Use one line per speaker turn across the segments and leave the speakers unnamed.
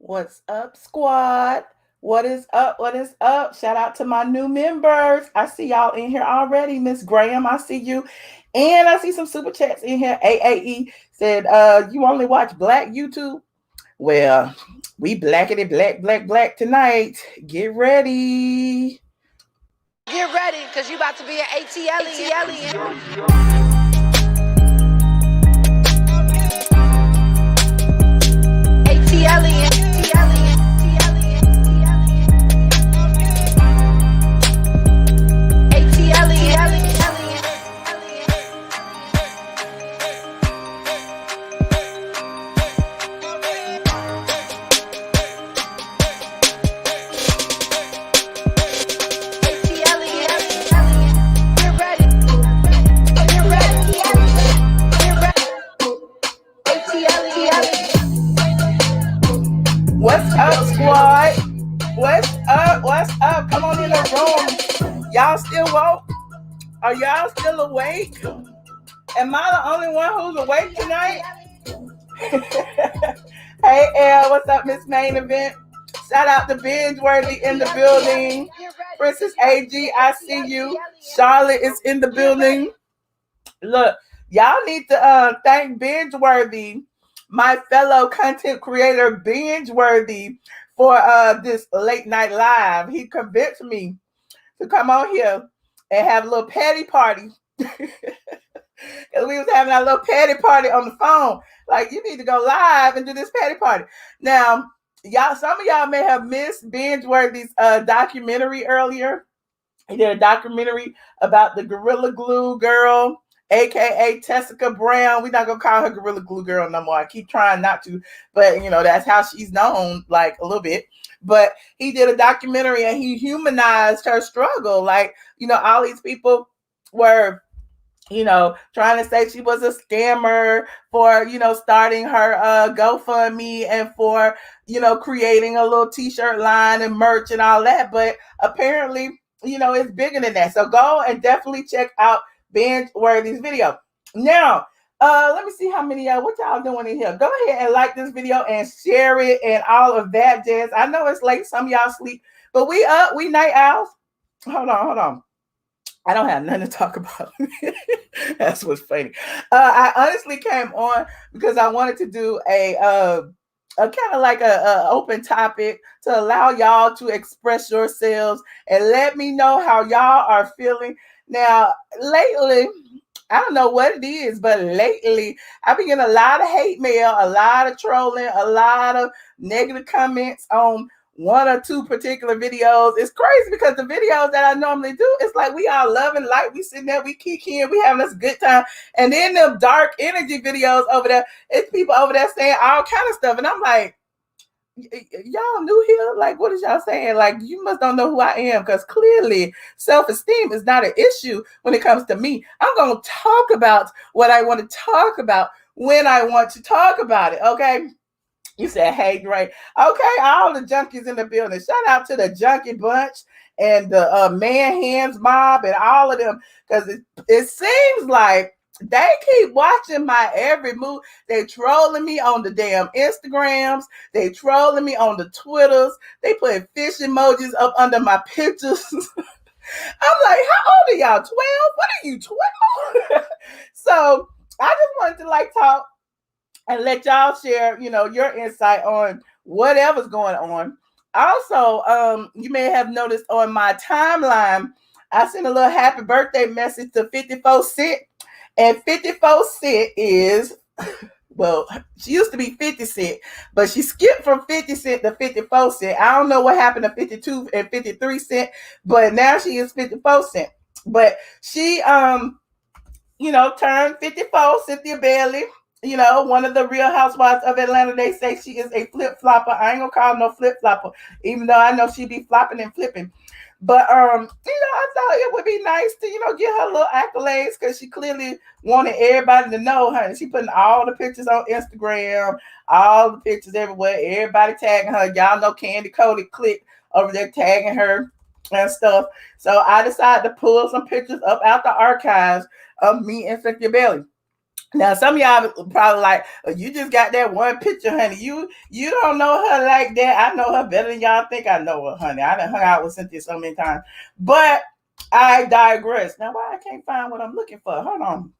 What's up, squad? What is up? What is up? Shout out to my new members. I see y'all in here already. Miss Graham, I see you. And I see some super chats in here. AAE said, you only watch black YouTube? Well, we blackity black tonight. Get ready.
Get ready, because you about to be an ATLien.
What's up, squad? What's up? What's up? Come on in the room. Y'all still woke? Are y'all still awake? Am I the only one who's awake tonight? Hey, Elle, what's up, Miss Main Event? Shout out to Binge Worthy in the building. Princess AG, I see you. Charlotte is in the building. Look, y'all need to thank Binge Worthy, my fellow content creator Binge Worthy, for this late night live. He convinced me to come on here and have a little patty party. Because we was having a little patty party on the phone. Like, you need to go live and do this patty party. Now, y'all, some of y'all may have missed Binge Worthy's documentary earlier. He did a documentary about the Gorilla Glue girl, aka Tessica Brown. We're not gonna call her Gorilla Glue girl no more. I keep trying not to, but you know, that's how she's known, like a little bit. But he did a documentary and he humanized her struggle. Like, you know, all these people were, you know, trying to say she was a scammer for, you know, starting her GoFundMe and for, you know, creating a little t-shirt line and merch and all that. But apparently, you know, it's bigger than that. So go and definitely check out Binge Worthy's video. Now, let me see how many what y'all doing in here. Go ahead and like this video and share it and all of that jazz. I know it's late, some of y'all sleep, but we up, we night owls. Hold on. I don't have nothing to talk about. That's what's funny. I honestly came on because I wanted to do a kind of like a open topic to allow y'all to express yourselves and let me know how y'all are feeling. Now, lately, I don't know what it is, but lately I've been getting a lot of hate mail, a lot of trolling, a lot of negative comments on one or two particular videos. It's crazy because the videos that I normally do, it's like we all love and light. We sitting there, we kikiing, we having us a good time. And then the dark energy videos over there, it's people over there saying all kind of stuff. And I'm like, y'all new here? Like, what is y'all saying? Like, you must don't know who I am, because clearly self-esteem is not an issue when it comes to me. I'm going to talk about what I want to talk about when I want to talk about it, okay? You said, hey, great. Okay, all the junkies in the building. Shout out to the junkie bunch and the man hands mob and all of them, because it seems like they keep watching my every move. They trolling me on the damn Instagrams. They trolling me on the Twitters. They put fish emojis up under my pictures. I'm like, how old are y'all? 12? What are you, 12? So I just wanted to like talk and let y'all share, you know, your insight on whatever's going on. Also, you may have noticed on my timeline, I sent a little happy birthday message to 54 Cent. And 54 Cent is, well, she used to be 50 Cent, but she skipped from 50 Cent to 54 Cent. I don't know what happened to 52 and 53 Cent, but now she is 54 Cent. But she, you know, turned 54, Cynthia Bailey. You know, one of the Real Housewives of Atlanta. They say she is a flip-flopper. I ain't gonna call her no flip-flopper, even though I know she be flopping and flipping. But, you know, I thought it would be nice to, you know, give her little accolades, because she clearly wanted everybody to know her. She putting all the pictures on Instagram, all the pictures everywhere, everybody tagging her. Y'all know Candy Cody Click over there tagging her and stuff. So I decided to pull some pictures up out the archives of me and Cynthia Bailey. Now, some of y'all probably like, oh, you just got that one picture, honey. You don't know her like that. I know her better than y'all think I know her, honey. I done hung out with Cynthia so many times. But I digress. Now, why I can't find what I'm looking for? Hold on.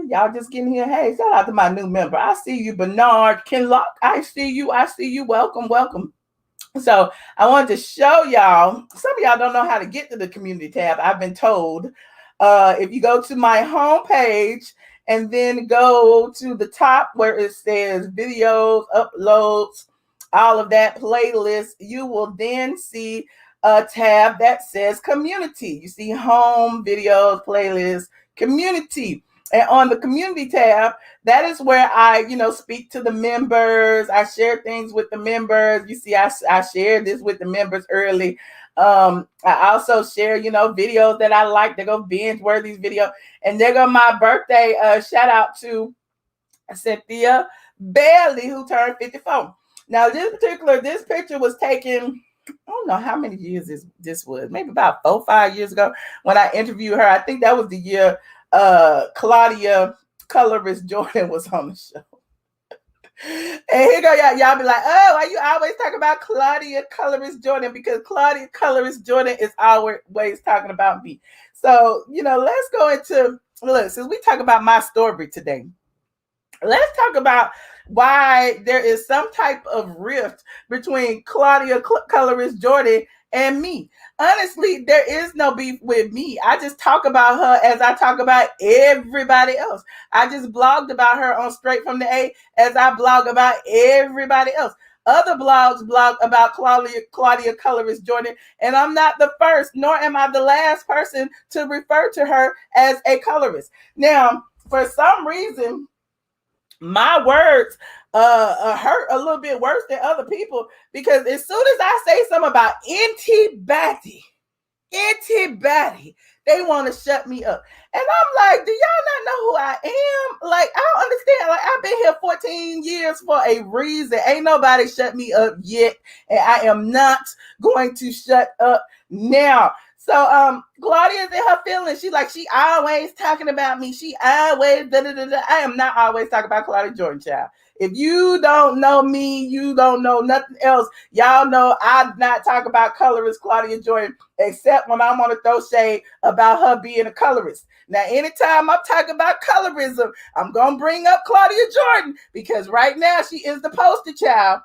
Y'all just getting here. Hey, shout out to my new member. I see you, Bernard Kinlock. I see you. I see you. Welcome, welcome. So I wanted to show y'all. Some of y'all don't know how to get to the community tab. I've been told. If you go to my homepage and then go to the top where it says videos, uploads, all of that playlist, you will then see a tab that says community. You see home, videos, playlists, community. And on the community tab, that is where I, speak to the members. I share things with the members. You see, I shared this with the members early. I also share, videos that I like. They go Binge Worthy's video. And there go my birthday. Shout out to Cynthia Bailey, who turned 54. Now, this picture was taken, I don't know how many years this was, maybe about 4 or 5 years ago when I interviewed her. I think that was the year Claudia Colorist Jordan was on the show. And here go y'all be like, oh, why you always talk about Claudia Colorist Jordan? Because Claudia Colorist Jordan is always talking about me. So, let's go into, look, since we talk about my story today, let's talk about why there is some type of rift between Claudia Colorist Jordan and me. Honestly, there is no beef with me. I just talk about her as I talk about everybody else. I just blogged about her on Straight from the A as I blog about everybody else. Other blogs blog about Claudia Colorist Jordan, and I'm not the first, nor am I the last person to refer to her as a colorist. Now, for some reason, my words hurt a little bit worse than other people, because as soon as I say something about antibody, they want to shut me up. And I'm like, do y'all not know who I am? Like, I don't understand. Like, I've been here 14 years for a reason. Ain't nobody shut me up yet, and I am not going to shut up now. So Claudia's in her feelings. She always talking about me. She always I am not always talking about Claudia Jordan, child. If you don't know me, you don't know nothing else. Y'all know I not talk about colorist Claudia Jordan, except when I want to throw shade about her being a colorist. Now, anytime I'm talking about colorism, I'm going to bring up Claudia Jordan, because right now she is the poster child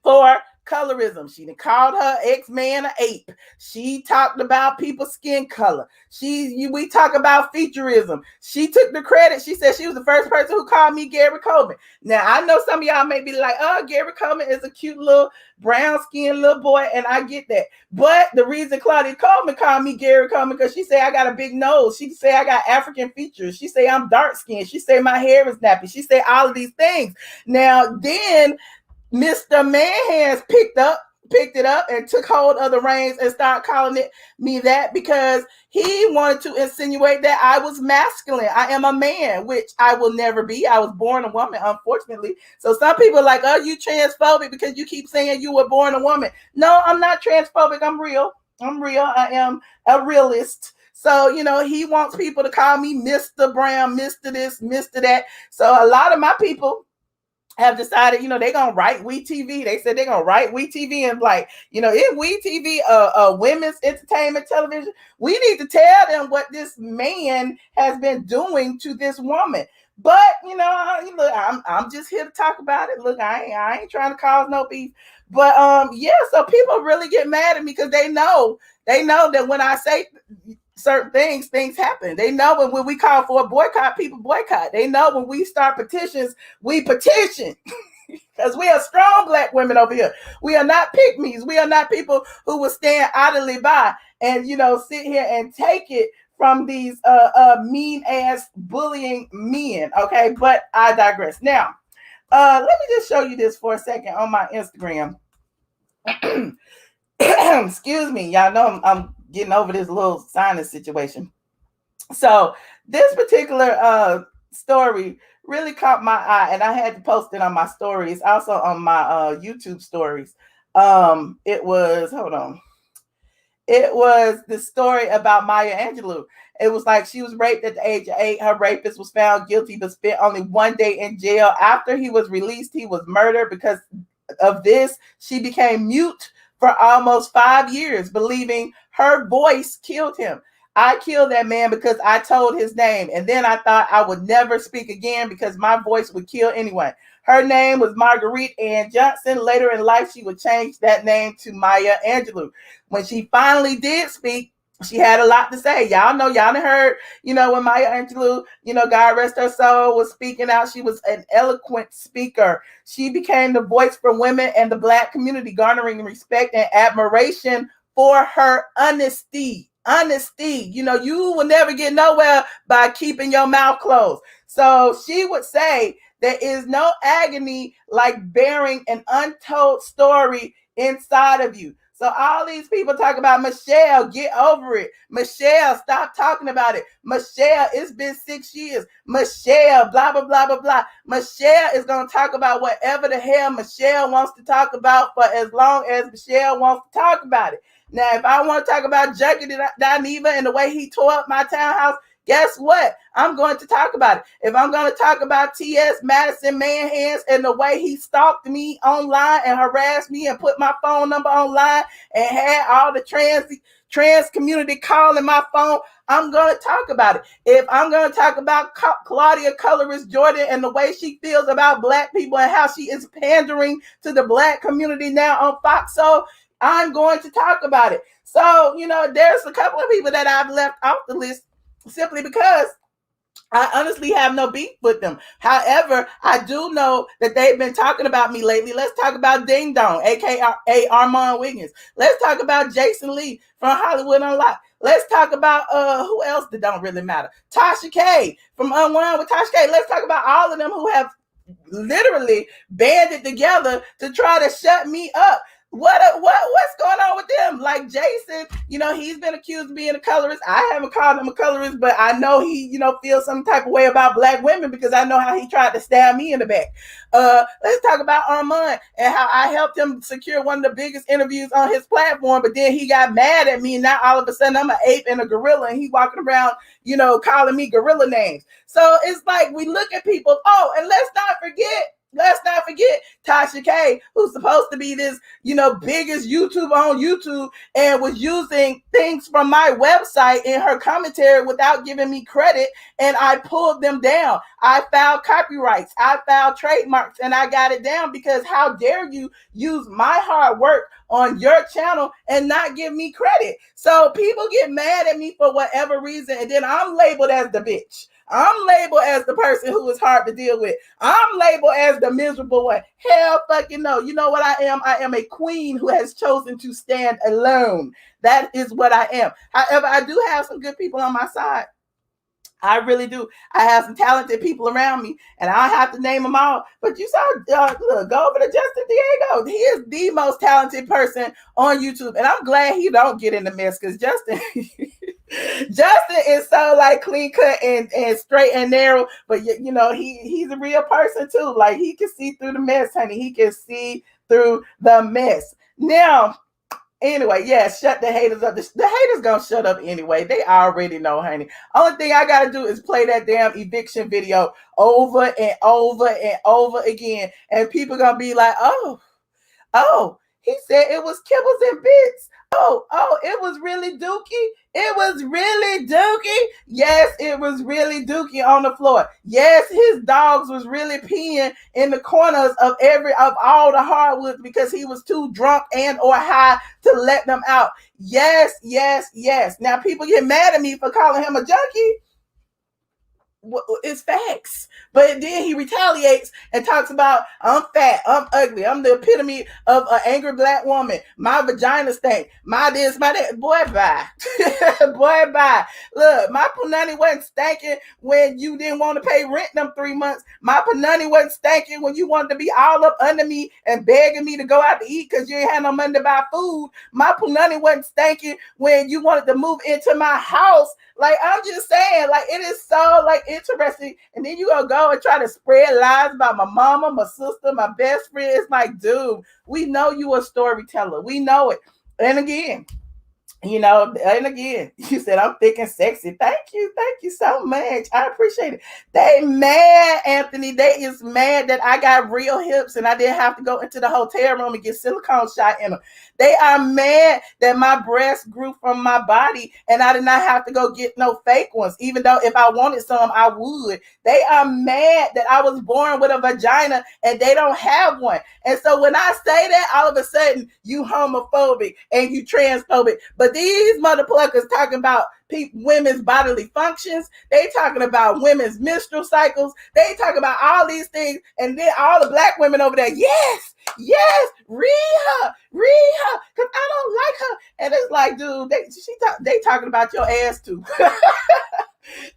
for colorism. She called her ex-man an ape. She talked about people's skin color. We talk about featureism. She took the credit. She said she was the first person who called me Gary Coleman. Now, I know some of y'all may be like, oh, Gary Coleman is a cute little brown-skinned little boy, and I get that. But the reason Claudia Coleman called me Gary Coleman, because she said I got a big nose. She said I got African features. She said I'm dark-skinned. She said my hair is nappy. She said all of these things. Now, then Mr. Manhands picked it up and took hold of the reins and started calling me that, because he wanted to insinuate that I was masculine. I am a man, which I will never be. I was born a woman, unfortunately. So some people are like, oh, you transphobic because you keep saying you were born a woman. No, I'm not transphobic. I'm real. I am a realist. So, he wants people to call me Mr. Brown, Mr. this, Mr. that. So a lot of my people have decided, they're going to write WeTV. They said they're going to write WeTV and like, if WeTV a women's entertainment television, we need to tell them what this man has been doing to this woman. But, look, I'm just here to talk about it. Look, I ain't trying to cause no beef. But, so people really get mad at me because they know that when I say certain things happen. They know when we call for a boycott, people boycott. They know when we start petitions, we petition. Because we are strong Black women over here. We are not pygmies. We are not people who will stand idly by and, sit here and take it from these mean ass bullying men. Okay, but I digress. Now, let me just show you this for a second on my Instagram. Excuse me, y'all know I'm getting over this little sinus situation. So this particular story really caught my eye, and I had to post it on my stories, also on my YouTube stories. It was, hold on. It was the story about Maya Angelou. It was like she was raped at the age of 8. Her rapist was found guilty but spent only 1 day in jail. After he was released, he was murdered. Because of this, she became mute for almost 5 years, believing her voice killed him. I killed that man because I told his name, and then I thought I would never speak again because my voice would kill anyone. Her name was Marguerite Ann Johnson. Later in life, she would change that name to Maya Angelou. When she finally did speak, she had a lot to say. Y'all know, y'all heard, when Maya Angelou, God rest her soul, was speaking out. She was an eloquent speaker. She became the voice for women and the Black community, garnering respect and admiration for her honesty. You will never get nowhere by keeping your mouth closed. So she would say, there is no agony like bearing an untold story inside of you. So all these people talk about, Michelle, get over it. Michelle, stop talking about it. Michelle, it's been 6 years. Michelle, blah, blah, blah, blah, blah. Michelle is going to talk about whatever the hell Michelle wants to talk about for as long as Michelle wants to talk about it. Now, if I want to talk about Junkie Dineva and the way he tore up my townhouse, guess what? I'm going to talk about it. If I'm going to talk about T.S. Madison Manhands and the way he stalked me online and harassed me and put my phone number online and had all the trans community calling my phone, I'm going to talk about it. If I'm going to talk about Claudia Jordan and the way she feels about Black people and how she is pandering to the Black community now on Fox, so I'm going to talk about it. So, there's a couple of people that I've left off the list simply because I honestly have no beef with them. However, I do know that they've been talking about me lately. Let's talk about Ding Dong, aka Armand Wiggins. Let's talk about Jason Lee from Hollywood Unlocked. Let's talk about who else that don't really matter. Tasha K from Unwind with Tasha K. Let's talk about all of them who have literally banded together to try to shut me up. What's going on with them? Like Jason, he's been accused of being a colorist. I haven't called him a colorist, but I know he, feels some type of way about Black women because I know how he tried to stab me in the back. Let's talk about Armand and how I helped him secure one of the biggest interviews on his platform, but then he got mad at me and now all of a sudden I'm an ape and a gorilla and he walking around, calling me gorilla names. So it's like we look at people, and let's not forget Tasha K, who's supposed to be this, biggest YouTuber on YouTube and was using things from my website in her commentary without giving me credit. And I pulled them down. I filed copyrights. I filed trademarks and I got it down because how dare you use my hard work on your channel and not give me credit? So people get mad at me for whatever reason. And then I'm labeled as the bitch. I'm labeled as the person who is hard to deal with. I'm labeled as the miserable one. Hell fucking no. You know what I am? I am a queen who has chosen to stand alone. That is what I am. However, I do have some good people on my side. I really do. I have some talented people around me, and I have to name them all. But you saw, look, go over to Justin Diego. He is the most talented person on YouTube, and I'm glad he don't get in the mess because Justin, Justin is so like clean cut and straight and narrow. But he's a real person too. Like he can see through the mess, honey. He can see through the mess. Now. Anyway, yeah, shut the haters up. The haters gonna shut up anyway. They already know, honey. Only thing I gotta do is play that damn eviction video over and over and over again. And people gonna be like, oh, he said it was kibbles and bits. Oh, it was really Dookie. It was really Dookie. Yes, it was really Dookie on the floor. Yes, his dogs was really peeing in the corners of all the hardwoods because he was too drunk and or high to let them out. Yes. Now people get mad at me for calling him a junkie. It's facts. But then he retaliates and talks about, I'm fat, I'm ugly, I'm the epitome of an angry Black woman, my vagina stank, my this, my that. Boy, bye. Boy, bye. Look, my punani wasn't stanking when you didn't want to pay rent them 3 months. My punani wasn't stanking when you wanted to be all up under me and begging me to go out to eat because you ain't had no money to buy food. My punani wasn't stanking when you wanted to move into my house. Like, I'm just saying, like, it is so, like, interesting. And then you gonna go and try to spread lies about my mama, my sister, my best friend. It's like, dude, we know you a storyteller. We know it. And again, You know, and again, you said I'm thick and sexy. Thank you so much. I appreciate it. They mad, Anthony. They is mad that I got real hips and I didn't have to go into the hotel room and get silicone shot in them. They are mad that my breasts grew from my body and I did not have to go get no fake ones, even though if I wanted some, I would. They are mad that I was born with a vagina and they don't have one. And so when I say that, all of a sudden you homophobic and you transphobic. But these motherfuckers talking about women's bodily functions. They talking about women's menstrual cycles. They talking about all these things. And then all the black women over there, yes, read her, because I don't like her. And it's like, dude, they talking about your ass too.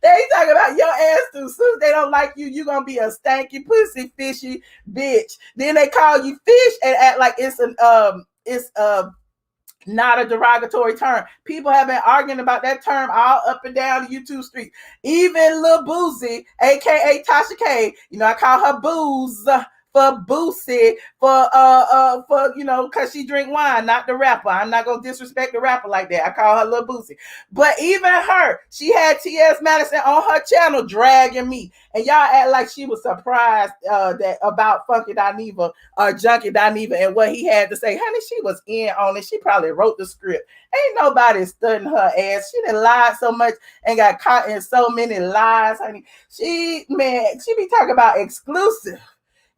They talking about your ass too. Soon as they don't like you, you gonna be a stanky, pussy, fishy bitch. Then they call you fish and act like it's not a derogatory term. People have been arguing about that term all up and down the YouTube street. Even Lil Boozy, aka Tasha K, you know, I call her Booze for Boosie, for because she drink wine, not the rapper. I'm not gonna disrespect the rapper like that. I call her Lil Boosie. But even her, she had T.S. Madison on her channel dragging me. And y'all act like she was surprised that about Funky Dineva or Junkie Dineva and what he had to say. Honey, she was in on it. She probably wrote the script. Ain't nobody studying her ass. She done lied so much and got caught in so many lies, honey. She be talking about exclusive.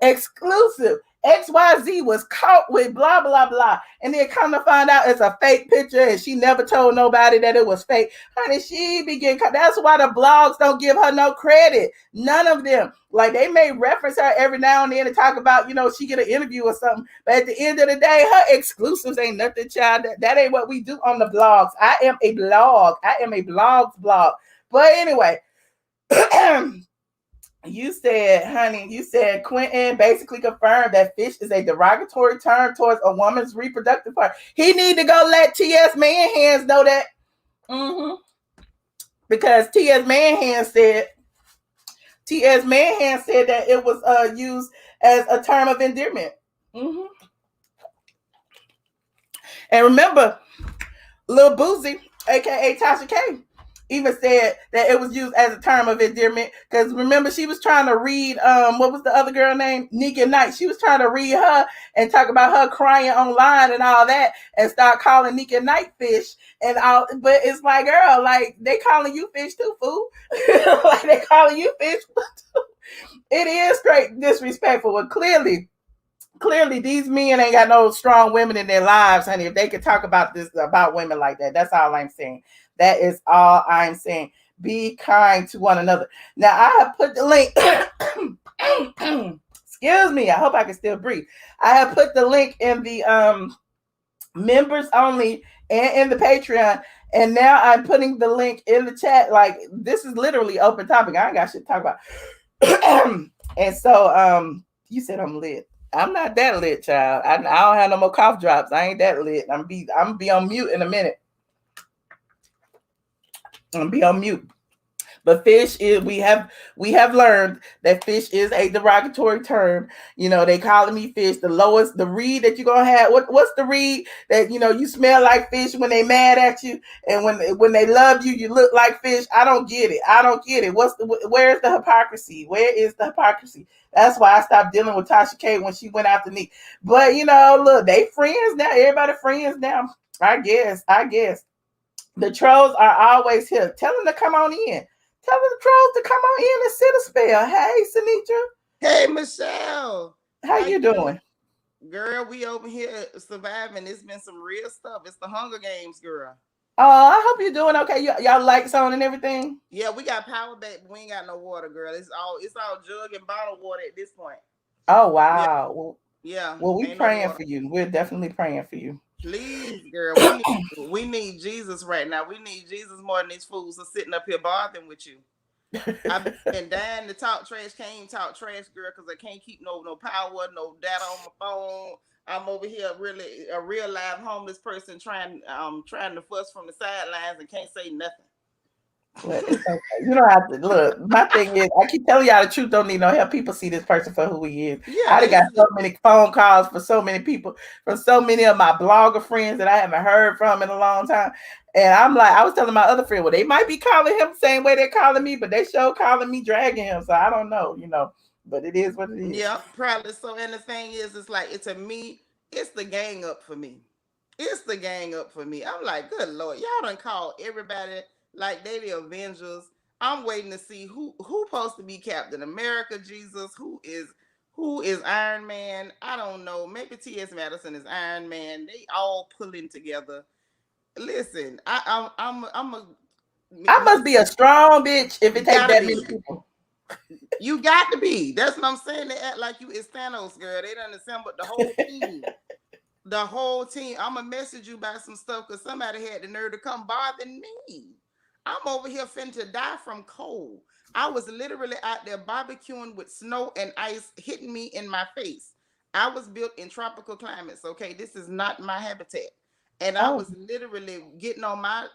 XYZ was caught with blah blah blah, and then come to find out it's a fake picture, and she never told nobody that it was fake. Honey, she began. That's why the blogs don't give her no credit. None of them. Like they may reference her every now and then to talk about, she get an interview or something. But at the end of the day, her exclusives ain't nothing, child. That ain't what we do on the blogs. I am a blog. I am a blog. But anyway. You said Quentin basically confirmed that fish is a derogatory term towards a woman's reproductive part. He need to go let T.S. Manhands know that. Because T.S. Manhands said that it was used as a term of endearment. And remember, Lil Boozy, aka Tasha K, even said that it was used as a term of endearment because remember she was trying to read what was the other girl name, Nika Knight. She was trying to read her and talk about her crying online and all that and start calling Nika Knight fish and all. But it's like, girl, like they calling you fish too, fool. Like they calling you fish too. It is straight disrespectful. And clearly these men ain't got no strong women in their lives, honey. If they could talk about this about women like that, that's all I'm saying. That is all I'm saying. Be kind to one another. Now I have put the link. Excuse me. I hope I can still breathe. I have put the link in the members only and in the Patreon. And now I'm putting the link in the chat. Like this is literally open topic. I ain't got shit to talk about. And so you said I'm lit. I'm not that lit, child. I don't have no more cough drops. I ain't that lit. I'm gonna be on mute in a minute. I'm gonna be on mute. But fish is we have learned that fish is a derogatory term. They calling me fish. The read that you're gonna have. What's the read that you smell like fish when they mad at you, and when they love you, you look like fish. I don't get it. Where's the hypocrisy? Where is the hypocrisy? That's why I stopped dealing with Tasha K when she went after me. But look, they friends now. Everybody friends now. I guess. The trolls are always here. Tell them to come on in. Tell the trolls to come on in and sit a spell. Hey, Sinitra.
Hey, Michelle.
How you doing?
Girl, we over here surviving. It's been some real stuff. It's the Hunger Games, girl.
Oh, I hope you're doing okay. Y'all lights on and everything?
Yeah, we got power back, but we ain't got no water, girl. It's all jug and bottled water at this point.
Oh, wow.
Yeah.
Well, we're praying for you. We're definitely praying for you.
Please, girl. We need Jesus right now. We need Jesus more than these fools are sitting up here bothering with you. I've been dying to talk trash. Can't even talk trash, girl, because I can't keep no power, no data on my phone. I'm over here really a real live homeless person trying to fuss from the sidelines and can't say nothing.
But it's okay. You don't have to look. My thing is, I keep telling y'all the truth don't need no help. People see this person for who he is.
Yeah,
I done got so many phone calls for so many people from so many of my blogger friends that I haven't heard from in a long time. And I'm like, I was telling my other friend, well, they might be calling him the same way they're calling me, but they show calling me, dragging him. So I don't know, but it is what it is.
Yeah, probably so. And the thing is, it's like to me, it's the gang up for me. It's the gang up for me. I'm like, good Lord, y'all done called everybody like they the Avengers. I'm waiting to see who supposed to be Captain America, Jesus, who is Iron Man. I don't know. Maybe T.S. Madison is Iron Man. They all pulling together. Listen,
I must be a strong bitch if it takes that many people.
You got to be. That's what I'm saying. They act like you is Thanos, girl. They done assembled the whole team. The whole team. I'm going to message you about some stuff because somebody had the nerve to come bother me. I'm over here finna die from cold. I was literally out there barbecuing with snow and ice hitting me in my face. I was built in tropical climates, okay? This is not my habitat. And I was literally getting on my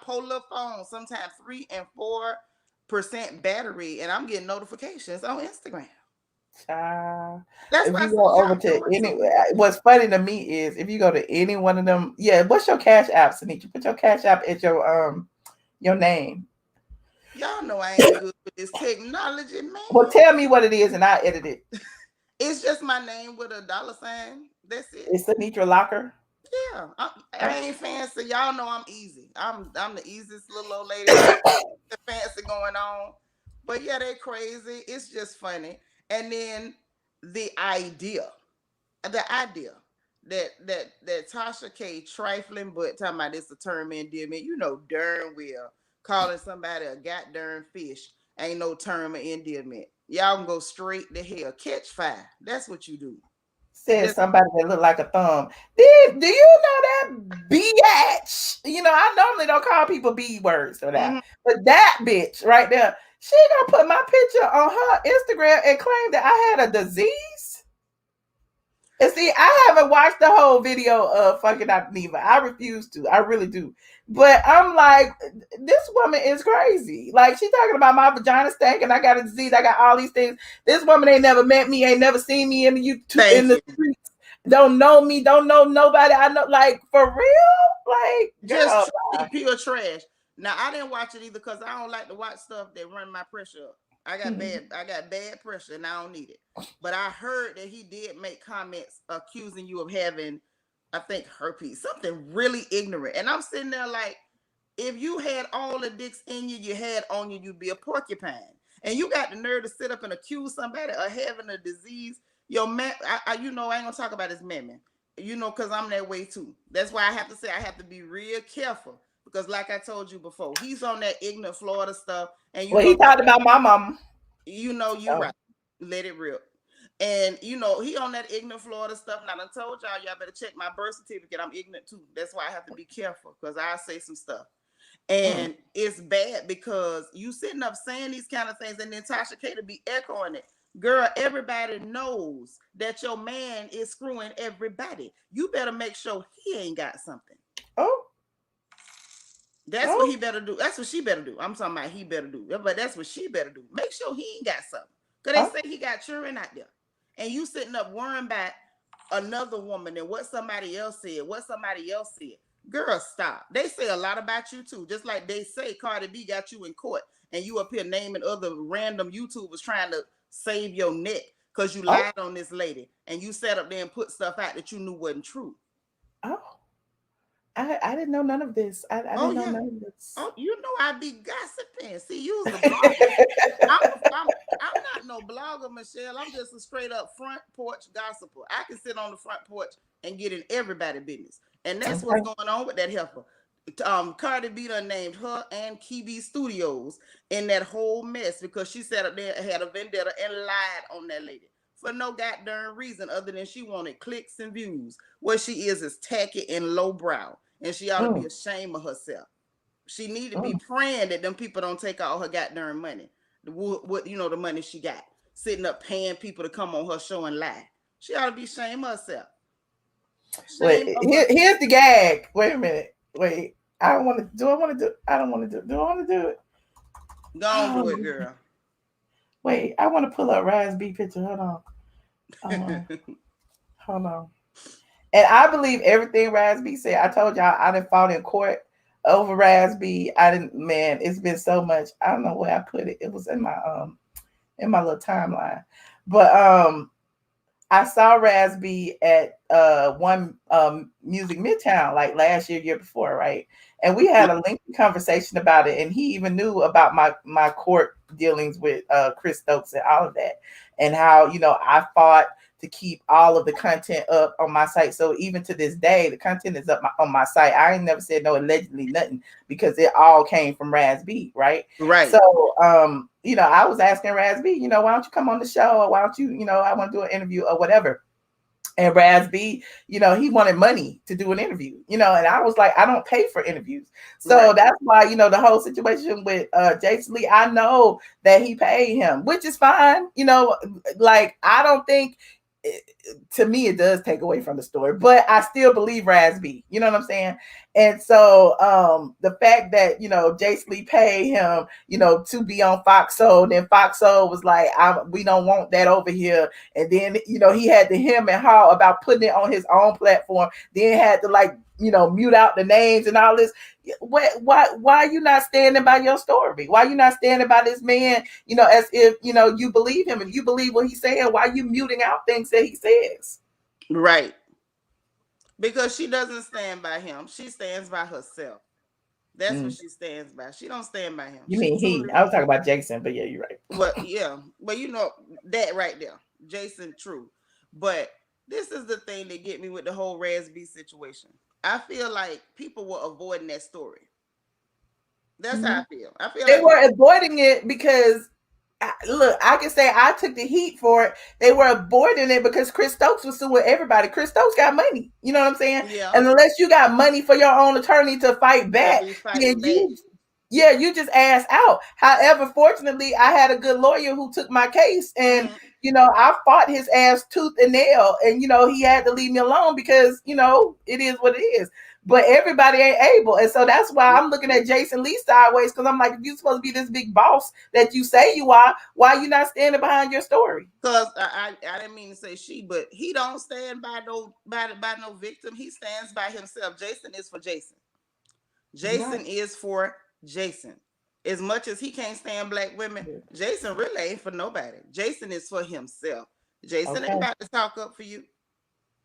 polar phone, sometimes 3 and 4% battery, and I'm getting notifications on Instagram. That's
if you go over to any, what's funny to me is if you go to any one of them, what's your Cash App, Sanitra? Put your Cash App at your name.
Y'all know I ain't good with this technology, man.
Well, tell me what it is and I'll edit it.
It's just my name with a $sign. That's it.
It's Sanitra Locker.
Yeah, I ain't fancy. Y'all know I'm easy. I'm the easiest little old lady. The fancy going on, but yeah, they crazy. It's just funny. And then the idea that Tasha K trifling, but talking about this a term endearment. You know darn well calling somebody a goddamn fish ain't no term of endearment. Y'all can go straight to hell. Catch fire. That's what you do.
Said somebody that looked like a thumb. Do you know that bitch? I normally don't call people B words for that. Mm-hmm. But that bitch right there, she gonna put my picture on her Instagram and claim that I had a disease. And see, I haven't watched the whole video of fucking Dineva. I refuse to. I really do. But I'm like, this woman is crazy. Like, she talking about my vagina stank and I got a disease. I got all these things. This woman ain't never met me, ain't never seen me in the streets. Don't know me, don't know nobody. I know, like, for real? Like,
just pure trash. Now, I didn't watch it either because I don't like to watch stuff that run my pressure up. I got bad pressure and I don't need it. But I heard that he did make comments accusing you of having, I think, herpes, something really ignorant. And I'm sitting there like, if you had all the dicks in you had on you, you'd be a porcupine. And you got the nerve to sit up and accuse somebody of having a disease. Yo, man, I ain't gonna talk about his man, because I'm that way too. That's why I have to say I have to be real careful. Because like I told you before, he's on that ignorant Florida stuff. And
he talked about my mom.
Right. Let it rip. And he on that ignorant Florida stuff. And I done told y'all better check my birth certificate. I'm ignorant too. That's why I have to be careful because I say some stuff. And it's bad because you sitting up saying these kind of things and then Tasha K to be echoing it. Girl, everybody knows that your man is screwing everybody. You better make sure he ain't got something. That's what he better do. That's what she better do. I'm talking about he better do. But that's what she better do. Make sure he ain't got something. Because they say he got children out there. And you sitting up worrying about another woman and what somebody else said. Girl, stop. They say a lot about you too. Just like they say Cardi B got you in court. And you up here naming other random YouTubers trying to save your neck because you lied on this lady. And you sat up there and put stuff out that you knew wasn't true.
I didn't know none of this. I didn't know none of this.
I be gossiping. See, you was a blogger. I'm not no blogger, Michelle. I'm just a straight up front porch gossiper. I can sit on the front porch and get in everybody's business. And that's what's going on with that heifer. Cardi B done named her and Kiwi Studios in that whole mess because she sat up there and had a vendetta and lied on that lady. For no goddamn reason other than she wanted clicks and views. What she is tacky and lowbrow. And she ought to be ashamed of herself. She need to be praying that them people don't take all her goddamn money. The money she got. Sitting up paying people to come on her show and lie. She ought to be ashamed of herself.
Here's the gag. Wait a minute. Wait. I don't want to do it.
Go on, do it, girl.
Wait, I want to pull up Raz B picture. Hold on. Hold on. And I believe everything Raz B said. I told y'all I done fought in court over Raz B. Man, it's been so much. I don't know where I put it. It was in my little timeline. But I saw Raz B at one Music Midtown like last year before, right? And we had a lengthy conversation about it, and he even knew about my court dealings with Chris Stokes and all of that, and how I fought to keep all of the content up on my site. So even to this day, the content is up on my site. I ain't never said no allegedly nothing because it all came from Raz B, right?
Right.
So I was asking Raz B, why don't you come on the show, or why don't you, I want to do an interview or whatever. And Raz B, he wanted money to do an interview, and I was like, I don't pay for interviews. So that's why, the whole situation with Jason Lee, I know that he paid him, which is fine. Like, I don't think, to me, it does take away from the story, but I still believe Raz B, you know what I'm saying? And so the fact that, Jason Lee paid him, to be on Fox Soul, then Fox Soul was like, we don't want that over here. And then, he had to hem and haw about putting it on his own platform, then had to mute out the names and all this. Why are you not standing by your story? Why are you not standing by this man, as if, you believe him? If you believe what he's saying, why are you muting out things that he says?
Right. Because she doesn't stand by him. She stands by herself. That's what she stands by. She don't stand by him.
You mean he? I was talking about Jason, but yeah, you're right.
Well, yeah. But that right there. Jason, true. But this is the thing that get me with the whole Raz B situation. I feel like people were avoiding that story. That's how I feel. I feel
they
like
were avoiding it because, look, I can say I took the heat for it. They were avoiding it because Chris Stokes was suing everybody. Chris Stokes got money. You know what I'm saying?
Yeah.
And unless you got money for your own attorney to fight back, you just ass out. However, fortunately, I had a good lawyer who took my case, and I fought his ass tooth and nail, and he had to leave me alone because it is what it is. But everybody ain't able, and so that's why I'm looking at Jason Lee sideways, because I'm like, if you're supposed to be this big boss that you say you are, why are you not standing behind your story?
Because I didn't mean to say she, but he don't stand by no victim. He stands by himself. Jason is for Jason. Jason is for Jason. As much as he can't stand black women, Jason really ain't for nobody. Jason is for himself. Jason ain't about to talk up for you.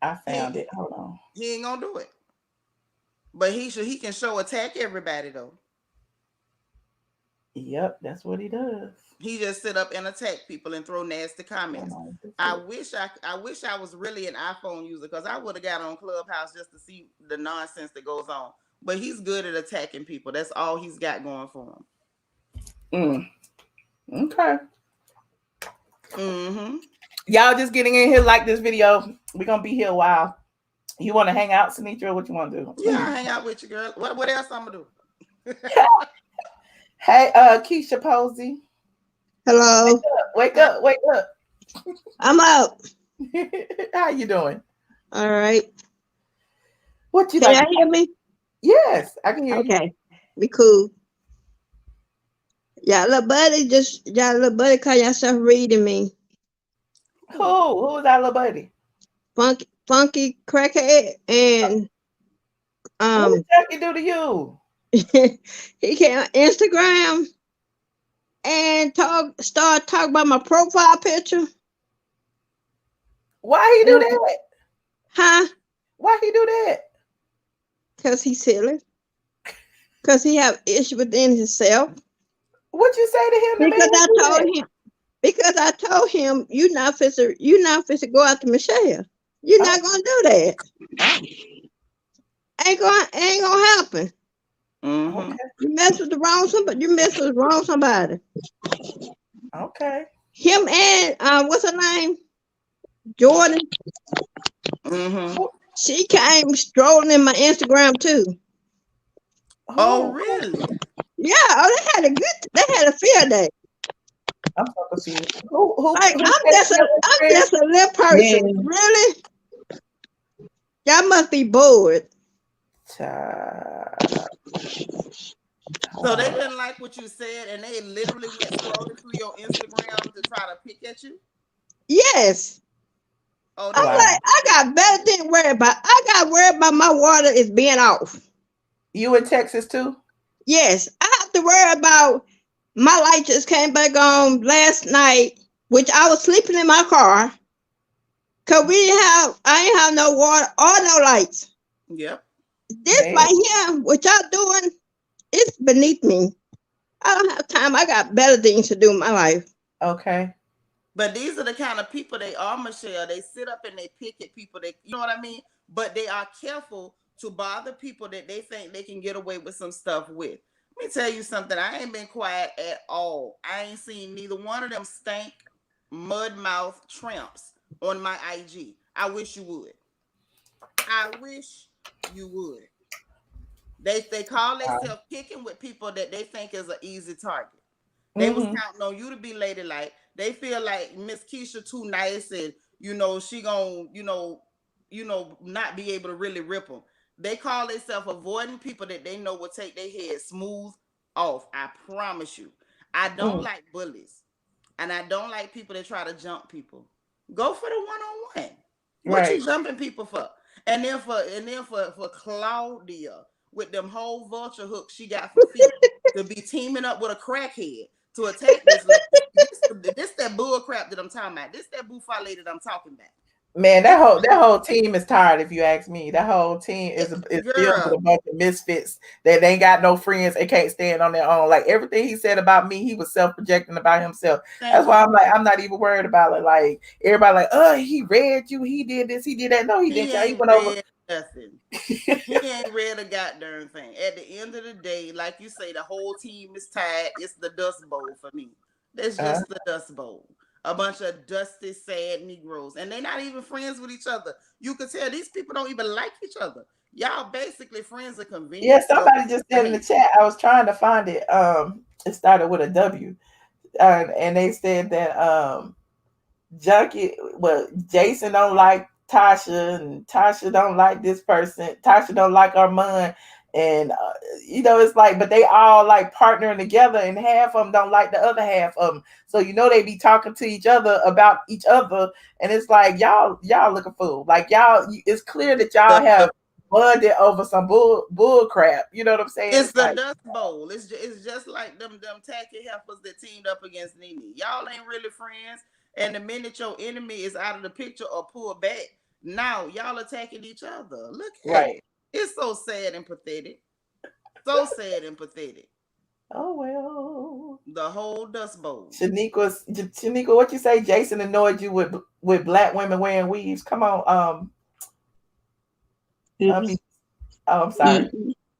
I found it. Hold on.
He ain't gonna do it. But he can show attack everybody though.
Yep, that's what he does.
He just sit up and attack people and throw nasty comments. I wish I was really an iPhone user, because I would have got on Clubhouse just to see the nonsense that goes on. But he's good at attacking people. That's all he's got going for him.
Okay. Y'all just getting in here, like this video. We're gonna be here a while. You want to hang out, Sinitra? What you want to do?
Yeah, I'll hang out with you, girl. What else I'm gonna do?
Hey, Keisha Posey.
Hello.
Wake up.
I'm up.
How you doing?
All right.
What you
Can
like?
y'all hear me?
Yes, I can hear you.
Okay. Be cool. Y'all little buddy call yourself reading me.
Who is our little buddy?
Funky crackhead, and
what did Jackie do to you?
he came on Instagram and start talking about my profile picture.
Why he do that?
Huh?
Why he do that?
Because he's silly. Because he have issue within himself.
What you say to him?
Because I told him you not fit to go out to Michelle. You're not gonna do that. Ain't gonna happen.
Okay.
You mess with the wrong somebody.
Okay.
Him and what's her name? Jordan. She came strolling in my Instagram too.
Oh, really?
Yeah. They had a field day.
I'm so confused.
I'm just a little person. Man. Really? Y'all must be bored.
So they didn't like what you said, and they literally went scrolling through your Instagram to try to pick at you.
Yes.
Oh,
I'm
that's
like, I got better thing to worry about. I got worried about my water is being off.
You in Texas too?
Yes, I have to worry about my light just came back on last night, which I was sleeping in my car. Cause I ain't have no water or no lights.
Yep.
This right here, what y'all doing, it's beneath me. I don't have time. I got better things to do in my life.
Okay.
But these are the kind of people they are, Michelle. They sit up and they pick at people. You know what I mean? But they are careful to bother people that they think they can get away with some stuff with. Let me tell you something. I ain't been quiet at all. I ain't seen neither one of them stank, mud mouth tramps on my IG. I wish you would. I wish you would. They call themselves picking with people that they think is an easy target. They was counting on you to be ladylike. They feel like Miss Keisha too nice, and she gonna not be able to really rip them. They call themselves avoiding people that they know will take their head smooth off. I promise you. I don't like bullies, and I don't like people that try to jump people. Go for the one-on-one. What you jumping people for? And then for Claudia with them whole vulture hooks she got for feet to be teaming up with a crackhead to attack this lady. This that bull crap that I'm talking about. This that buffalo lady that I'm talking about.
Man, that whole team is tired. If you ask me, that whole team is filled with a bunch of misfits that ain't got no friends and can't stand on their own. Like everything he said about me, he was self-projecting about himself. That's why I'm like, I'm not even worried about it. Like everybody, like, oh, he read you, he did this, he did that. No, he didn't. He went over
nothing. He ain't read a goddamn thing. At the end of the day, like you say, the whole team is tired. It's the Dust Bowl for me. That's just the Dust Bowl. A bunch of dusty, sad Negroes. And they're not even friends with each other. You can tell these people don't even like each other. Y'all basically friends of convenience.
Yeah, somebody just said in the chat, I was trying to find it. It started with a W. And they said that Jason don't like Tasha, and Tasha don't like this person. Tasha don't like Armand. And it's like, but they all like partnering together, and half of them don't like the other half of them. So they be talking to each other about each other, and it's like y'all look a fool. Like y'all, it's clear that y'all have bonded over some bull crap. You know what I'm saying?
It's the like, Dust Bowl. It's just like them tacky heifers that teamed up against Nene. Y'all ain't really friends. And the minute your enemy is out of the picture or pulled back, now y'all attacking each other. Look at it. It's so sad and pathetic. So sad and pathetic.
Oh, well.
The whole Dust Bowl.
Shaniqua, what you say? Jason annoyed you with black women wearing weaves. Come on. I'm sorry.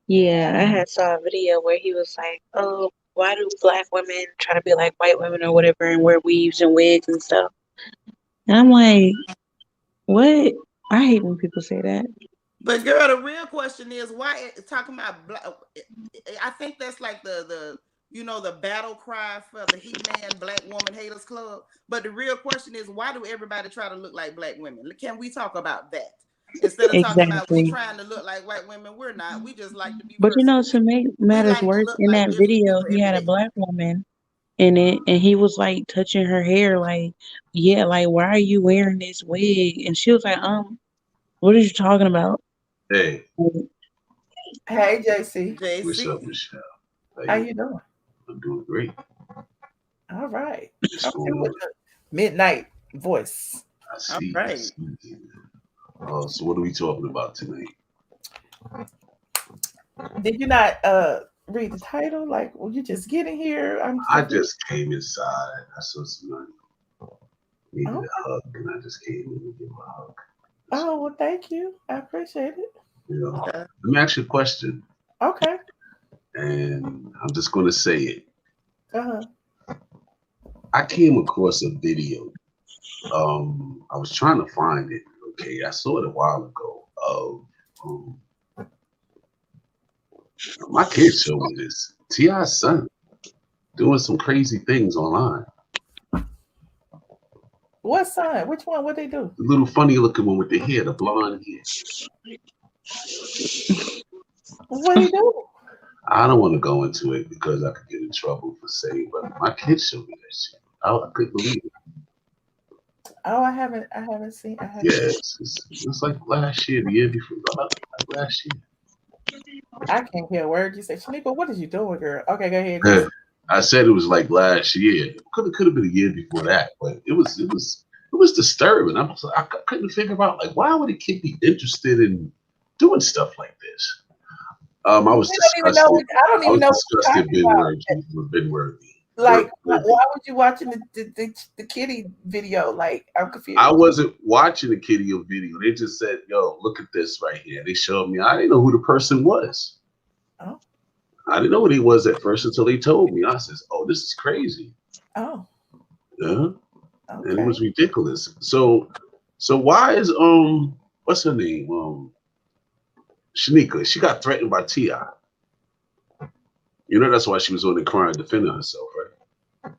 Yeah, I had saw a video where he was like, oh, why do black women try to be like white women or whatever and wear weaves and wigs and stuff? And I'm like, what? I hate when people say that.
But girl, the real question is why talking about black. I think that's like the battle cry for the He-Man Black Woman Haters Club. But the real question is why do everybody try to look like black women? Can we talk about that? Instead of talking about we trying to look like white women, we're not. We just like to be.
But to make matters worse, in that video, he had a black woman in it, and he was like touching her hair, like, yeah, like, why are you wearing this wig? And she was like, what are you talking about?
Hey.
Hey, JC.
What's up, Michelle?
How you doing?
I'm doing great.
All right. With the midnight voice.
I see.
All right.
So what are we talking about tonight?
Did you not read the title? Like, were you just getting here?
I just came inside. I saw somebody needed a hug, and I just came in to give a hug.
Oh, well, thank you. I appreciate it.
Let me ask you a question.
Okay.
And I'm just going to say it.
Uh-huh.
I came across a video. I was trying to find it. Okay, I saw it a while ago. Of my kids showed me this. T.I.'s son doing some crazy things online.
What son? Which one? What they do?
The little funny looking one with the hair, the blonde hair.
What he do?
I don't want to go into it because I could get in trouble for saying, but my kids showed me that shit. I couldn't believe it.
Oh, I haven't seen. I haven't.
Yeah, it's like last year, the year before, like last year.
I can't hear a word you say. Shaniqua, what is you doing, girl? Okay, go ahead.
Yeah, I said it was like last year. Could have been a year before that, but it was disturbing. I couldn't figure out like why would a kid be interested in doing stuff like this? I was
We don't even know.
disgusted.
I don't
I
even
was
know what you're
disgusted.
talking about.
Bin Worthy.
Like, why was you watching the kitty video? Like, I'm confused.
I wasn't watching the Kitty video. They just said, "Yo, look at this right here." They showed me. I didn't know who the person was.
Oh.
I didn't know what he was at first until they told me. I says, "Oh, this is crazy."
Oh.
Yeah.
Okay.
And it was ridiculous. So why is what's her name? Shanika. She got threatened by T.I. You know that's why she was on the crying defending herself, right?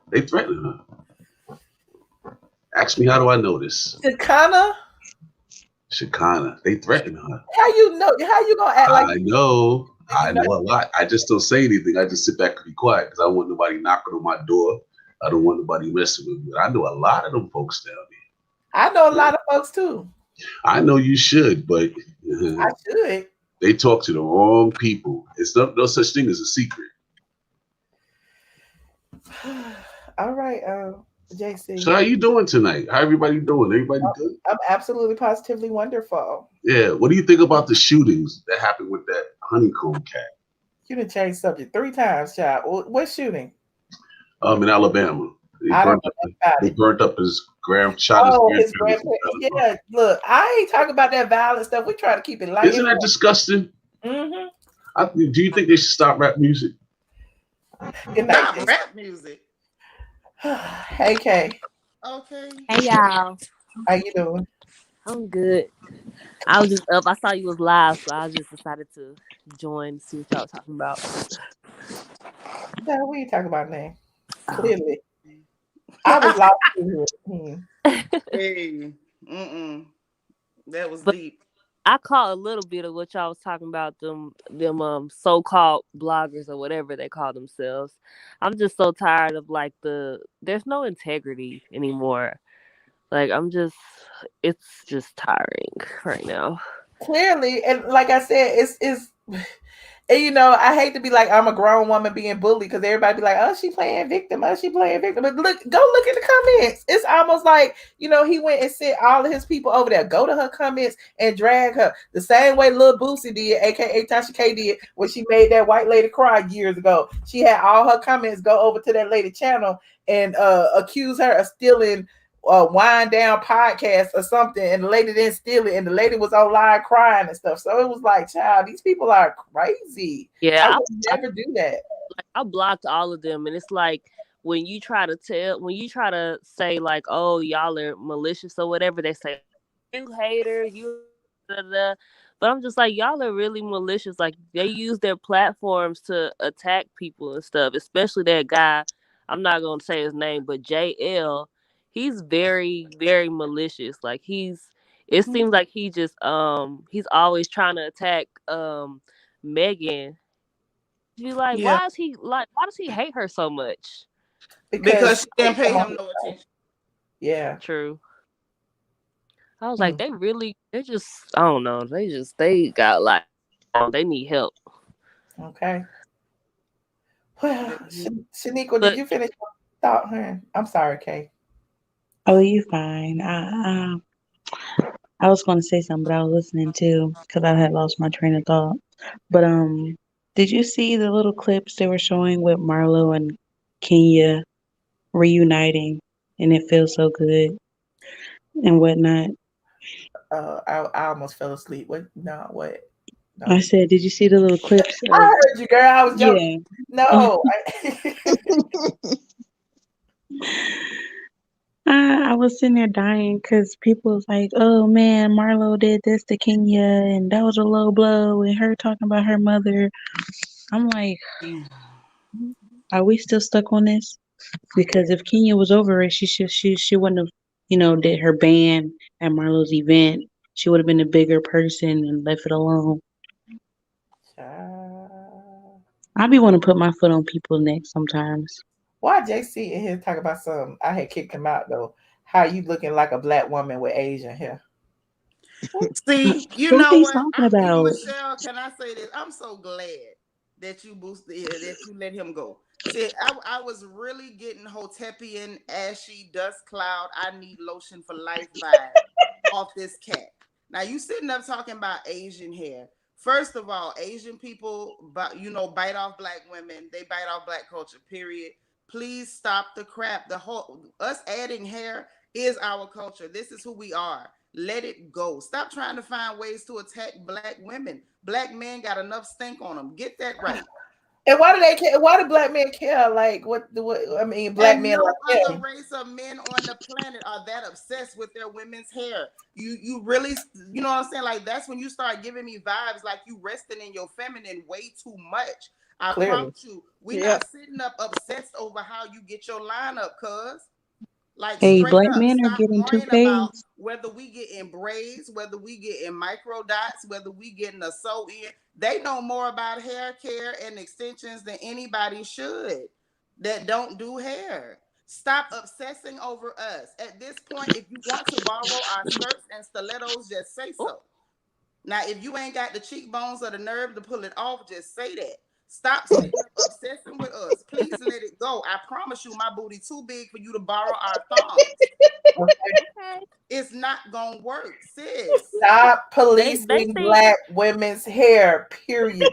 They threatened her. Ask me, how do I know this? Shakana. They threatened her.
How you know? How you gonna act like?
I know a lot. I just don't say anything. I just sit back and be quiet because I don't want nobody knocking on my door. I don't want nobody messing with me. I know a lot of them folks down there.
I know a lot of folks too.
I know you should, but
I should.
They talk to the wrong people. It's no such thing as a secret.
All right, JC.
So how you doing tonight? How everybody doing? Everybody good?
I'm absolutely positively wonderful.
Yeah. What do you think about the shootings that happened with that honeycomb cat?
You done changed subject 3 times, child. What shooting?
In Alabama. They burnt up his grandchild.
Oh, his grandparents. Yeah, look, I ain't talking about that violent stuff. We try to keep it light.
Isn't that disgusting?
Mm-hmm.
Do you think they should stop rap music?
Not rap music.
Hey, Kay.
Okay.
Hey, y'all.
How you doing?
I'm good. I was just up. I saw you was live, so I just decided to join to see what y'all was talking about.
No, what are you talking about now? Clearly. I was lost in here.
Hey. That was deep.
I caught a little bit of what y'all was talking about, them so-called bloggers or whatever they call themselves. I'm just so tired of like there's no integrity anymore. Like it's just tiring right now.
Clearly, and like I said, it's and I hate to be like I'm a grown woman being bullied because everybody be like, oh, she playing victim, oh, she playing victim. But go look at the comments. It's almost like, he went and sent all of his people over there. Go to her comments and drag her. The same way Lil Boosie did, aka Tasha K did, when she made that white lady cry years ago. She had all her comments go over to that lady channel and accuse her of stealing wind down podcast or something, and the lady didn't steal it, and the lady was on live crying and stuff. So it was like, child, these people are crazy.
Yeah,
I would never do that.
Like, I blocked all of them, and it's like when you try to say like, oh, y'all are malicious or whatever, they say you hater, you da. But I'm just like, y'all are really malicious. Like, they use their platforms to attack people and stuff, especially that guy. I'm not gonna say his name, but JL. He's very, very malicious. Like it seems like he just he's always trying to attack Megan. Be like, why does he hate her so much?
Because she didn't pay him no attention.
Yeah.
True. I was like, they're just, I don't know. They got like, they need help.
Okay. Well, Shaniqua, did you finish your thought, huh? I'm sorry, Kay.
Oh, you fine. I was going to say something, but I was listening too because I had lost my train of thought. But did you see the little clips they were showing with Marlo and Kenya reuniting, and it feels so good and whatnot?
I almost fell asleep. What? No, what? No.
I said, did you see the little clips?
I heard you, girl. I was joking. Yeah. No.
I was sitting there dying because people was like, oh man, Marlo did this to Kenya and that was a low blow, and her talking about her mother. I'm like, are we still stuck on this? Because if Kenya was over it, she wouldn't have, did her ban at Marlo's event. She would have been a bigger person and left it alone. I be want to put my foot on people's neck sometimes.
Why JC in here talking about something? I had kicked him out though. How you looking like a black woman with Asian hair?
See, you
Who's
know
he
what?
talking about?
Michelle, can I say this? I'm so glad that you that you let him go. See, I was really getting Hotepian, ashy, dust cloud, I need lotion for life vibe off this cat. Now you sitting up talking about Asian hair. First of all, Asian people, bite off black women. They bite off black culture. Period. Please stop the crap. The whole us adding hair is our culture. This is who we are. Let it go. Stop trying to find ways to attack black women. Black men got enough stink on them. Get that right.
And why do they care? Why do black men care? Like what? I mean, black
And
men
no
like
other
him.
race of men on the planet are that obsessed with their women's hair. You really, you know what I'm saying? Like that's when you start giving me vibes like you resting in your feminine way too much. I
Clearly.
promise you, we're not sitting up obsessed over how you get your lineup, cuz. Like
Hey,
straight
black
up,
men are
stop
getting
worrying about
toupees.
whether we get in braids, whether we get in micro dots, whether we getting a sew in. They know more about hair care and extensions than anybody should that don't do hair. Stop obsessing over us. At this point, if you want to borrow our skirts and stilettos, just say so. Now, if you ain't got the cheekbones or the nerve to pull it off, just say that. Stop sitting up obsessing with us. Please let it go. I promise you, my booty too big for you to borrow our thongs.
Okay.
It's not gonna work, sis.
Stop
They
policing
think
black women's hair. Period.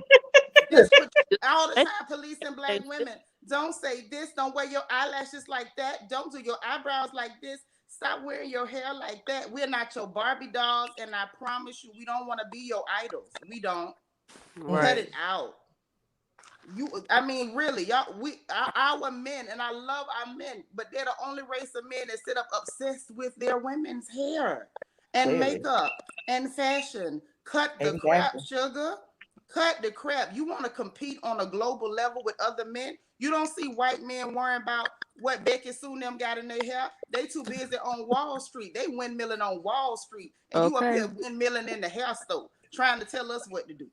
Just put all the
they
time policing black
think
women. Don't say this. Don't wear your eyelashes like that. Don't do your eyebrows like this. Stop wearing your hair like that. We're not your Barbie dolls, and I promise you, we don't want to be your idols. We don't. Cut
right.
it out. I mean, really, y'all, our men, and I love our men, but they're the only race of men that sit up obsessed with their women's hair and
Clearly.
makeup and fashion. Cut the crap,
Exactly.
sugar. Cut the crap. You want to compete on a global level with other men? You don't see white men worrying about what Becky Sue and them got in their hair. They too busy on Wall Street. They windmilling on Wall Street, and you up
Okay.
here windmilling in the hair store trying to tell us what to do.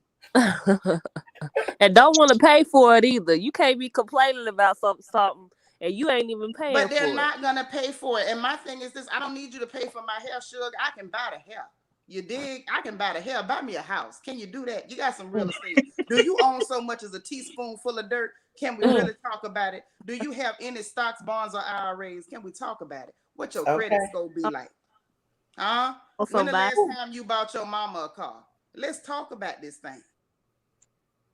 And don't want to pay for it either. You can't be complaining about something, and you ain't even paying
But they're
for it.
not gonna pay for it. And my thing is this: I don't need you to pay for my hair, sugar. I can buy the hair. You dig? I can buy the hair. Buy me a house. Can you do that? You got some real estate. Do you own so much as a teaspoonful of dirt? Can we really talk about it? Do you have any stocks, bonds, or IRAs? Can we talk about it? What your credit
Okay.
score be like? Huh?
Or
When the
somebody.
last time you bought your mama a car? Let's talk about this thing.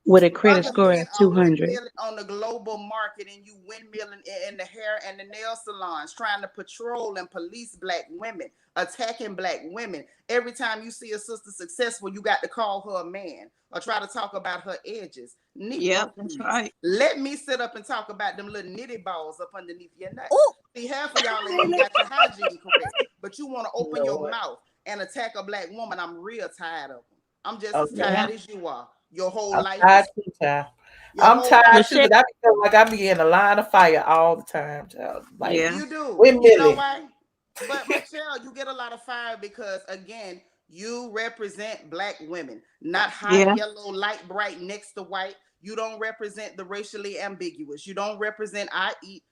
With a credit
Other
score
men
of
are
200.
windmilling on the global market, and you windmilling in the hair and the nail salons, trying to patrol and police black women, attacking black women. Every time you see a sister successful, you got to call her a man or try to talk about her edges.
Yep,
Negro,
that's
please.
right.
Let me sit up and talk about them little nitty balls up underneath your nuts.
Oh,
See, half of y'all ain't even got your hygiene correct, but you want to open your
Lord.
mouth and attack a black woman. I'm real tired of them. I'm just as
Okay.
tired as you are. Your whole
I'm
life
tired
is
too, child.
your
I'm
whole
tired
life.
too,
Michelle.
because I feel like I be in a line of fire all the time, child. Like
Yeah.
You do.
we're
You know
milling.
why? But Michelle, you get a lot of fire because again, you represent black women, not hot,
Yeah.
yellow, light, bright, next to white. You don't represent the racially ambiguous. You don't represent I eat,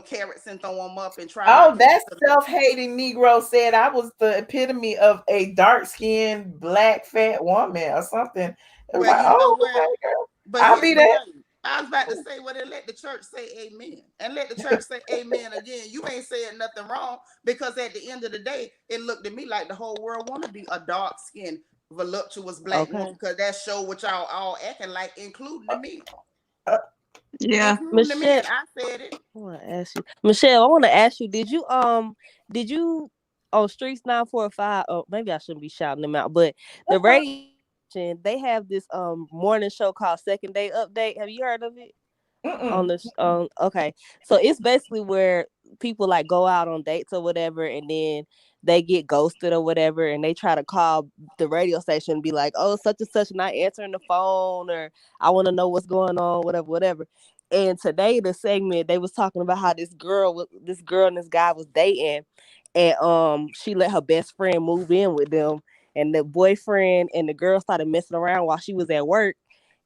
carrots and throw them up and try my
Oh,
cake
that
to the
self-hating Negro said I was the epitome of a dark-skinned black fat woman or something. It was
Well,
like,
you know
oh,
what?
okay, girl.
But
I'll
here's
be
the
that.
thing. I was about to say, well, then let the church say amen. And let the church say amen again. You ain't saying nothing wrong because at the end of the day, it looked to me like the whole world want to be a dark-skinned, voluptuous black woman
Okay.
because that show what y'all all acting like, including the men.
Uh,
Yeah.
Including the
Michelle,
men. I said it.
I want to ask you. Michelle, I want to ask you. Did you on Streets 945? Oh, maybe I shouldn't be shouting them out, but the radio station, they have this morning show called Second Day Update. Have you heard of it? On
Mm-mm.
the okay, so it's basically where people like go out on dates or whatever, and then they get ghosted or whatever, and they try to call the radio station and be like, oh, such and such not answering the phone, or I want to know what's going on, whatever. And today the segment, they was talking about how this girl and this guy was dating, and she let her best friend move in with them, and the boyfriend and the girl started messing around while she was at work.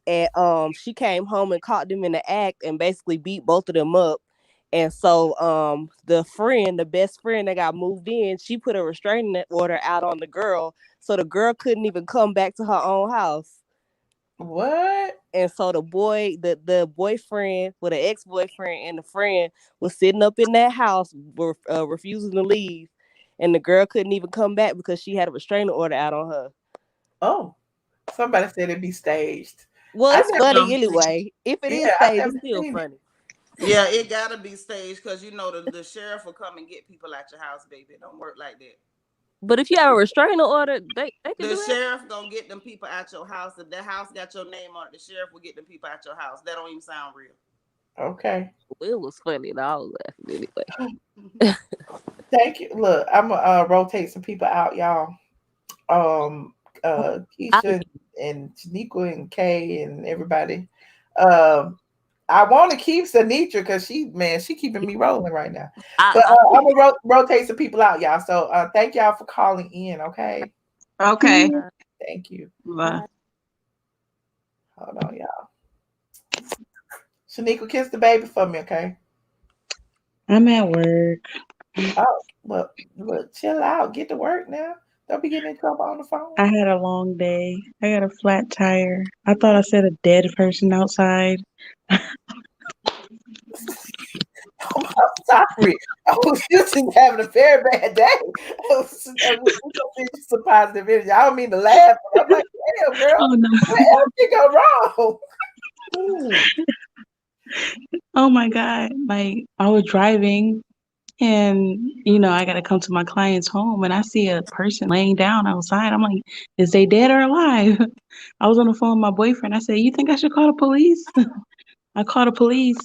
And she came home and caught them in the act and basically beat both of them up. And so the best friend that got moved in, she put a restraining order out on the girl, so the girl couldn't even come back to her own house.
What?
And so the boyfriend, with an ex-boyfriend and the friend, was sitting up in that house, refusing to leave, and the girl couldn't even come back because she had a restraining order out on her.
Oh, somebody said it'd be staged.
Well,
I
it's
never
funny
know.
anyway. If it is
Yeah, I
staged,
never
it's still
seen it.
funny.
Yeah, it gotta be staged because you know the sheriff will come and get people at your house, baby. It don't work like that.
But if you have a restraining order, they can
The
do that.
sheriff gonna get them people at your house. If that house got your name on it, the sheriff will get them people at your house. That don't even sound real.
Okay.
It was funny. I was laughing anyway.
Thank you. Look, I'm gonna rotate some people out, y'all. Keisha and Shaniqua and Kay and everybody. I want to keep Sanitra because she keeping me rolling right now. But I'm gonna rotate some people out, y'all. So thank y'all for calling in. Okay.
Okay.
Thank you.
Bye.
Hold on, y'all. Shaniqua, kiss the baby for me, okay?
I'm at work.
Oh, well, chill out. Get to work now. Don't be getting in trouble on the phone.
I had a long day. I got a flat tire. I thought I said a dead person outside.
I'm sorry. You just having a very bad day. We're gonna send you some positive energy. I don't mean to laugh, but I'm like, damn, girl,
Oh no.
what else did go wrong?
Oh my God. Like I was driving and I gotta come to my client's home and I see a person laying down outside. I'm like, is they dead or alive? I was on the phone with my boyfriend. I said, you think I should call the police? I called the police.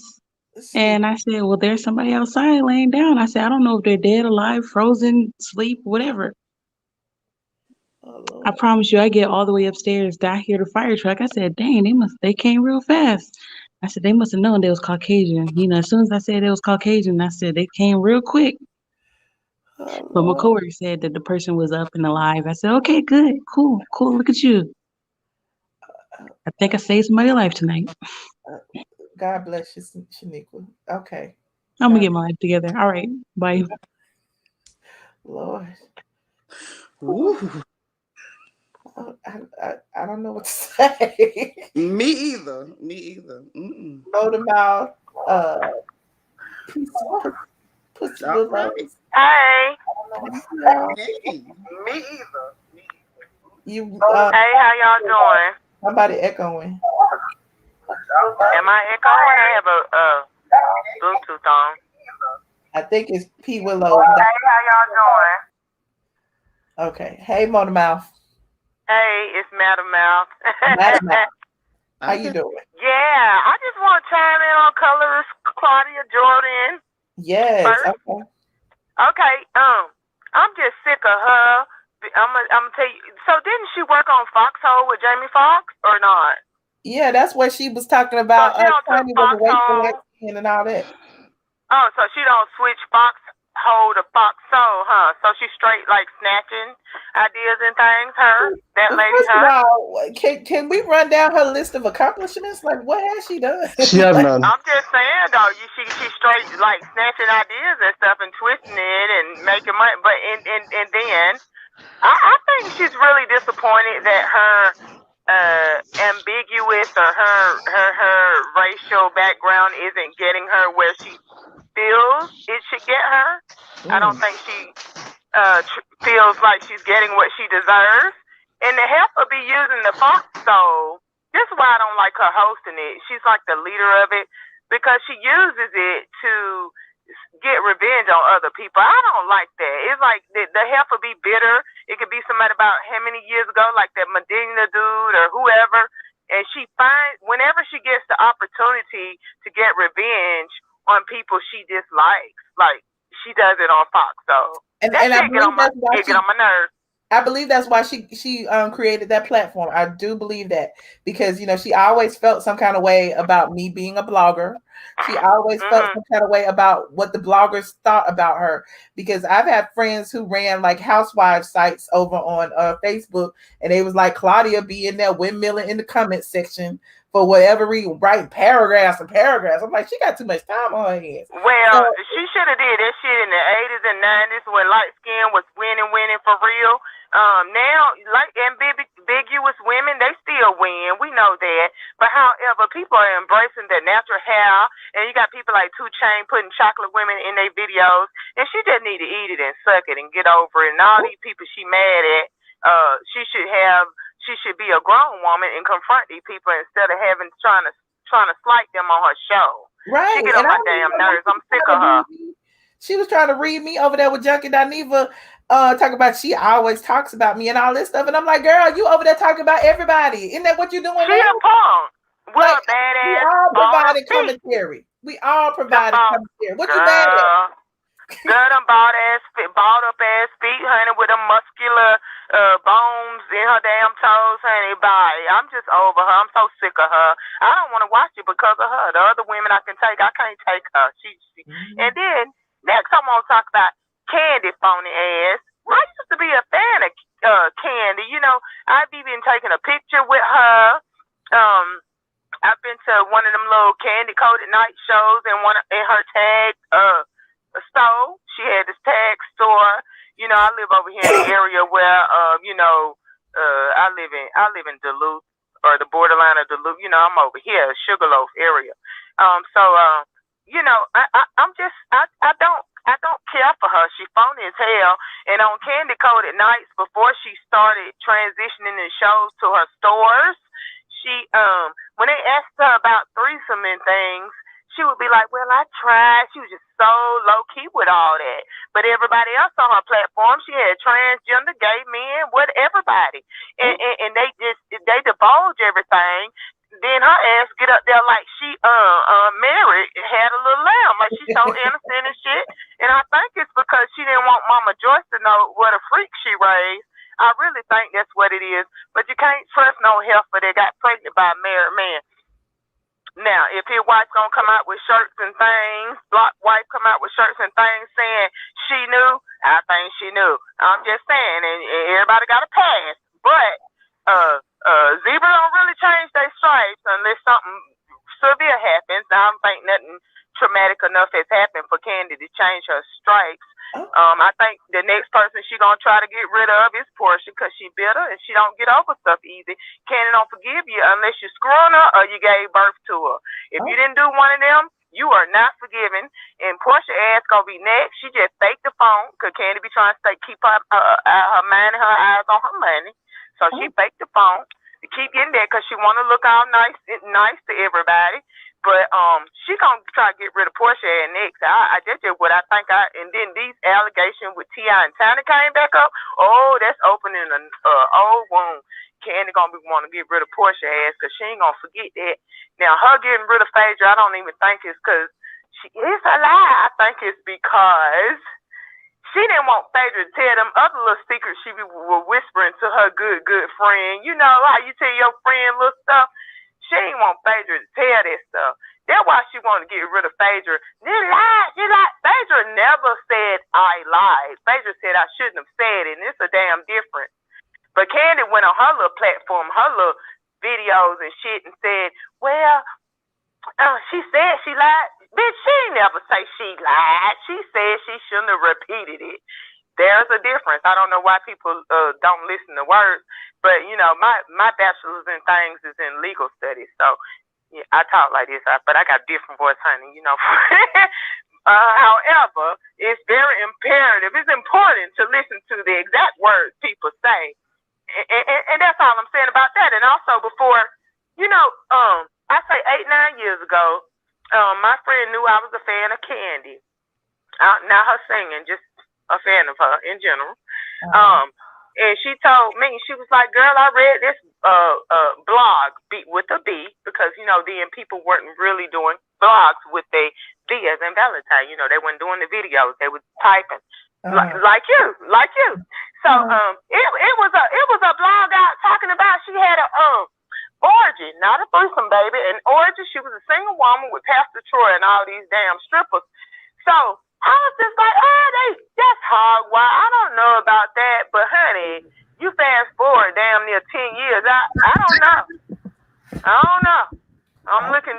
And I said, well, there's somebody outside laying down. I said, I don't know if they're dead, alive, frozen, sleep, whatever. I promise you, I get all the way upstairs. I hear the fire truck. I said, dang, they came real fast. I said, they must have known they was Caucasian. As soon as I said it was Caucasian, I said, they came real quick. But my coworker said that the person was up and alive. I said, okay, good, cool, look at you. I think I saved somebody's life tonight.
God bless you, Shaniqua. Okay.
I'm going to get my life together. All right, bye.
Lord.
Ooh.
I don't know what to say.
Me either.
Motor mouth. Pussy willows.
Hey.
Hey. Me either.
You.
Hey, how y'all doing?
Somebody echoing.
Am I echoing? I have a Bluetooth on.
I think it's P Willow.
Hey, how y'all doing?
Okay. Hey, Motor Mouth.
Hey, it's Madam Mouth.
Madam Mouth. How you doing?
Yeah, I just want to chime in on colorist Claudia Jordan.
Yes.
First.
Okay.
Okay. I'm just sick of her. I'm gonna tell you. So didn't she work on Foxhole with Jamie Foxx or not?
Yeah, that's what she was talking about.
So she don't took Foxhole
and all that.
Oh, so she don't switch Foxhole to Foxhole, huh? So she's straight like snatching ideas and things. That lady.
First of all, can we run down her list of accomplishments? Like, what has she done?
She has none.
I'm just saying though, she straight like snatching ideas and stuff and twisting it and making money. But and then I think she's really disappointed that her ambiguous or her racial background isn't getting her where she feels it should get her. I don't think she feels like she's getting what she deserves. And the help of be using the Foxhole, this is why I don't like her hosting it. She's like the leader of it because she uses it to get revenge on other people. I don't like that. It's like the help will be bitter. It could be somebody about how many years ago, like that Medina dude or whoever. And she finds, whenever she gets the opportunity to get revenge on people she dislikes, like she does it on Fox. So that shit get on my nerves.
I believe that's why she created that platform. I do believe that because she always felt some kind of way about me being a blogger. She always felt some kind of way about what the bloggers thought about her because I've had friends who ran like housewives sites over on Facebook and they was like Claudia be in there windmilling in the comment section for whatever reason, writing paragraphs and paragraphs. I'm like, she got too much time on her hands.
Well, she should have did that shit in the 80s and 90s when light skin was winning for real. Now, like ambiguous women, they still win. We know that. But however, people are embracing their natural hair, and you got people like 2 Chainz putting chocolate women in their videos, and she just need to eat it and suck it and get over it. And all these people she mad at, she should be a grown woman and confront these people instead of trying to slight them on her show.
Right.
She get on my damn nerves. I'm sick of her.
She was trying to read me over there with Junkie Dineva, talking about she always talks about me and all this stuff. And I'm like, girl, you over there talking about everybody. Isn't that what you're doing?
She a punk. Well,
like,
badass.
We all provided commentary. What you mad at?
Girl, them bought up ass feet, honey, with them muscular bones in her damn toes, honey. Bye. I'm just over her. I'm so sick of her. I don't want to watch it because of her. The other women I can't take her. And then next I'm gonna talk about Candy phony ass. I used to be a fan of Candy. You know, I've even taken a picture with her. I've been to one of them little candy coated night shows and in her tag store. She had this tag store. You know, I live over here in the area where I live in Duluth or the borderline of Duluth. You know, I'm over here, Sugarloaf area. You know, I don't care for her. She phony as hell. And on Candy Coated Nights, before she started transitioning the shows to her stores, she when they asked her about threesome and things, she would be like, well, I tried. She was just so low-key with all that. But everybody else on her platform, she had transgender, gay men, everybody. And they divulge everything. Then her ass get up there like she married, had a little lamb, like she's so innocent and shit. And I think it's because she didn't want Mama Joyce to know what a freak she raised. I really think that's what it is. But you can't trust no heifer that got pregnant by a married man. Now, if his wife gonna come out with shirts and things, Block wife come out with shirts and things saying she knew, I think she knew. I'm just saying, and everybody got a pass. But zebra don't really change their stripes unless something severe happens. I don't think nothing traumatic enough has happened for Candy to change her stripes. I think the next person she gonna try to get rid of is Portia because she bitter and she don't get over stuff easy. Candy don't forgive you unless you screwing her or you gave birth to her. If you didn't do one of them, you are not forgiven. And Portia ass gonna be next. She just faked the phone because Candy be trying to keep her mind and her eyes on her money. So she faked the phone to keep getting there because she want to look all nice to everybody. But she gonna try to get rid of Portia and next. That's just what I think. And then these allegations with T.I. and Tiny came back up. Oh, that's opening an old wound. Candy gonna want to get rid of Portia ass because she ain't gonna forget that. Now her getting rid of Phaedra, I don't even think it's because it's a lie. I think it's because she didn't want Phaedra to tell them other little secrets she was whispering to her good friend. You know how you tell your friend little stuff? She ain't want Phaedra to tell that stuff. That's why she wanted to get rid of Phaedra. You lied. Phaedra never said I lied. Phaedra said I shouldn't have said it, and it's a damn difference. But Candy went on her little platform, her little videos and shit and said, well, she said she lied. Bitch, she ain't never say she lied. She said she shouldn't have repeated it. There's a difference. I don't know why people don't listen to words, but you know, my bachelor's in things is in legal studies, so yeah, I talk like this, but I got a different voice, honey. You know. However, it's very imperative. It's important to listen to the exact words people say, and that's all I'm saying about that. And also, before, you know, I say 8-9 years ago, my friend knew I was a fan of Candy. Not her singing, just a fan of her in general. And she told me, she was like, girl, I read this blog with a B because, you know, then people weren't really doing blogs with a B as in Valentine. You know, they weren't doing the videos. They were typing like you. So it was a blog out talking about she had a orgy, not a threesome, baby. An orgy. She was a single woman with Pastor Troy and all these damn strippers. So I was just like, that's hard. Why? I don't know about that, but honey, you fast forward damn near 10 years. I don't know.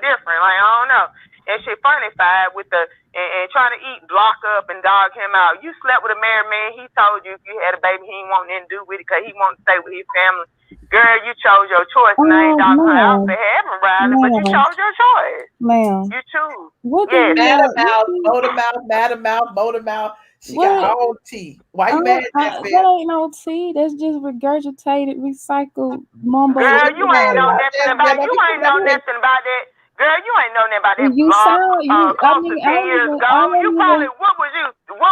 different. Like, I don't know. And she funny-fied with the, and trying to eat block up and dog him out. You slept with a married man. He told you if you had a baby, he ain't want nothing to do with it because he wanted to stay with his family. Girl, you chose your choice. And I ain't dogging her out for having Riley, but you chose your choice.
Ma'am.
You choose.
What
Yes.
Motor mouth. She got all tea. Why you mad at
that ain't no tea. That's just regurgitated, recycled mumbo.
Girl, you ain't know nothing about you ain't know nothing about that. Girl, you ain't know nothing about that
You
blog
sound,
close to 10 years ago. You probably what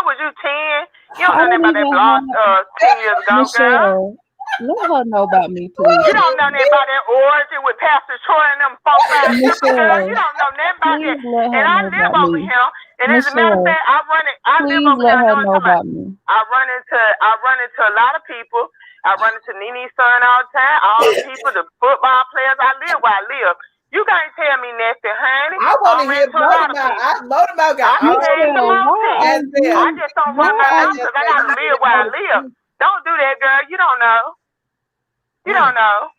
was you 10? You don't know nothing about that blog 10 years ago, girl.
Let her know about me, please.
You don't know nothing about that origin with Pastor Troy and them 4-5 people, girl. You don't know nothing about that. And I live over here. And as a matter of fact, I live over here. I run into a lot of people. I run into Nene's son all the time. All the people, the football players. I live where I live. You can't tell me nothing, honey.
I want to hear Motormouth got all the
I just don't run my mouth because I got to live where I live. Don't do that, girl. You don't know. You don't know.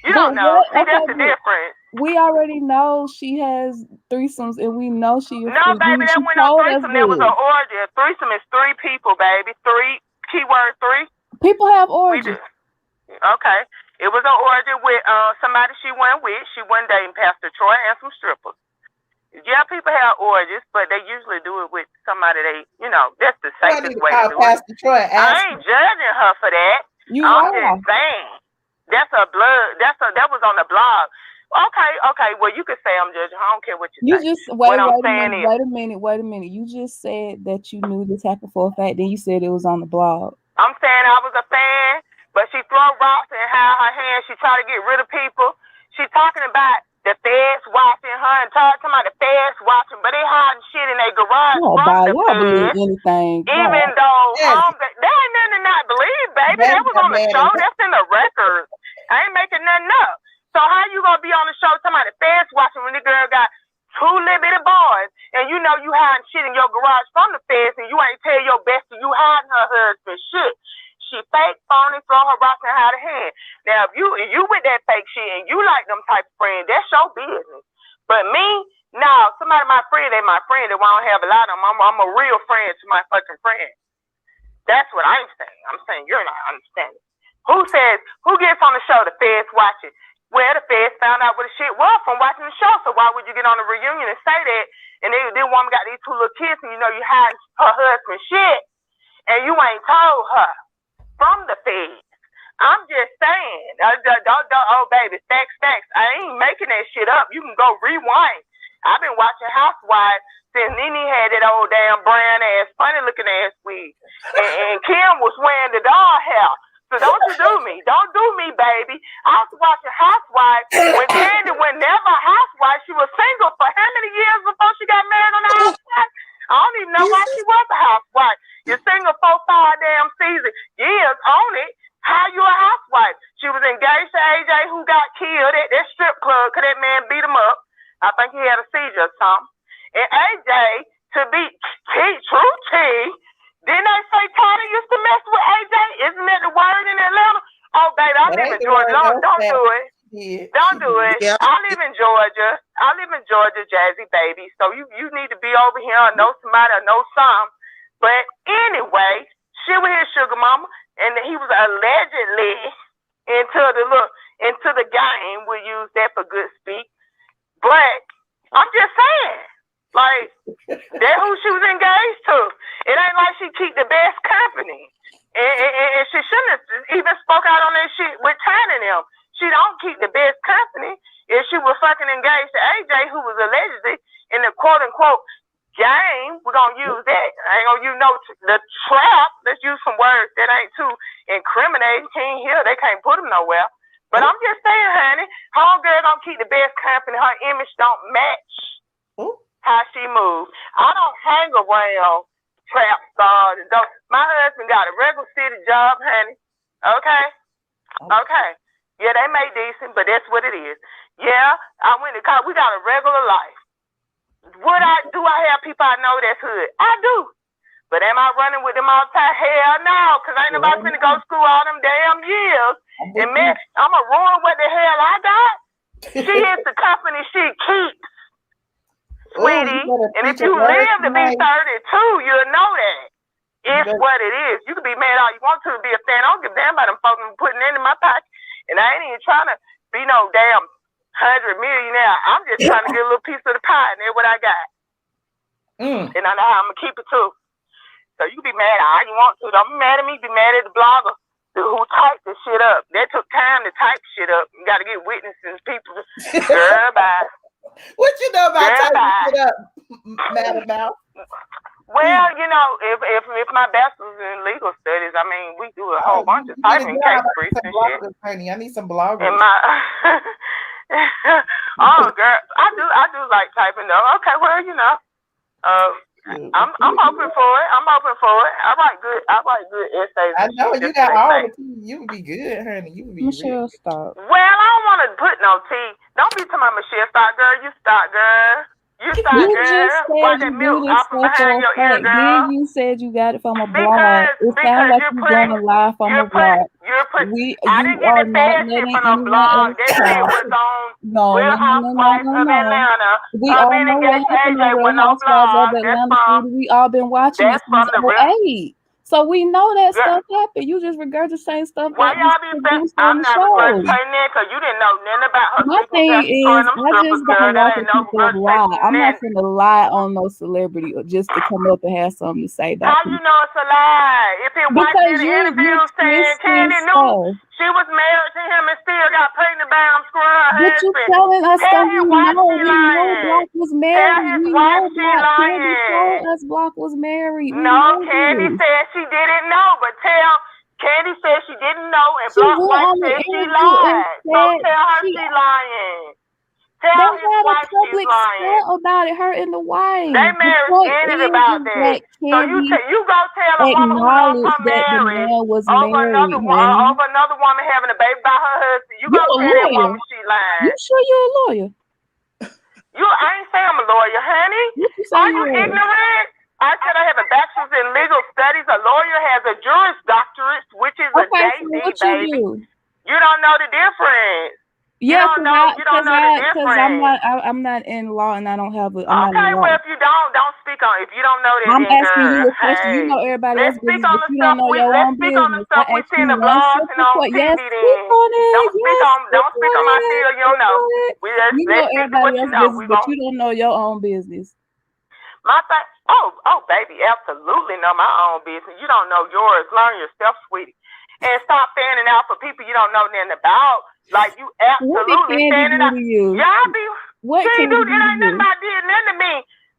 You don't know. See, that's the difference.
We already know she has threesomes, and we know she.
No, baby, that went on threesome. There was an orgy. A threesome is 3 people, baby. 3. Keyword 3.
People have orgies.
Okay. It was an orgy with somebody she went with. She went dating Pastor Troy and some strippers. Yeah, people have orgies, but they usually do it with somebody that's the safest way to do
Pastor
it.
Troy,
I ain't judging her for that. I'm just saying. That was on the blog. Okay. Well, you can say I'm judging. I don't care what you say.
Wait a minute. You just said that you knew this happened for a fact. Then you said it was on the blog.
I'm saying I was a fan, but she throw rocks and hide her hands. She try to get rid of people. She talking about the feds watching her and talking about the feds watching, but they hiding shit in their garage from the feds. Even though they ain't nothing to not believe, baby. That was on the show. That's in the records. I ain't making nothing up. So how you gonna be on the show talking about the feds watching when the girl got 2 little bitty boys and you know you hiding shit in your garage from the feds and you ain't tell your bestie you hiding her husband shit. She fake, phony, throw her rocks and hide her hand. Now, if you with that fake shit and you like them type of friends, that's your business. But me, no, somebody my friend, they my friend. They won't have a lot of them. I'm a real friend to my fucking friend. That's what I'm saying. I'm saying you're not understanding. Who gets on the show? The feds watching. Well, the feds found out what the shit was from watching the show. So why would you get on a reunion and say that? And this woman got these 2 little kids and you know you hiding her husband's shit and you ain't told her. From the feds. I'm just saying. Oh, baby, facts. I ain't making that shit up. You can go rewind. I've been watching Housewives since Nene had that old damn brown ass, funny looking ass wig. And Kim was wearing the doll hair. So don't you do me. Don't do me, baby. I was watching Housewives when Candy was never a housewife. She was single for how many years before she got married on the Housewives? I don't even know why she was a housewife. You're single 4-5 damn seasons, years on it. How you a housewife? She was engaged to AJ who got killed at that strip club because that man beat him up. I think he had a seizure or something. And AJ, to be true T, didn't they say Tony used to mess with AJ? Isn't that the word in Atlanta? Oh, baby, I live in Georgia. Don't do it. Yeah. Don't do it. Yeah. I live in Georgia, Jazzy baby. So you need to be over here or know somebody or know some. But anyway, she was his sugar mama, and he was allegedly into the game. We'll use that for good speak. But I'm just saying, like, that's who she was engaged to. It ain't like she keep the best company. And she shouldn't have even spoke out on that shit with Tiny and them. She don't keep the best company if she was fucking engaged to AJ, who was allegedly in the quote-unquote game. We're going to use that. I ain't going to use the trap. Let's use some words that ain't too incriminating. Can't hear. They can't put them nowhere. But I'm just saying, honey, homegirl don't keep the best company. Her image don't match how she moves. I don't hang around trap stars. My husband got a regular city job, honey. Okay. Yeah, they make decent, but that's what it is. Yeah, I went to college. We got a regular life. Do I have people I know that's hood? I do. But am I running with them all the time? Hell no, because ain't nobody finna go to school all them damn years. And man, I'm going to ruin what the hell I got. She is the company she keeps,
Ooh,
sweetie.
you better
And if
preach a
you
word
live to be
tonight.
32, you'll know that. It's
better-
what it is. You can be mad all you want to be a fan. I don't give a damn about them folks putting it in my pocket. And I ain't even trying to be no damn 100 millionaire. I'm just trying to get a little piece of the pie, and that's what I got. And I know how I'm going to keep it too. So you can be mad all you want to. Don't be mad at me. Be mad at the blogger who typed this shit up. That took time to type shit up. You got to get witnesses, people. Girl, bye.
What you know about
Girl,
typing
bye.
shit up, Madam Mouth?
Well, you know, if my bachelor's in legal studies, I mean, we do a whole bunch of typing case briefs and shit.
Honey, I need some bloggers.
And my oh girl, I do like typing though. Okay, well, you know, I'm hoping for it. I'm hoping for it. I write good essays.
I know you got all the tea. You would be good, honey. You would be
Michelle, stop.
Well, I don't want to put no tea. Don't be talking about Michelle. Stop, girl. You stop, girl. You stop,
You
girl.
just
Why
said
that
you
milk
do this
off from
stuff for
behind
a
your ear,
fact.
girl?
Then you said you got it from a blog. It
Because
sounds like
you're
you're going to lie from a blog. I
didn't get
are
the
not
fed shit
letting
from a
anyone
blog.
else
That shit
talk.
was on
No.
Real Housewives of Atlanta.
We all know what happened on Real Housewives of Atlanta. Sweetie. We all been watching it
That's
since
from the real.
08. So we know that
Girl.
stuff happened. You just regurgitating stuff
Why
that
y'all
was
be saying
produced
I'm
on the
not
show.
regurgitating that because you didn't know nothing about her
My
sleeping
thing
past
is,
them
I
strippers,
just
girl.
don't
That
like
ain't
when
no
people lie.
regurgitation
I'm not
nothing.
finna lie on no celebrity just to come up and have something to say about
How
people.
you know it's a lie? If his wife
Because
did an
you're
interview saying
twisting
Candy knew
stuff.
she was married to him and still got pregnant by him screwing her
But you're
husband.
telling us
Tell
stuff
his
we
wife
know.
she
We know
lying.
Block was
Tell
married.
his
We
wife
know
she
Block. Candy told
lying.
us Block was married. We
No,
know
Candy
this.
said she didn't know, but Candy said she didn't know, and
She
Block
went
wife
on the
said she
interview and
lied. So
said
tell her
she
she lying.
they
Tell his
had a
wife she's
public
lying.
stunt about it, her and the wife.
They
The
marriage
point
ended
is
about that.
that
So you
Candy
go tell a woman who lost
acknowledged
her
that the
marriage
man was
over
married, honey.
over another woman having a baby by her husband. You
You
go
a
tell that
lawyer.
woman she lying.
You sure you're a lawyer?
I ain't saying I'm a lawyer, honey.
What you say
Are
you
you
are?
ignorant? I said I have a bachelor's in legal studies. A lawyer has a juris doctorate, which is a
Okay, so
JD,
what
baby.
you do?
You don't know the difference.
Yeah,
You don't know the difference.
I'm not in law and I don't have a. I'm not
Okay,
in
well,
law.
if you don't speak on. If you don't know that,
I'm
then
asking you
girl,
a question. You
hey,
know everybody
let's
else's
speak
business,
on
but
the
you don't
stuff
know your
let's
own
speak on the
business.
stuff
I
we
asked
see in
you
the
one
blogs and
simple
on
question.
TV.
Yes,
Then
speak on it.
don't speak
Yes,
on my field. You don't know.
You know
Let's stick to
everybody
what you
else's
know.
business, but you don't know your own business.
My thing. Oh, baby, absolutely know my own business. You don't know yours. Learn yourself, sweetie, and stop fanning out for people you don't know nothing about. Like you absolutely
What did Candy
fanning
do
out.
to you?
Y'all be.
What
She
Candy
do.
do
It
to
ain't nothing
you?
about did nothing to me.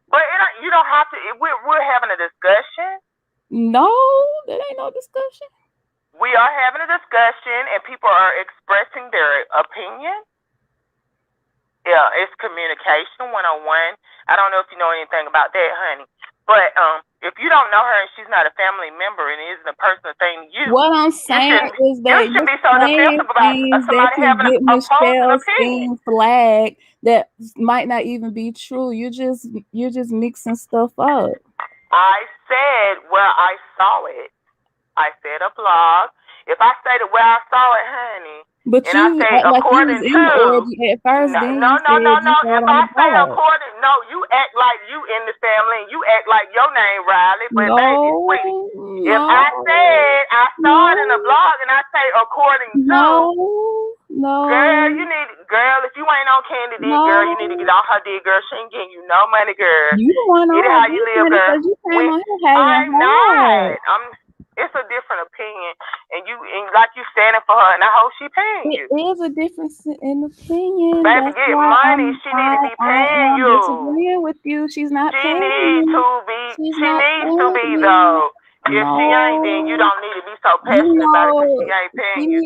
But you don't have to. We're having a discussion.
No, that ain't no discussion.
We are having a discussion, and people are expressing their opinion. Yeah, it's communication 101. I don't know if you know anything about that, honey. But if you don't know her and she's not a family member and it isn't a personal thing to you,
What I'm saying is that
you should be so
saying
defensive about
things that
somebody
can
having
get
a opposing
Michelle's
opinion.
thing flagged that might not even be true. You're just mixing stuff up.
I said where I saw it. I said a blog. If I stated where I saw it, honey,
but
and
you
I say
act like you
according
was in
to
the orgy at first, then you said you saw it
If
on
I
the
say
blog.
according, no, you act like you in the family and you act like your name Riley, but baby, sweetie. If I said I saw it in a blog and I say according to, girl, if you ain't on Candy D, girl, you need to get on her D, girl. She ain't getting you no money, girl.
You the one
Get it how you live, girl.
because you came on here hating
I'm
hard.
not. It's a different opinion, and like you standing for her, and I hope she paying you.
It is a difference in opinion.
Baby,
That's
get
why
money. She need to be paying you.
Disagreeing with you. She's not paying me.
She needs to be though. If she ain't, then you don't need to be so passionate about it because she ain't paying you.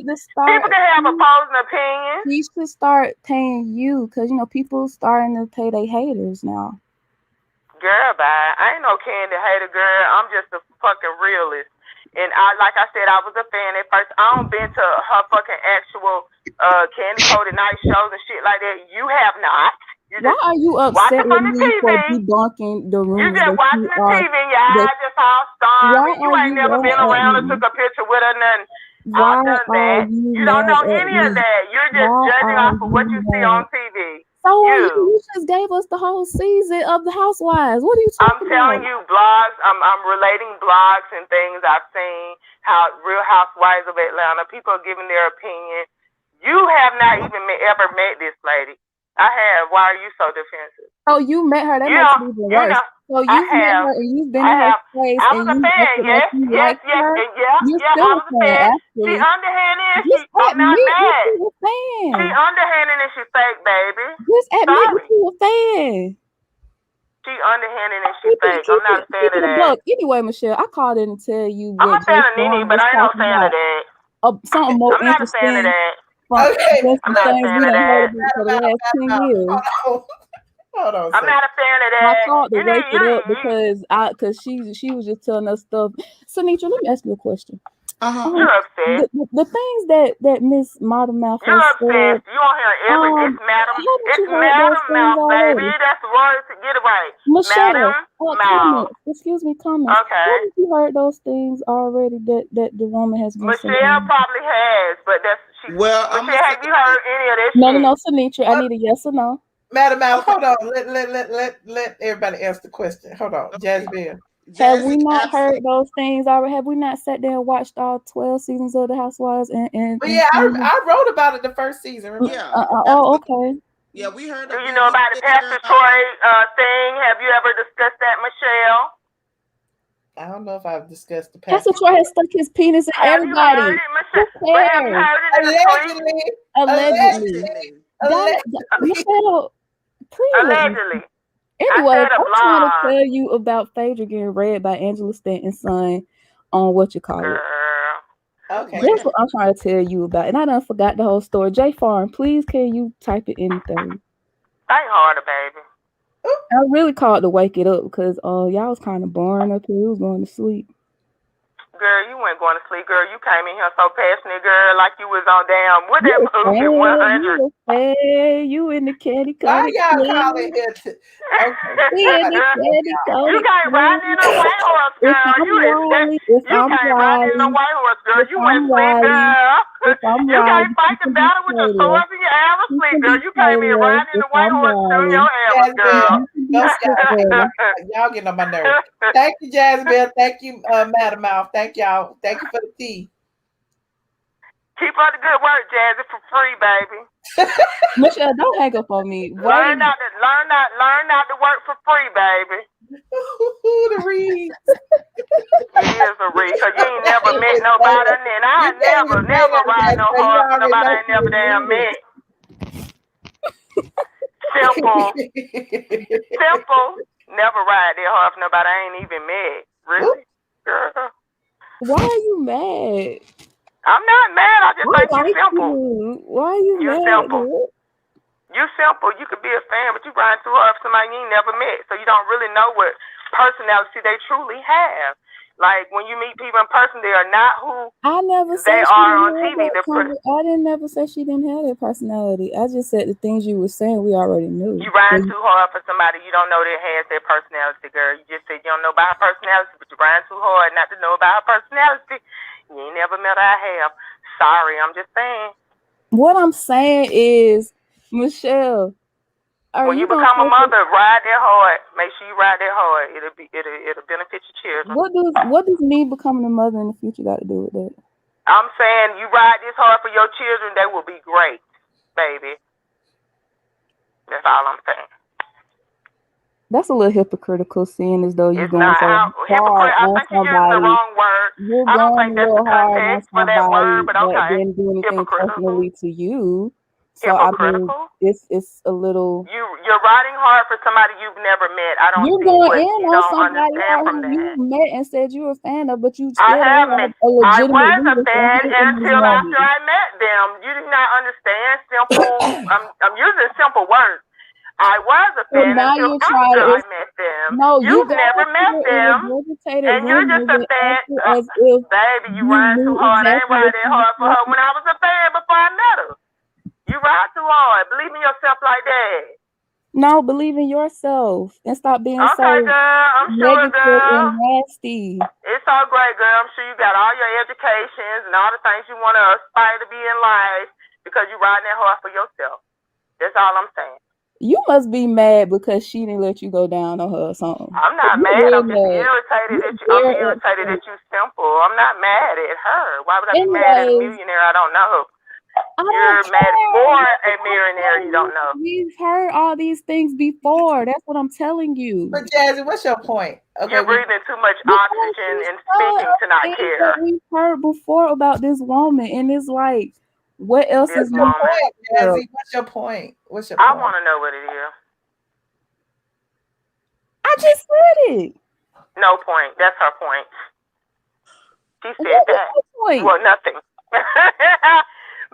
People can have opposing opinions.
She should start paying you because people starting to pay their haters now.
Girl, bye. I ain't no Candy hater, girl. I'm just a fucking realist. And like I said, I was a fan at first. I don't been to her fucking actual Candy Coated Night shows and shit like that. You have not.
Why are you upset with me for debunking the rumors?
You just watching the TV and your eyes just all stormy. You ain't never been around or took a picture with her, nothing.
Why
I've done
are
that.
you
You don't
mad
know
at
any of
me?
that. You're just
Why
judging
are
off of what
you
you see on
mad?
TV.
So are you?
You.
You just gave us the whole season of the Housewives. What are you
I'm
talking
telling
about?
you, blogs. I'm relating blogs and things I've seen. How Real Housewives of Atlanta. People are giving their opinion. You have not even ever met this lady. I have. Why are you so defensive?
Oh, you met her. That
You
makes
know.
it even
You
worse.
know.
So
I
you've met
have.
her and you've been
I
in her
have.
face
I
and
was a
you
fan.
acted like
Yes.
you
Yes.
liked
Yes.
her.
And yeah.
You're
Yeah.
still
I
a
was a
fan,
fan. She
actually.
underhanded and
Just
I'm not
admit that
mad.
you a fan.
She underhanded and she fake, baby.
Just admit that
Sorry.
you a fan.
She underhanded and she fake. I'm not a fan
Keep
of
it a
that.
buck. Anyway, Michelle, I called in to tell you
I'm
what
a fan
Jay
of Nene,
Farm
but
was
I ain't no
talking
fan of
about.
that.
Something more
I'm not a fan of
interesting
that.
from
Okay,
just
I'm
the
not a
things
fan
we
of
done heard
that.
about for the last 10 years.
Hold on.
I'm not a fan of
I
that.
called to
You
wake
need
it up
you.
because she was just telling us stuff. Sanitra, let me ask you a question.
You're upset.
The things that Miss Modern Mouth
You're
has
obsessed.
said.
You on here every it's Madam
Haven't you heard those things
Mouth, baby.
already?
That's the word to get it right.
Michelle,
Madam Mouth.
comments. Excuse me, comments.
Okay.
Haven't you heard those things already that the woman has been saying?
Michelle probably has, but that's she.
Well,
Michelle, have you heard any of this
No,
shit?
Sanitra. I need a yes or no.
Madam Mouth, hold on. Let everybody answer the question. Hold on. Jasmine.
Have we not heard those things already? Have we not sat there and watched all 12 seasons of the Housewives?
I wrote about it the first season. Remember?
Yeah.
Oh, okay.
Yeah, we heard.
Do you know about the Pastor Troy thing? Have you ever discussed that, Michelle?
I don't know if I've discussed the
Pastor Troy has stuck his penis in everybody.
Have you heard it in the
Allegedly.
Michelle, please.
Allegedly.
Anyway,
I said a
I'm trying to
blog.
tell you about Phaedra getting read by Angela Stanton's son on what you call it.
Okay.
That's what I'm trying to tell you about. And I done forgot the whole story. J Farm, please can you type it anything?
Ain't harder, baby.
I really called to wake it up because y'all was kind of boring up here. We was going to sleep.
Girl, you weren't going to sleep, girl. You came in here so passionate, girl, like you was on damn, what that movie, 100.
You in the candy
Why
coated
y'all calling here?
You came riding in a white horse, girl. You came riding in a white horse, girl. You went sleep, girl. You can't fight the battle with your swords in your ass asleep, girl. You came in riding in a white horse, girl. Your ass, girl.
Y'all getting on my nerves. Thank you, Jasmine. Thank you, Madam Mouth. Thank y'all. Thank you for the tea.
Keep up the good work, Jazzy, for free, baby.
Michelle, don't hang up on me.
Learn not to work for free, baby.
The read.
It is a read, because you ain't never met nobody, and I never ride no horse for nobody I ain't never damn met. Simple. Never ride that horse for nobody I ain't even met. Really? Girl.
Why are you mad?
I'm not mad. I just think you're simple.
Why are you
You're
mad?
simple. You're simple. You could be a fan, but you ride too hard for somebody you ain't never met, so you don't really know what personality they truly have. Like when you meet people in person, they are not who they are on TV.
I didn't never say she didn't have that personality. I just said the things you were saying we already knew.
You ride too hard for somebody you don't know that has their personality, girl. You just said you don't know about her personality, but you ride too hard not to know about her personality. You ain't never met her. I have. Sorry, I'm just saying.
What I'm saying is, Michelle,
when you become a mother, ride that hard. Make sure you ride that hard. It'll benefit your children.
What does me becoming a mother in the future got to do with that?
I'm saying you ride this hard for your children, they will be great, baby. That's all I'm saying.
That's a little hypocritical, seeing as though you're going so hard
on somebody. I think you're using the wrong word.
You're
I don't
going
think that's the context for that word, but okay.
Didn't do anything personally to you. So
hypocritical.
I mean, it's a little.
You're riding hard for somebody you've never met. I don't.
You're going in on somebody you met and said you were a fan of, but you still
I was a fan until after I met them. You did not understand simple. I'm using simple words. I was a fan until after I met them.
No,
you've never met them, and you're just a fan. Baby, you ride too hard. I ain't ride that hard for her when I was a fan before I met her. You ride too hard. Believe in yourself like that.
No, believe in yourself and stop being so
Okay, girl. I'm sure,
negative
girl.
and nasty.
It's all great, girl. I'm sure you got all your educations and all the things you want to aspire to be in life because you're riding that hard for yourself. That's all I'm saying.
You must be mad because she didn't let you go down on her or something.
I'm not
You
mad.
real
I'm just
mad.
irritated
You
that you. I'm
very
irritated
upset.
that you simple. I'm not mad at her. Why would I be mad at a
Anyways,
millionaire I don't know?
I
You're
don't
mad for
care.
a millionaire you don't know.
We've heard all these things before. That's what I'm telling you.
But Jazzy, what's your point? Okay,
You're breathing too much
Because
oxygen
she's
and speaking to not
things
care.
that we've heard before about this woman, and it's like, what else
This
is
your
woman.
point,
girl?
Jazzy? What's your point? What's your
I
point?
want to know what it is.
I just said it.
No point. That's her point. She said
What was
that.
her point?
Well, nothing.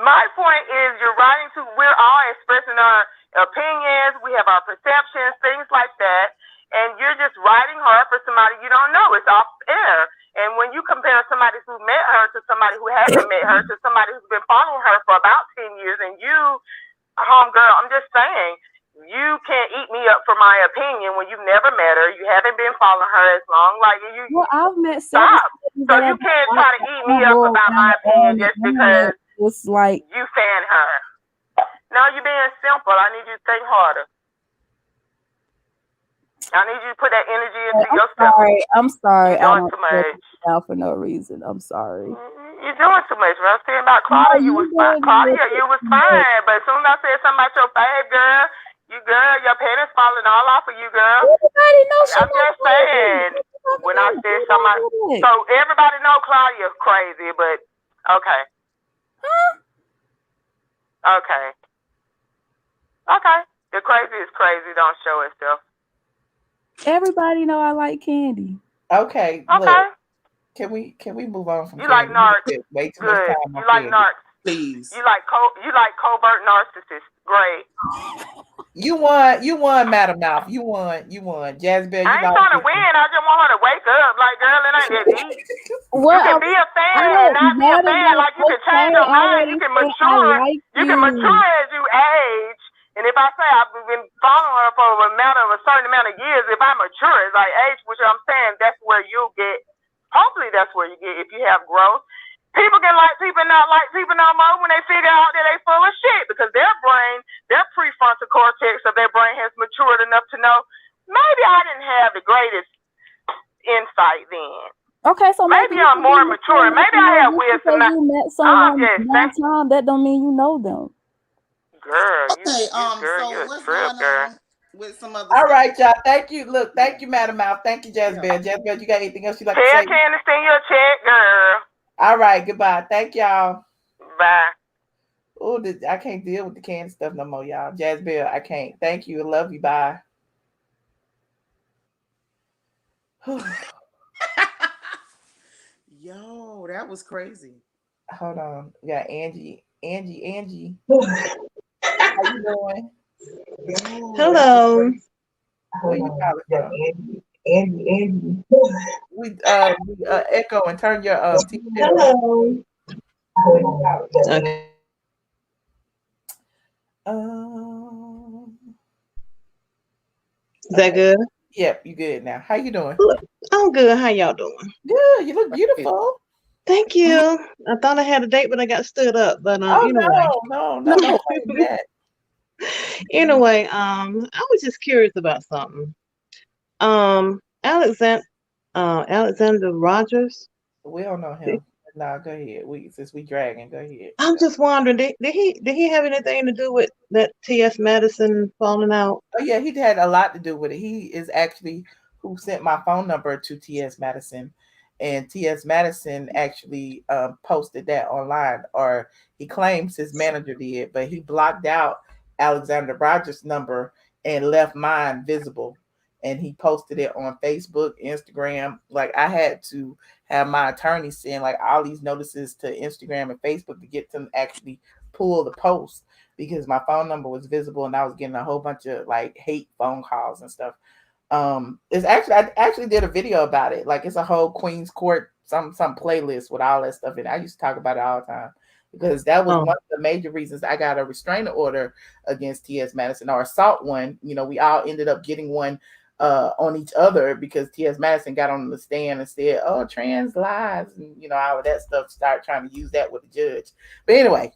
My point is you're writing to, we're all expressing our opinions, we have our perceptions, things like that, and you're just writing hard for somebody you don't know. It's off air. And when you compare somebody who met her to somebody who hasn't met her to somebody who's been following her for about 10 years, and you, homegirl, I'm just saying, you can't eat me up for my opinion when you've never met her. You haven't been following her as long. Like you,
Well, I've met several.
stop. So you can't try to eat me up about my opinion just because
it's like
you fan her. No, you're being simple. I need you to think harder. I need you to put that energy into yourself.
I'm sorry.
You're doing too much.
Out for no reason. I'm sorry.
You're doing too much. When I was saying about Claudia, you was fine. Claudia, you was fine. But as soon as I said something about your fave girl, your panties falling all off of you, girl.
Everybody knows
I'm just saying. When I said something, so everybody know Claudia's crazy, but okay.
Huh?
Okay. Okay. The crazy is crazy. Don't show itself.
Everybody know I like candy.
Okay.
Okay.
Look, can we move on from?
You like narcs?
Way too
Good.
much time.
You like narcs?
Please.
You like covert narcissists? Great.
You won, Madam Mouth. You won. Jazz Bell,
I ain't trying to win. I just want her to wake up. Like, girl, it ain't that deep. You can be a fan and not be a fan. Like, you can change your mind. You can mature. You can mature as you age. And if I say I've been following her for a certain amount of years, if I mature as I age, which I'm saying, that's where you'll get. Hopefully, that's where you get if you have growth. People can like people, not like people no more when they figure out that they full of shit because their brain, their prefrontal cortex of their brain has matured enough to know maybe I didn't have the greatest insight then.
Okay, so
maybe I'm more mature. Maybe I have wisdom.
You met someone one time, that don't mean you know them.
Girl,
okay, so what's going on with some other
All
stuff?
right, y'all. Thank you. Look, thank you, Madam Mouth. Thank you, Jazz Bell. Jazz Bell, you got anything else you like to say?
Tell Candace send you a check, girl.
All right, goodbye. Thank y'all.
Bye.
Oh, I can't deal with the canned stuff no more, y'all. Jazz Bell, I can't. Thank you. I love you. Bye.
Yo, that was crazy.
Hold on. We got Angie. How you doing?
Hello.
Where you calling from?
Angie.
We echo and turn your TV down.
Hello. Is that good?
Yep, you good now. How you doing?
I'm good. How y'all doing?
Good. You look beautiful.
Thank you. I thought I had a date, but I got stood up. But anyway.
No.
Anyway, I was just curious about something. Alexander Rogers.
We don't know him. Nah, go ahead. Since we dragging, go ahead.
I'm just wondering, did he have anything to do with that T.S. Madison falling out?
Oh yeah, he had a lot to do with it. He is actually who sent my phone number to T.S. Madison, and T.S. Madison actually posted that online, or he claims his manager did, but he blocked out Alexander Rogers' number and left mine visible. And he posted it on Facebook, Instagram. Like I had to have my attorney send like all these notices to Instagram and Facebook to get them to actually pull the post because my phone number was visible and I was getting a whole bunch of like hate phone calls and stuff. It's actually I actually did a video about it. Like it's a whole Queen's Court some playlist with all that stuff in it. I used to talk about it all the time. because that was
Oh.
one of the major reasons I got a restraining order against T.S. Madison, or assault one. You know, we all ended up getting one on each other because T.S. Madison got on the stand and said, "Oh, trans lives," and you know, all of that stuff. Started trying to use that with the judge. But anyway,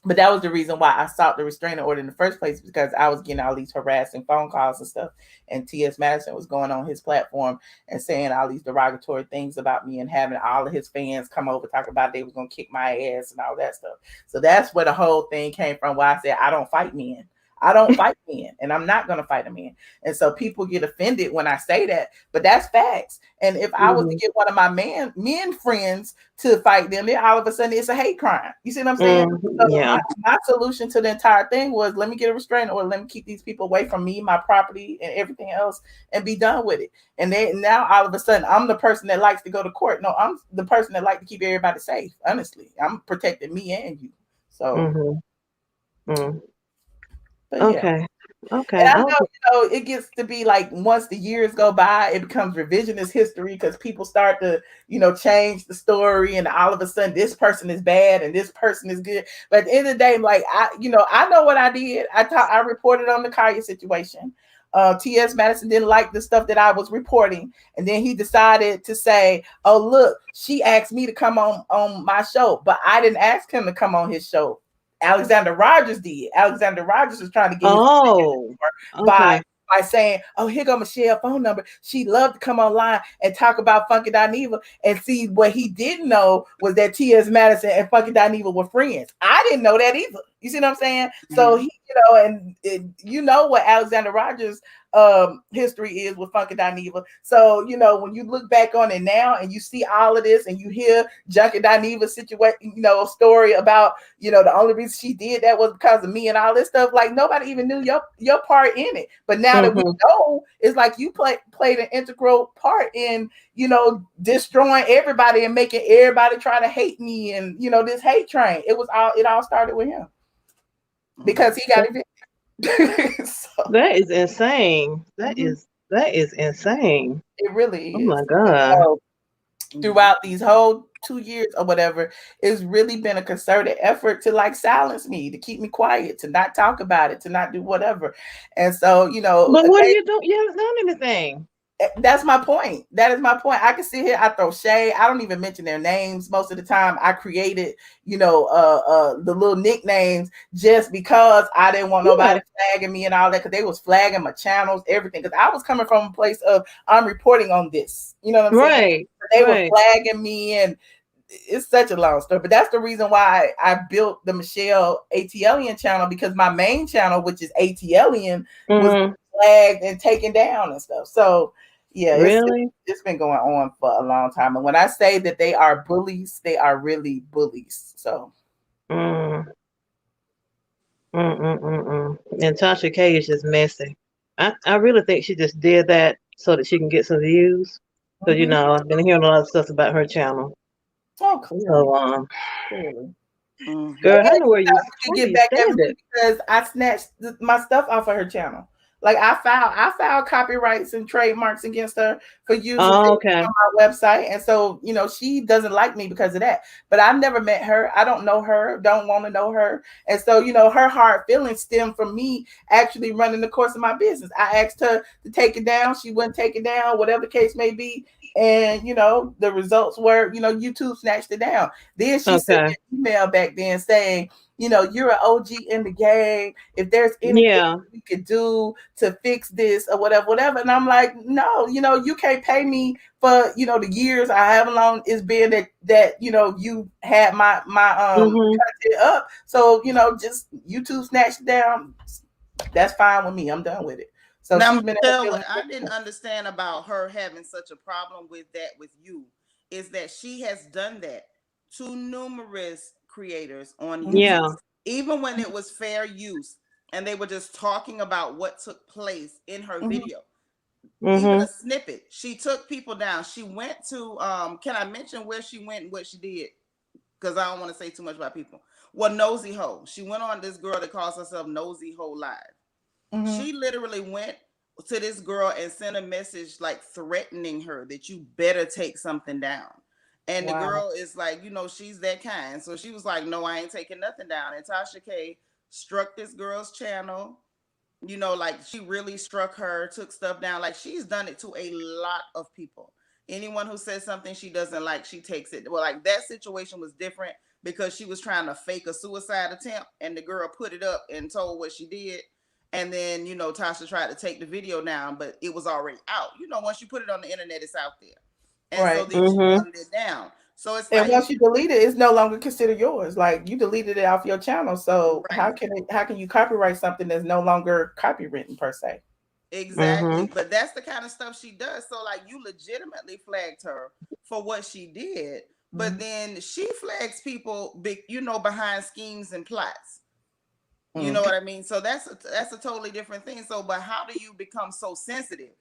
but that was the reason why I sought the restraining order in the first place, because I was getting all these harassing phone calls and stuff. And T.S. Madison was going on his platform and saying all these derogatory things about me and having all of his fans come over talk about they was going to kick my ass and all that stuff. So that's where the whole thing came from, why I said I don't fight men. I don't fight men, and I'm not going to fight a man. And so people get offended when I say that, but that's facts. And if I was to get one of my men friends to fight them, then all of a sudden it's a hate crime. You see what I'm saying? So my solution to the entire thing was, let me get a restraining order, let me keep these people away from me, my property, and everything else, and be done with it. And then now all of a sudden I'm the person that likes to go to court. No, I'm the person that likes to keep everybody safe. Honestly, I'm protecting me and you. So. But
okay.
And I know, you know, it gets to be like once the years go by, it becomes revisionist history because people start to, you know, change the story, and all of a sudden this person is bad and this person is good. But at the end of the day, like I know what I did. I reported on the Kaya situation. T.S. Madison didn't like the stuff that I was reporting, and then he decided to say, "Oh, look, she asked me to come on my show, but I didn't ask him to come on his show. Alexander Rogers did. Alexander Rogers was trying to get by saying, "Oh, here go Michelle's phone number. She loved to come online and talk about Funky Dineva." And see, what he didn't know was that T.S. Madison and Funky Dineva were friends. I didn't know that either. You see what I'm saying? So he, you know, and you know what Alexander Rogers' history is with Funky Dineva. So, you know, when you look back on it now and you see all of this and you hear Junkie Dineva's situation, you know, story about, you know, the only reason she did that was because of me and all this stuff, like nobody even knew your part in it. But now that we know, it's like you played an integral part in, you know, destroying everybody and making everybody try to hate me, and, you know, this hate train. It all started with him because he got evicted.
So. That is insane. That is insane.
It really is.
Oh my God.
So, throughout these whole 2 years or whatever, it's really been a concerted effort to like silence me, to keep me quiet, to not talk about it, to not do whatever. And so, you know,
but what are you doing? You haven't done anything.
That's my point. That is my point. I can sit here, I throw shade. I don't even mention their names most of the time. I created, you know, the little nicknames just because I didn't want nobody flagging me and all that, because they was flagging my channels, everything. Because I was coming from a place of, I'm reporting on this. You know what I'm saying? They were flagging me, and it's such a long story. But that's the reason why I built the Michelle ATLien channel, because my main channel, which is ATLien, was flagged and taken down and stuff. So yeah, it's been going on for a long time. And when I say that they are bullies, they are really bullies. So
And Tasha K is just messy. I really think she just did that so that she can get some views. Because you know, I've been hearing a lot of stuff about her channel.
Oh, clearly.
So
clearly.
Girl, I know where you
get back at me because I snatched my stuff off of her channel. Like I filed copyrights and trademarks against her for using on my website. And so, you know, she doesn't like me because of that. But I've never met her. I don't know her, don't want to know her. And so, you know, her hard feelings stem from me actually running the course of my business. I asked her to take it down. She wouldn't take it down, whatever the case may be. And, you know, the results were, you know, YouTube snatched it down. Then she sent an email back then saying, you know, you're an OG in the game. If there's anything we could do to fix this or whatever. And I'm like, no, you know, you can't pay me for, you know, the years I have long it's been that you know, you had my content up. So, you know, just YouTube snatched it down. That's fine with me. I'm done with it. So
now, Michelle, what I didn't understand about her having such a problem with that with you is that she has done that to numerous creators on YouTube, even when it was fair use and they were just talking about what took place in her video, even a snippet. She took people down. She went to can I mention where she went and what she did? Because I don't want to say too much about people. Well, Nosy Ho. She went on this girl that calls herself Nosy Ho Live. She literally went to this girl and sent a message like threatening her that you better take something down. And the
Wow.
girl is like, she's that kind. So she was like, no, I ain't taking nothing down. And Tasha K struck this girl's channel. Like she really struck her, took stuff down. Like she's done it to a lot of people. Anyone who says something she doesn't like, she takes it. Well, like that situation was different because she was trying to fake a suicide attempt and the girl put it up and told what she did. And then, Tasha tried to take the video down, but it was already out. Once you put it on the internet, it's out there. And
Right.
so then she wanted it down. So it's
And
like,
once you delete it, it's no longer considered yours. Like you deleted it off your channel. So
Right.
how can you copyright something that's no longer copywritten per se?
Exactly. But that's the kind of stuff she does. So like you legitimately flagged her for what she did, but then she flags people behind schemes and plots. You know what I mean? So that's a totally different thing. So but how do you become so sensitive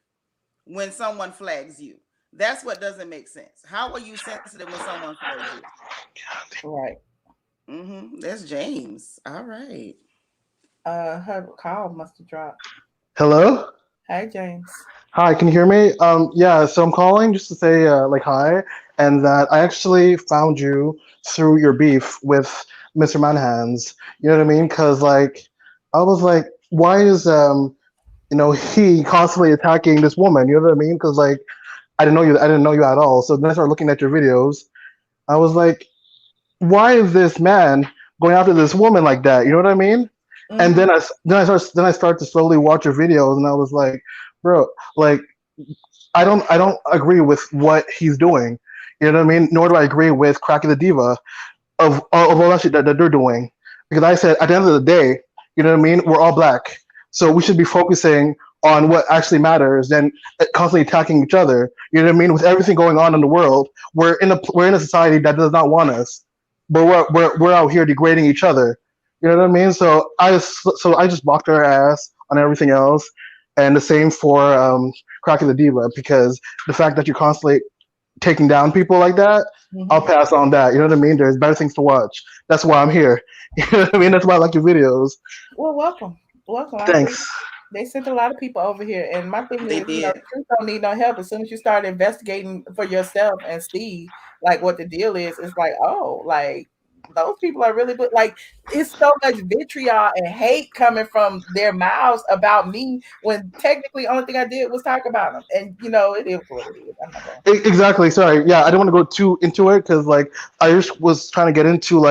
when someone flags you? That's what doesn't make sense. How are you sensitive when someone flags you?
Right.
That's James. All right.
Her call must have dropped.
Hello?
Hey, James.
Hi, can you hear me? Yeah, so I'm calling just to say hi, and that I actually found you through your beef with Mr. Manhands. You know what I mean? Because I was like, why is he constantly attacking this woman? You know what I mean? Because I didn't know you at all. So then I started looking at your videos. I was like, why is this man going after this woman like that? You know what I mean? And then I start to slowly watch your videos, and I was like, bro, like I don't agree with what he's doing. You know what I mean? Nor do I agree with cracking the diva of all that shit that they're doing. Because I said at the end of the day, you know what I mean? We're all black, so we should be focusing on what actually matters than constantly attacking each other. You know what I mean? With everything going on in the world, we're in a society that does not want us, but we're out here degrading each other. You know what I mean? So I just blocked her ass on everything else, and the same for cracking the diva, because the fact that you're constantly taking down people like that, I'll pass on that. You know what I mean? There's better things to watch. That's why I'm here. You know what I mean? That's why I like your videos.
Well, welcome.
Thanks.
They sent a lot of people over here, and my thing
They
is,
did.
truth don't need no help. As soon as you start investigating for yourself and see like what the deal is, it's like, oh, like those people are really good. Like it's so much vitriol and hate coming from their mouths about me when technically only thing I did was talk about them. And it is what it is. I'm not going.
Exactly. Sorry. Yeah, I don't want to go too into it because I just was trying to get into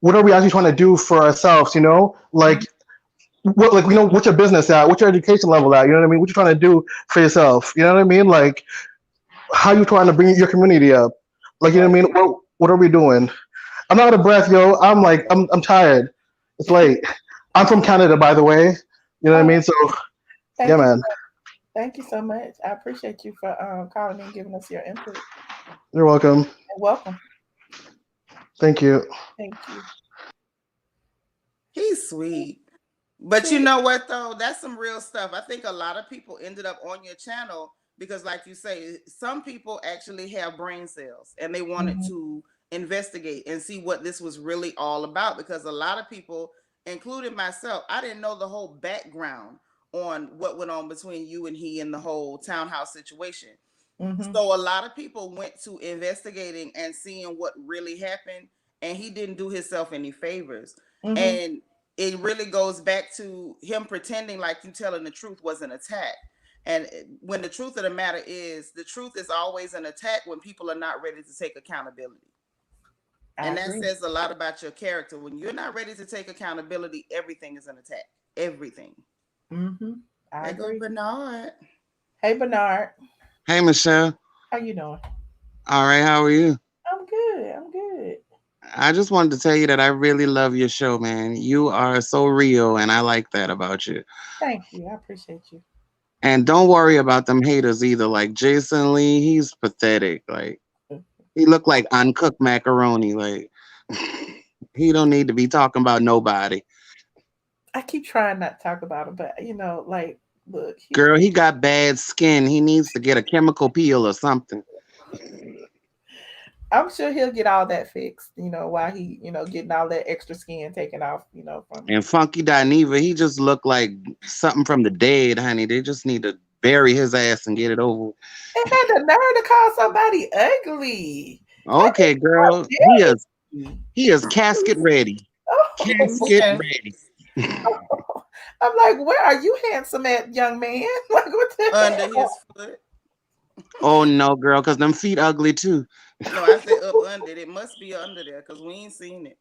what are we actually trying to do for ourselves? What's your business at? What's your education level at? You know what I mean? What you trying to do for yourself? You know what I mean? Like, how you trying to bring your community up? Like, you know what I mean? What are we doing? I'm out of breath, yo. I'm tired. It's late. I'm from Canada, by the way. You know what I mean? So, yeah, man.
Thank you so much. I appreciate you for calling me and giving us your input.
You're welcome.
You're welcome.
Thank you.
Thank you.
He's sweet. But you know what, though? That's some real stuff. I think a lot of people ended up on your channel because, like you say, some people actually have brain cells and they wanted to investigate and see what this was really all about, because a lot of people, including myself, I didn't know the whole background on what went on between you and he and the whole townhouse situation. So a lot of people went to investigating and seeing what really happened, and he didn't do himself any favors. And it really goes back to him pretending like you telling the truth was an attack. And when the truth of the matter is, the truth is always an attack when people are not ready to take accountability. And that says a lot about your character. When you're not ready to take accountability, everything is an attack. Everything.
I agree.
Bernard.
Hey, Bernard.
Hey, Michelle.
How you doing?
All right, how are you?
I'm good. I'm good.
I just wanted to tell you that I really love your show, man. You are so real, and I like that about you.
Thank you. I appreciate you.
And don't worry about them haters either. Like Jason Lee, he's pathetic. Like he looked like uncooked macaroni. Like he don't need to be talking about nobody.
I keep trying not to talk about him, but look.
Girl, he got bad skin. He needs to get a chemical peel or something.
I'm sure he'll get all that fixed, while he, getting all that extra skin taken off, from.
And Funky Dineva, he just looked like something from the dead, honey. They just need to bury his ass and get it over.
It had the nerve to call somebody ugly.
Okay, girl. He is casket ready.
Oh,
Casket ready.
I'm like, where are you handsome at, young man? Like, what the
Under
hell?
his foot.
Oh no, girl, because them feet ugly too.
No, I said up under it. It must be under there because we ain't seen it.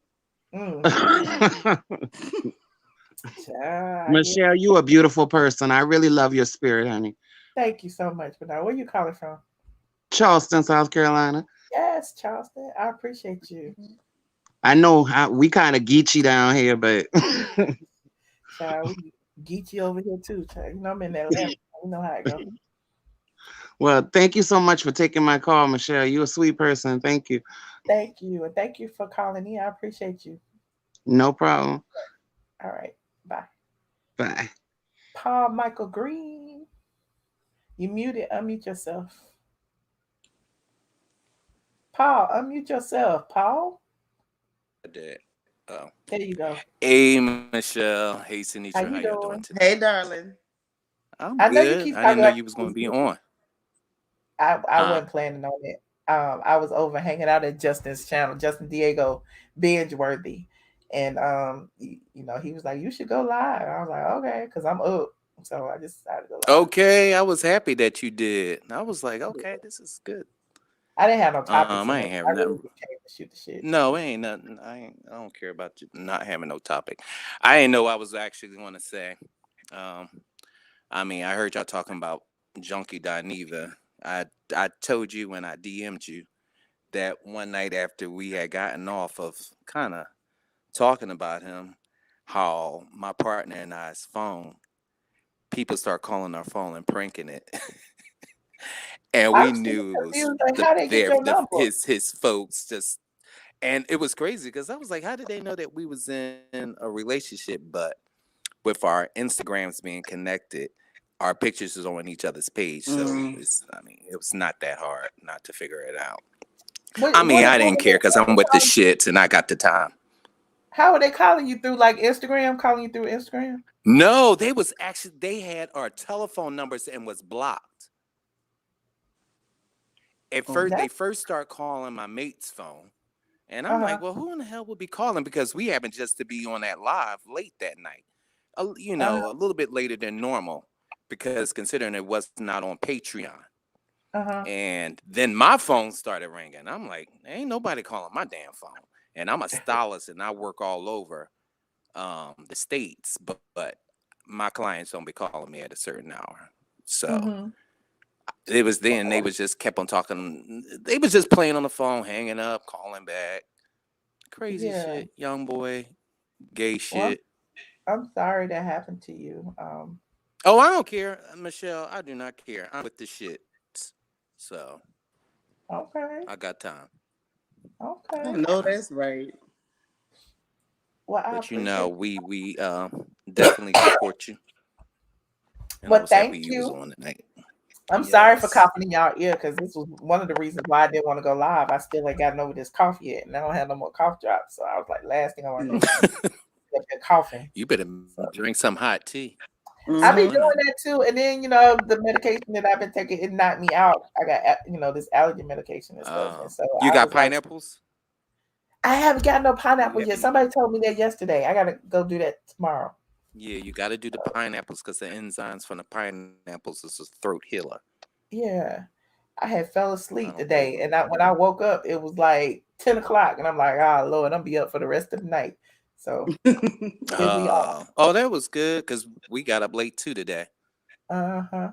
Michelle, you a beautiful person. I really love your spirit, honey.
Thank you so much, Bernard. Where you calling from?
Charleston, South Carolina.
Yes, Charleston. I appreciate you.
I know we kind of geeky down here, but
Child, we geeky over here too. Child. You know, I'm in Atlanta. You know how it goes.
well, thank you so much for taking my call, Michelle. You're a sweet person. Thank you.
Thank you. And thank you for calling in. I appreciate you.
No problem.
All right. Bye.
Bye.
Paul Michael Green. You muted. Unmute yourself. Paul, unmute yourself. Paul?
I did. Oh.
There you go.
Hey, Michelle. Hey, Sinitra.
How
How
you
y'all
doing?
doing today?
Hey, darling.
I'm
I know you
good.
keep
I
talking
didn't know
about
you was going to be on.
I wasn't planning on it. I was over hanging out at Justin's channel, Justin Diego, Binge Worthy, and you know, he was like, "You should go live." I was like, "Okay," because I'm up, so I just decided to go live.
Okay, I was happy that you did. I was like, okay, this is good.
I didn't have no topics.
I ain't having
really
nothing.
just came to shoot the shit.
No, it ain't nothing. I don't care about you not having no topic. I didn't know I was actually going to say. I mean, I heard y'all talking about Junkie Dineva. I told you when I DM'd you that one night after we had gotten off of kind of talking about him, how my partner and I's phone, people start calling our phone and pranking it. And we knew it was
like, how they get your number?
his folks just, and it was crazy because I was like, how did they know that we was in a relationship? But with our Instagrams being connected, our pictures is on each other's page. So it was not that hard not to figure it out. I didn't care because I'm with the shits and I got the time.
How are they calling you through, like Instagram? Calling you through Instagram?
No, they had our telephone numbers and was blocked. At first, they first start calling my mate's phone. And I'm like, well, who in the hell would be calling? Because we happened just to be on that live late that night. You know, a little bit later than normal. Because considering it was not on Patreon. And then my phone started ringing. I'm like, ain't nobody calling my damn phone. And I'm a stylist and I work all over the states, but my clients don't be calling me at a certain hour. So it was then they was just kept on talking. They was just playing on the phone, hanging up, calling back. Crazy shit, young boy, gay shit.
Well, I'm sorry that happened to you.
Oh, I don't care, Michelle. I do not care. I'm with the shit. So
okay,
I got time.
Okay,
I know that's right.
Well,
but you know, we definitely support you. And
well, thank
you. Was on tonight.
I'm sorry for coughing in y'all ear because this was one of the reasons why I didn't want to go live. I still ain't gotten over this cough yet, and I don't have no more cough drops. So I was like, last thing I want to do is coughing.
You better drink some hot tea.
I've been doing that too, and then you know the medication that I've been taking, it knocked me out. I got this allergy medication and stuff, and so
you got pineapples.
I haven't got no pineapple yet. Somebody told me that yesterday. I gotta go do that tomorrow.
Yeah, you got to do the pineapples because the enzymes from the pineapples is a throat healer.
Yeah, I had fell asleep today, and when I woke up, it was like 10 o'clock, and I'm like, oh Lord, I'm be up for the rest of the night. So,
oh, that was good because we got up late too today.
I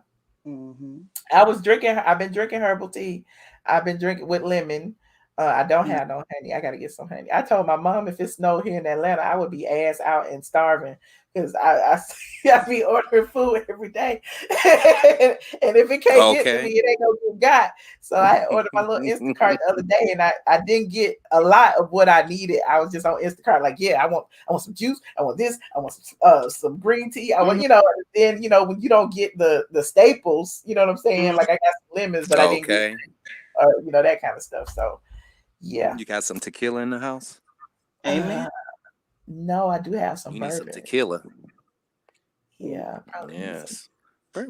was drinking. I've been drinking herbal tea. I've been drinking with lemon. I don't have no honey. I gotta get some honey. I told my mom if it snowed here in Atlanta, I would be ass out and starving because I be ordering food every day, and if it can't get to me, it ain't gonna get got. So I ordered my little Instacart the other day, and I didn't get a lot of what I needed. I was just on Instacart, like, yeah, I want some juice, I want this, I want some green tea, I want then when you don't get the staples, you know what I'm saying? Like I got some lemons, but I didn't get that kind of stuff. So. Yeah.
You got some tequila in the house?
Amen.
No, I do have some.
You need some tequila.
Yeah. Probably.
Yes.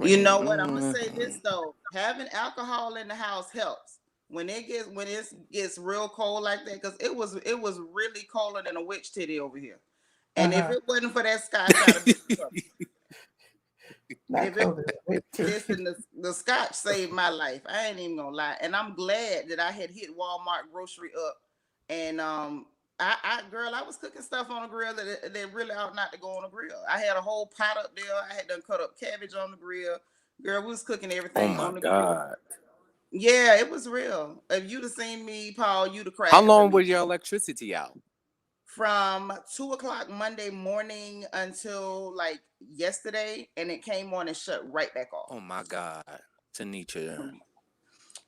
You know what? I'm gonna say this though. Having alcohol in the house helps. when it gets real cold like that, because it was really colder than a witch titty over here. And if it wasn't for that scotch, I'd have been in trouble. Listen, the scotch saved my life. I ain't even gonna lie, and I'm glad that I had hit Walmart grocery up, and I was cooking stuff on the grill that really ought not to go on the grill. I had a whole pot up there. I had done cut up cabbage on the grill. Girl, we was cooking everything on the grill. Yeah, it was real. If you'd have seen me, Paul, you'd have cried.
How long was your electricity out?
From 2:00 Monday morning until like yesterday, and it came on and shut right back off.
Oh my God, Tanisha.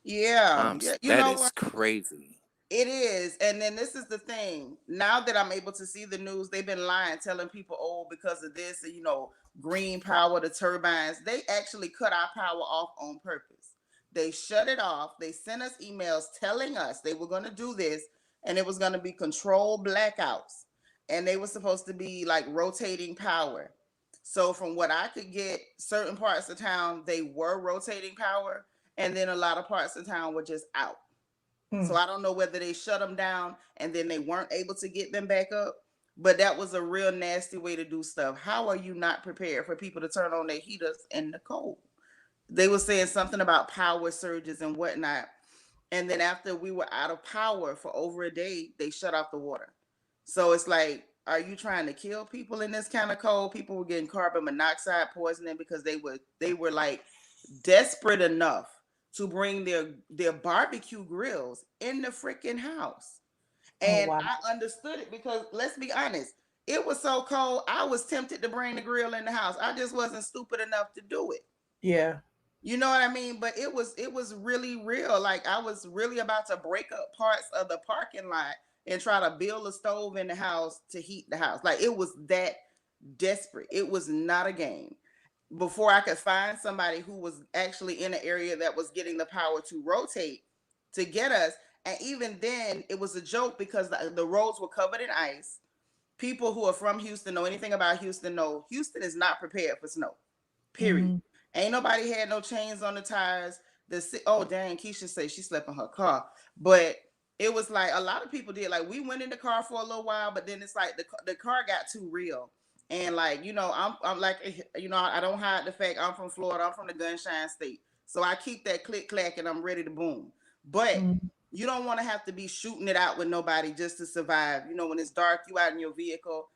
Yeah,
that is crazy.
It is. And then this is the thing. Now that I'm able to see the news, they've been lying, telling people, oh, because of this, green power, the turbines, they actually cut our power off on purpose. They shut it off. They sent us emails telling us they were going to do this, and it was going to be controlled blackouts. And they were supposed to be like rotating power. So from what I could get, certain parts of town, they were rotating power. And then a lot of parts of town were just out. So I don't know whether they shut them down and then they weren't able to get them back up. But that was a real nasty way to do stuff. How are you not prepared for people to turn on their heaters in the cold? They were saying something about power surges and whatnot. And then after we were out of power for over a day, they shut off the water. So it's like, are you trying to kill people in this kind of cold? People were getting carbon monoxide poisoning because they were like desperate enough to bring their barbecue grills in the freaking house. And I understood it because, let's be honest, it was so cold, I was tempted to bring the grill in the house. I just wasn't stupid enough to do it.
Yeah.
You know what I mean? But it was really real. Like, I was really about to break up parts of the parking lot and try to build a stove in the house to heat the house. Like, it was that desperate. It was not a game. Before I could find somebody who was actually in an area that was getting the power to rotate to get us. And even then, it was a joke because the roads were covered in ice. People who are from Houston know anything about Houston know Houston is not prepared for snow, period. Ain't nobody had no chains on the tires. Oh, dang, Keisha said she slept in her car. But it was like a lot of people did. Like, we went in the car for a little while, but then it's like the car got too real. And like, I'm like, I don't hide the fact I'm from Florida. I'm from the Gunshine State. So I keep that click clack and I'm ready to boom. But you don't want to have to be shooting it out with nobody just to survive. When it's dark, you out in your vehicle.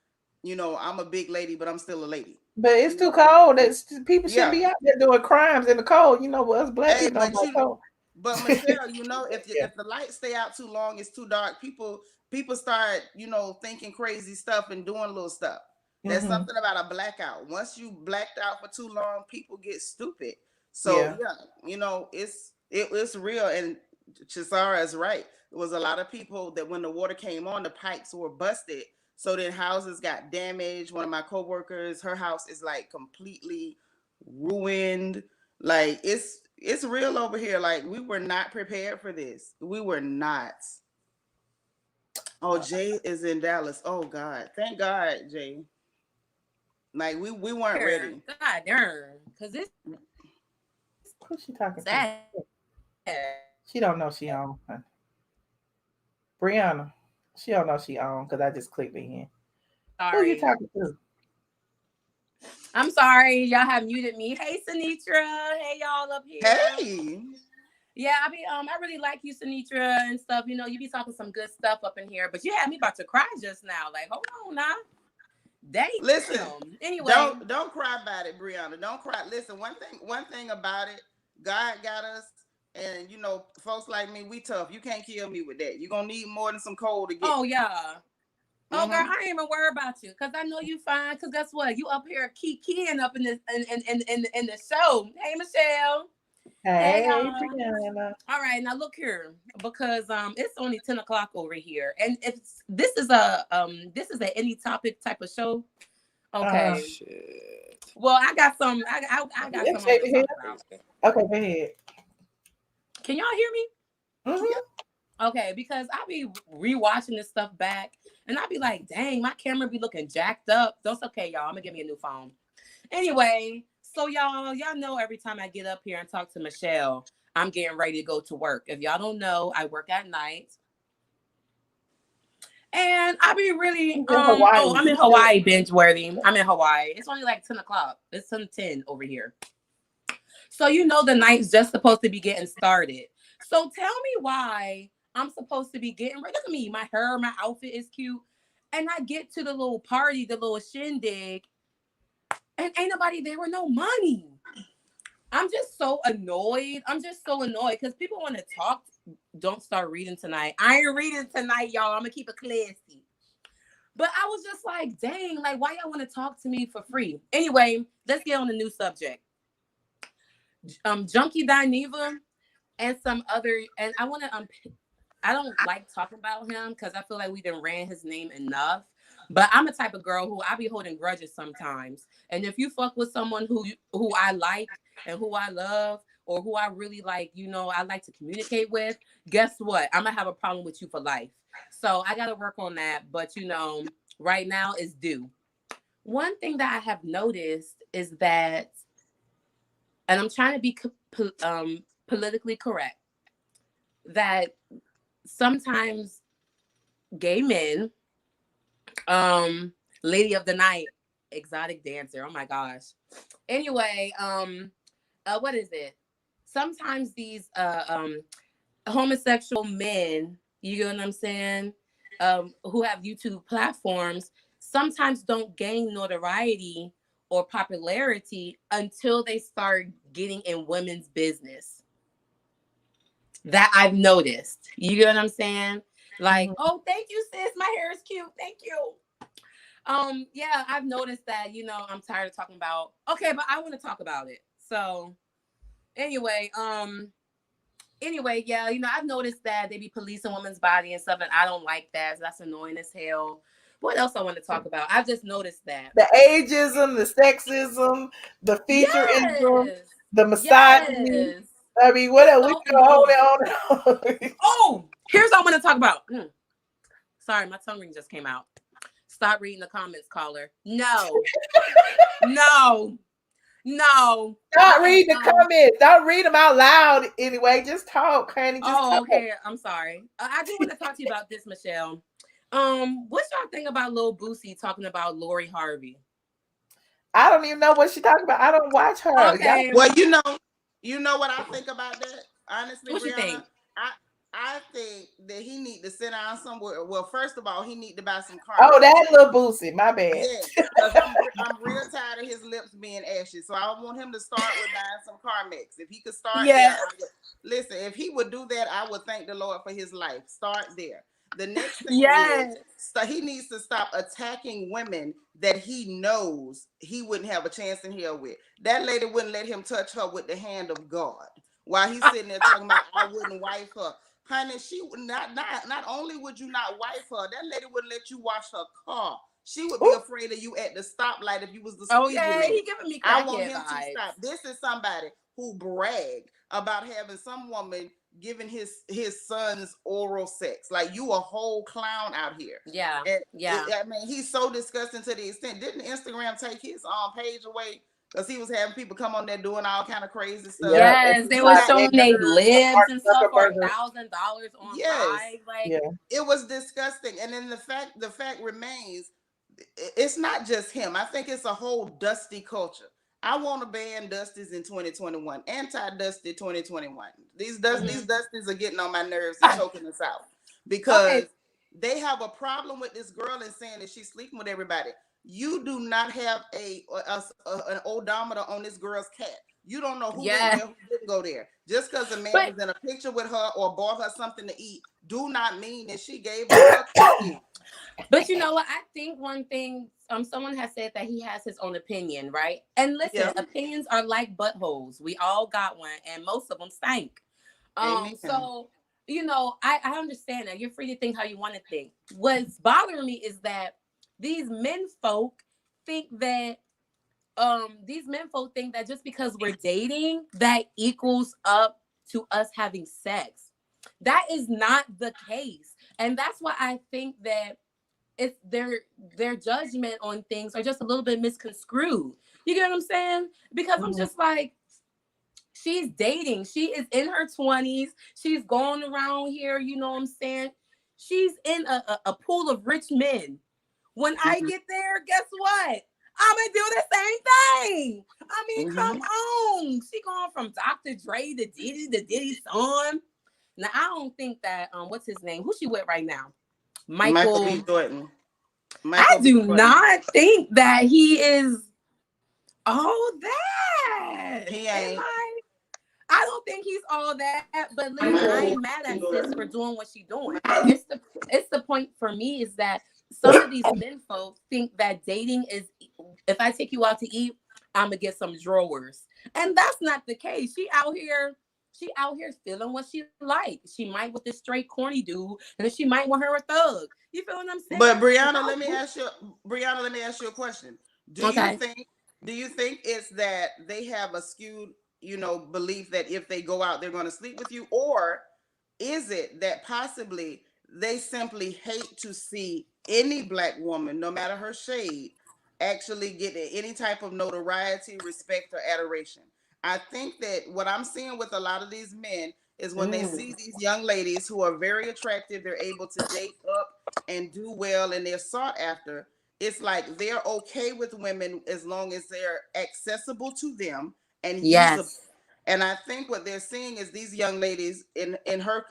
I'm a big lady, but I'm still a lady.
But it's too cold. People shouldn't be out there doing crimes in the cold. Us black people don't like cold.
But Michelle, if the lights stay out too long, it's too dark. People start, thinking crazy stuff and doing little stuff. There's something about a blackout. Once you blacked out for too long, people get stupid. So it's real. And Chisara is right. There was a lot of people that when the water came on, the pipes were busted. So then houses got damaged. One of my coworkers, her house is like completely ruined. Like it's real over here. Like, we were not prepared for this. We were not. Oh, Jay is in Dallas. Oh God. Thank God, Jay. Like, we weren't ready.
God darn. Because this.
Who's she talking to? She don't know she on. Brianna. She don't know she on because I just clicked in.
Sorry.
Who you talking to?
I'm sorry. Y'all have muted me. Hey, Sinitra. Hey, y'all up here.
Hey.
Yeah, I really like you, Sinitra, and stuff. You be talking some good stuff up in here, but you had me about to cry just now. Like, hold on now.
Listen.
Anyway,
don't cry about it, Brianna. Don't cry. Listen, one thing about it, God got us, and folks like me, we tough. You can't kill me with that. You're gonna need more than some coal to get.
Oh yeah. Oh girl, I ain't even worried about you because I know you fine. Because guess what? You up here keying up in this in the show. Hey, Michelle.
Hey, Brianna.
All right, now look here, because it's only 10 o'clock over here, and this is a any topic type of show. Okay.
Shit.
Well, I got some. I got some.
Okay, go ahead.
Can y'all hear me?
Mm-hmm.
Okay, because I be rewatching this stuff back, and I be like, dang, my camera be looking jacked up. That's okay, y'all. I'm gonna give me a new phone. Anyway. So y'all know every time I get up here and talk to Michelle, I'm getting ready to go to work. If y'all don't know, I work at night. And I be really I'm in Hawaii, Binge Worthy. I'm in Hawaii. It's only like 10 o'clock. It's 10 over here. So the night's just supposed to be getting started. So tell me why I'm supposed to be getting ready. Look at me. My hair, my outfit is cute. And I get to the little party, the little shindig, and ain't nobody there with no money. I'm just so annoyed. Because people want to talk. Don't start reading tonight. I ain't reading tonight, y'all. I'm going to keep it classy. But I was just like, dang, like, why y'all want to talk to me for free? Anyway, let's get on the new subject. Junkie Dineva and some other, and I want to, I don't like talking about him because I feel like we done ran his name enough. But I'm a type of girl who I be holding grudges sometimes. And if you fuck with someone who I like and who I love, or who I really like, I like to communicate with, guess what? I'm going to have a problem with you for life. So I got to work on that. But, right now is due. One thing that I have noticed is that, and I'm trying to be politically correct, that sometimes gay men, lady of the night, exotic dancer, oh my gosh. Anyway, what is it? Sometimes these homosexual men, you know what I'm saying, who have YouTube platforms, sometimes don't gain notoriety or popularity until they start getting in women's business. That I've noticed. You get what I'm saying? Like, oh, thank you, sis. My hair is cute. Thank you. Yeah, I've noticed that, I'm tired of talking about, okay, but I want to talk about it. So anyway, yeah, I've noticed that they be policing women's body and stuff, and I don't like that. So that's annoying as hell. What else I want to talk about? I've just noticed that.
The ageism, the sexism, the featureism, the misogyny.
Yes.
I mean, what else?
So
We can hold it on.
Oh, here's what I want to talk about. Sorry, my tongue ring just came out. Stop reading the comments, caller. No. No.
Don't read the comments. Don't read them out loud anyway. Just talk, honey. Just talk.
Okay. I'm sorry. I do want to talk to you about this, Michelle. What's y'all think about Lil Boosie talking about Lori Harvey?
I don't even know what she talking about. I don't watch her.
Okay.
Well, you know what I think about that? Honestly,
what
Brianna,
you think?
I think that he need to sit down somewhere. Well, first of all, he need to buy some car.
Oh, that Lil Boosie. My bad.
Yes, because I'm real tired of his lips being ashy. So I want him to start with buying some car mix. If he could start there, listen, if he would do that, I would thank the Lord for his life. Start there. The next thing is, so he needs to stop attacking women that he knows he wouldn't have a chance in hell with. That lady wouldn't let him touch her with the hand of God. While he's sitting there talking about, I wouldn't wife her. Honey, she would not only would you not wife her, that lady wouldn't let you wash her car. She would be afraid of you at the stoplight if you was the squeegee lady.
He giving me
I want him
vibes.
to stop. This is somebody who bragged about having some woman giving his son's oral sex. Like, you a whole clown out here.
Yeah.
And
yeah.
I mean, he's so disgusting to the extent. Didn't Instagram take his page away? Because he was having people come on there doing all kind of crazy stuff.
Yes, they were showing their lips and stuff for $1,000 on live. Like,
it was disgusting. And then the fact remains, it's not just him. I think it's a whole dusty culture. I want to ban dusties in 2021. Anti-dusty 2021. These dusties are getting on my nerves and choking us out because they have a problem with this girl and saying that she's sleeping with everybody. You do not have an odometer on this girl's cat. You don't know who went there, who didn't go there. Just because a man was in a picture with her or bought her something to eat, do not mean that she gave her cookie.
But you know what? I think one thing, someone has said that he has his own opinion, right? And listen, opinions are like buttholes. We all got one, and most of them stank. So, I understand that. You're free to think how you want to think. What's bothering me is that these men folk think that just because we're dating, that equals up to us having sex. That is not the case. And that's why I think that it's their judgment on things are just a little bit misconstrued. You get what I'm saying? Because I'm just like, She's dating. She is in her 20s. She's going around here, you know what I'm saying? She's in a pool of rich men. When I get there, guess what? I'm gonna do the same thing. I mean, come on. She going from Dr. Dre to Diddy's son. Now, I don't think that, what's his name? Who's she with right now?
Michael B. Jordan.
I do not think that he is all that.
He ain't.
I don't think he's all that, but listen, I ain't mad at sis for doing what she's doing. It's the point for me is that some of these men folks think that dating is, if I take you out to eat, I'm gonna get some drawers, and that's not the case. She out here feeling what she like. She might with this straight corny dude, and then she might want her a thug. You feel what I'm saying?
But Brianna, let me ask you a question. Do you think it's that they have a skewed, belief that if they go out, they're going to sleep with you? Or is it that possibly they simply hate to see any Black woman, no matter her shade, actually get any type of notoriety, respect, or adoration? I think that what I'm seeing with a lot of these men is when they see these young ladies who are very attractive, they're able to date up and do well, and they're sought after. It's like they're okay with women as long as they're accessible to them and usable. And I think what they're seeing is these young ladies in her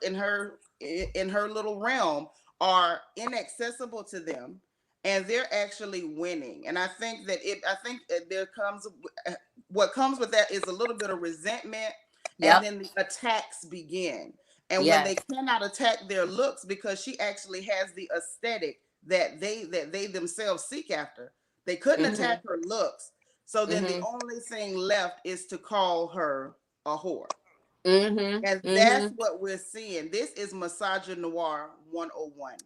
little realm are inaccessible to them, and they're actually winning. And I think that what comes with that is a little bit of resentment, and then the attacks begin. And when they cannot attack their looks because she actually has the aesthetic that they themselves seek after, they couldn't attack her looks. So then the only thing left is to call her a whore. And that's what we're seeing. This is misogynoir 101.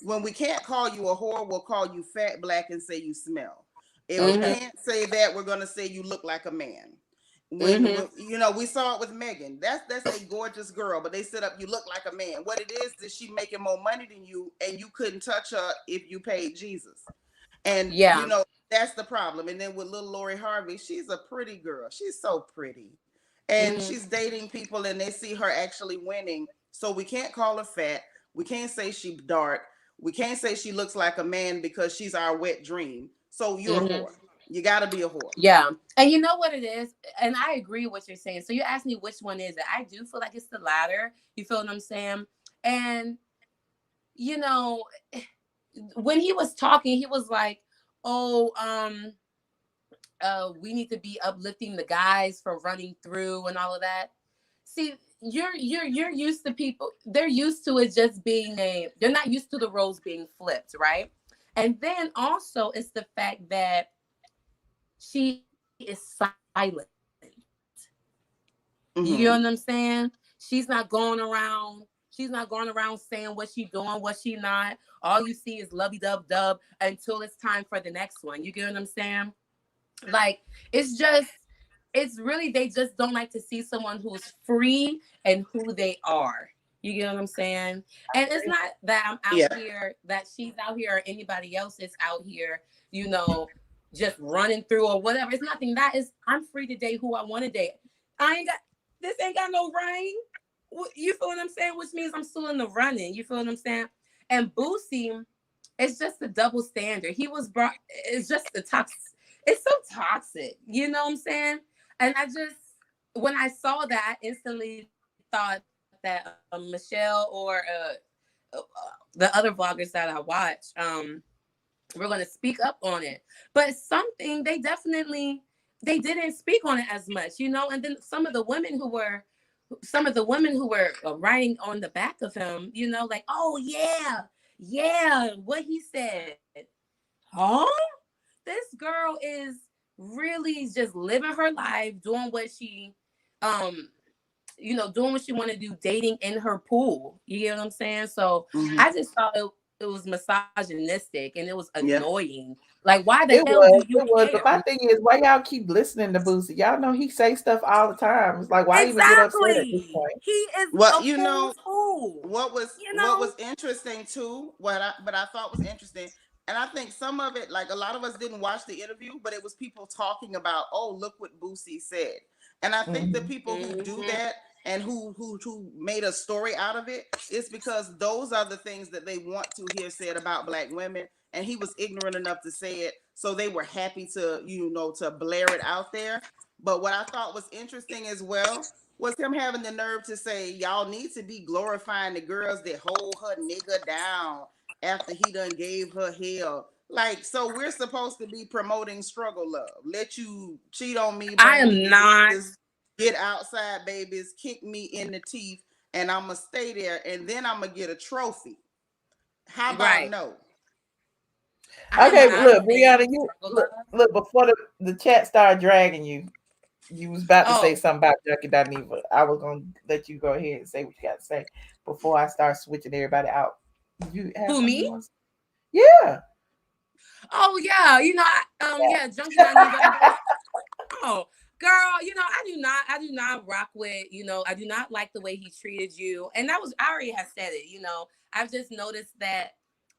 When we can't call you a whore, we'll call you fat, black, and say you smell. If we can't say that, we're going to say you look like a man. When we saw it with Megan. That's a gorgeous girl, but they said up, you look like a man. What it is she making more money than you, and you couldn't touch her if you paid Jesus. And that's the problem. And then with little Lori Harvey, she's a pretty girl. She's so pretty. And she's dating people, and they see her actually winning. So we can't call her fat. We can't say she's dark. We can't say she looks like a man because she's our wet dream. So you're a whore. You got to be a whore.
Yeah. And you know what it is? And I agree with what you're saying. So you asked me which one is it. I do feel like it's the latter. You feel what I'm saying? And, when he was talking, he was like, we need to be uplifting the guys for running through and all of that. See, you're used to people. They're used to it just being they're not used to the roles being flipped, right? And then also it's the fact that she is silent. You know what I'm saying? She's not going around saying what she's doing, what she not. All you see is lovey-dub-dub until it's time for the next one. You get what I'm saying? Like, it's really, they just don't like to see someone who's free and who they are. You get what I'm saying? And it's not that I'm out here, that she's out here, or anybody else is out here, just running through or whatever. It's nothing. That is, I'm free to date who I want to date. This ain't got no ring. You feel what I'm saying? Which means I'm still in the running. You feel what I'm saying? And Boosie, it's just a double standard. He was brought, it's just the toxic. It's so toxic. You know what I'm saying? And when I saw that, I instantly thought that Michelle or the other vloggers that I watch, we're going to speak up on it. But something, they didn't speak on it as much, and then some of the women who were writing on the back of him, like, oh yeah, what he said. Huh? This girl is really just living her life, doing what she, doing what she want to do, dating in her pool. You get what I'm saying? So I just thought it was misogynistic and it was annoying. Like, why the hell do you care?
But my thing is, why y'all keep listening to Boosie? Y'all know he say stuff all the time. It's like, why even get upset at this point?
He is fool.
What was interesting too, but I thought was interesting, and I think some of it, like a lot of us didn't watch the interview, but it was people talking about, oh, look what Boosie said. And I think the people who do that and who made a story out of it, it's because those are the things that they want to hear said about Black women. And he was ignorant enough to say it, so they were happy to, to blare it out there. But what I thought was interesting as well was him having the nerve to say, y'all need to be glorifying the girls that hold her nigga down after he done gave her hell. Like, so we're supposed to be promoting struggle love. Let you cheat on me,
I
bring me
am not.
diseases, get outside babies, kick me in the teeth, and I'm going to stay there, and then I'm going to get a trophy. How about no?
Okay, look, Brianna, you look before the chat started dragging you. You was about to say something about Jackie Dineva. I was gonna let you go ahead and say what you got to say before I start switching everybody out. You have
Who, me?
Yeah.
Oh yeah, yeah, Junkie Dineva. Oh, girl, I do not rock with, I do not like the way he treated you. And I already have said it, I've just noticed that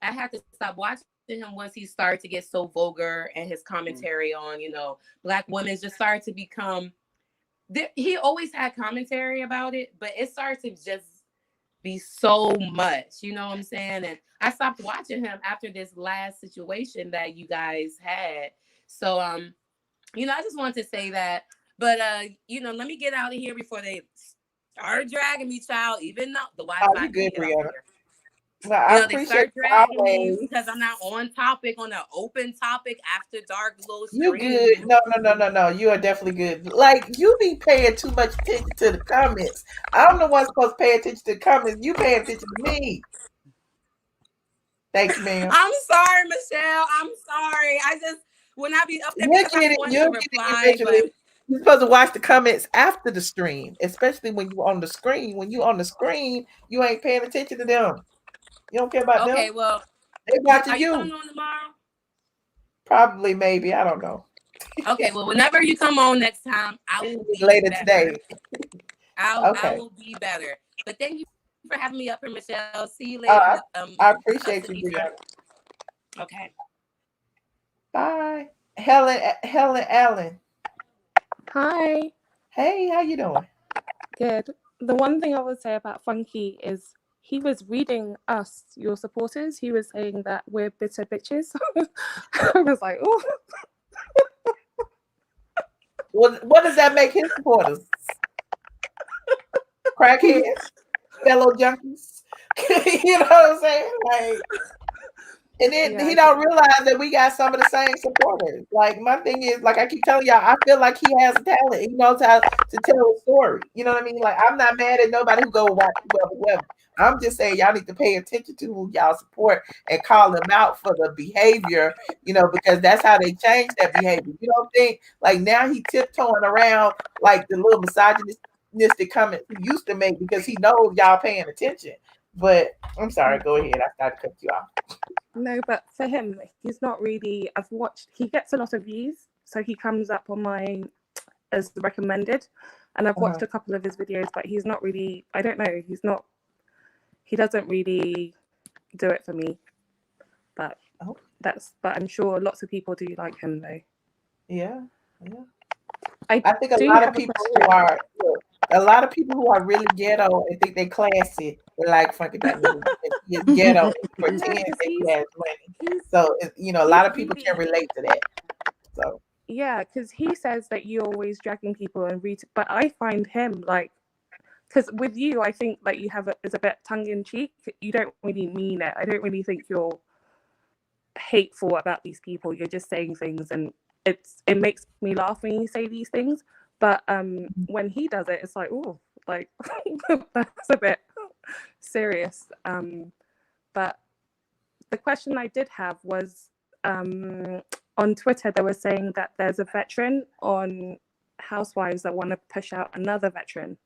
I have to stop watching him once he started to get so vulgar, and his commentary on, Black women just started to become, he always had commentary about it, but it started to just be so much, you know what I'm saying? And I stopped watching him after this last situation that you guys had. So, I just wanted to say that, but, let me get out of here before they start dragging me, child, even though the Wi-Fi.
You good, Brianna.
Well, I appreciate they start dragging me because I'm not on topic, on an open topic after dark little stream.
You good. No. You are definitely good. Like, you be paying too much attention to the comments. I'm the one supposed to pay attention to the comments. You pay attention to me. Thank you, ma'am.
I'm sorry, Michelle. I'm sorry. I just, when I be up there,
You'll get it. You're supposed to watch the comments after the stream, especially when you're on the screen. When you're on the screen, you ain't paying attention to them. You don't care about them.
Okay, well,
they watching
are you coming on tomorrow?
Probably, maybe. I don't know.
Okay, well, whenever you come on next time, I will be
later
better.
Today.
I will be better. But thank you for having me up here, Michelle. See you later.
I appreciate you, Brianna.
Okay.
Bye. Helen Allen.
Hi.
Hey, how you doing?
Good. The one thing I would say about Funky is he was reading us, your supporters. He was saying that we're bitter bitches. I was like, oh.
What does that make his supporters? Crackheads? Fellow junkies? You know what I'm saying? Like, and then he don't realize that we got some of the same supporters. Like, my thing is, like I keep telling y'all, I feel like he has a talent. He knows how to tell a story. You know what I mean? Like, I'm not mad at nobody who go watch whoever. I'm just saying y'all need to pay attention to who y'all support and call them out for the behavior, because that's how they change that behavior. You don't think, like, now he tiptoeing around like the little misogynistic comments he used to make because he knows y'all paying attention. But I'm sorry, go ahead. I started to cut you off.
No, but for him, he's not really, he gets a lot of views, so he comes up on mine as recommended, and I've watched a couple of his videos, but he's not really, I don't know, he doesn't really do it for me, but but I'm sure lots of people do like him though.
Yeah.
I
think a lot of people who are really ghetto and think they classy, they like Funky Dineva. He is ghetto and pretend that he has money. So a lot of people can relate to that. So
yeah, because he says that you're always dragging people and but I find him like, because with you, I think like you have is a bit tongue in cheek. You don't really mean it. I don't really think you're hateful about these people. You're just saying things, and it makes me laugh when you say these things. But when he does it, it's like, oh, like that's a bit serious. But the question I did have was on Twitter, they were saying that there's a veteran on Housewives that want to push out another veteran.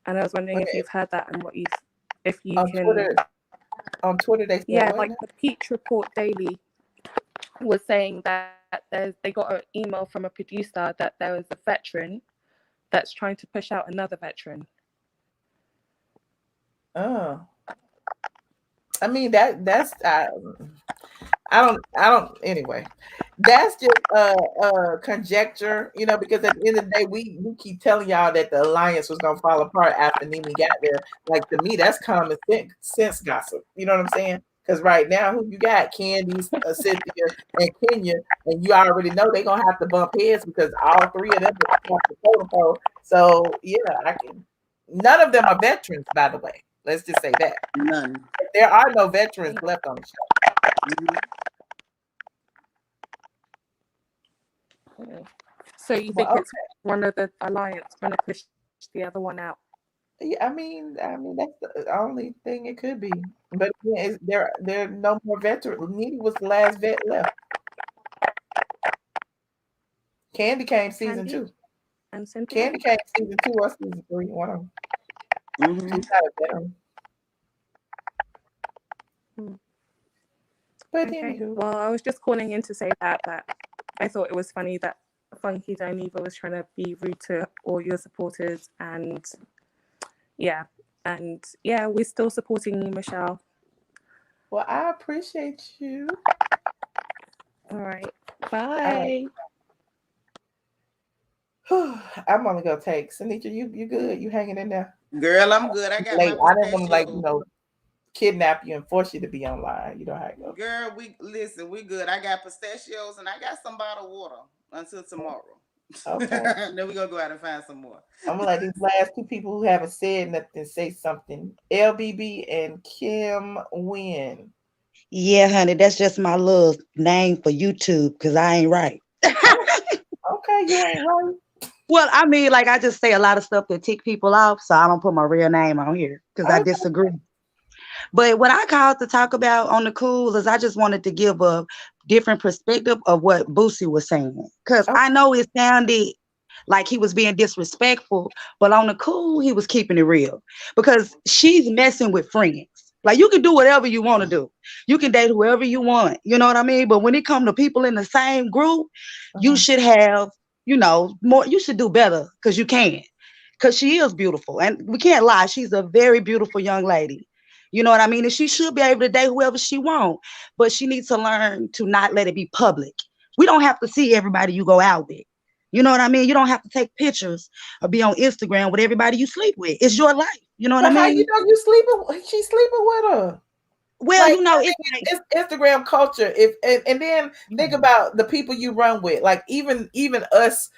And I was wondering if you've heard that and if you
on
can.
On Twitter, they
said like the Peach Report Daily was saying that they got an email from a producer that there was a veteran that's trying to push out another veteran.
Oh, I mean that's I don't anyway. That's just conjecture, you know, because at the end of the day, we keep telling y'all that the alliance was gonna fall apart after Nene got there. Like, to me, that's common sense gossip. You know what I'm saying? Because right now, who you got? Candy's, Cynthia, and Kenya, and you already know they're gonna have to bump heads because all three of them are the protocol. So yeah, I can. None of them are veterans, by the way. Let's just say that.
None.
There are no veterans left on the show.
So you think it's one of the alliance going to push the other one out?
Yeah, I mean that's the only thing it could be. But yeah, there are no more veterans. Nene was the last vet left. Candy came season 2.
And Cynthia?
Candy came season 2 or season 3. One of them. She's not a veteran. But anywho.
Well, I was just calling in to say that I thought it was funny that Funky Dineva was trying to be rude to all your supporters, and yeah, we're still supporting you, Michelle.
Well, I appreciate you.
All right, bye.
I'm only gonna take Sanitra. You good? You hanging in there?
Girl, I'm good. I got my
I didn't want to kidnap you and force you to be online. You know how it goes.
Girl, we good. I got pistachios and I got some bottled water until tomorrow.
Okay.
Then we're gonna go out and find some more.
I'm gonna let these last 2 people who haven't said nothing say something. LBB and Kim Wynn.
Yeah, honey, that's just my little name for YouTube because I ain't right.
Okay, you ain't right.
Well, I mean, like, I just say a lot of stuff that tick people off, so I don't put my real name on here because I disagree. But what I called to talk about on the cool is I just wanted to give a different perspective of what Boosie was saying. Because I know it sounded like he was being disrespectful, but on the cool, he was keeping it real. Because she's messing with friends. Like, you can do whatever you want to do. You can date whoever you want. You know what I mean? But when it comes to people in the same group, you should have, more. You should do better because you can. Because she is beautiful. And we can't lie. She's a very beautiful young lady. You know what I mean? And she should be able to date whoever she wants. But she needs to learn to not let it be public. We don't have to see everybody you go out with. You know what I mean? You don't have to take pictures or be on Instagram with everybody you sleep with. It's your life. You know what I mean?
How you know you sleeping? She's sleeping with her.
Well,
like, it's Instagram culture. And then think about the people you run with. Like even us,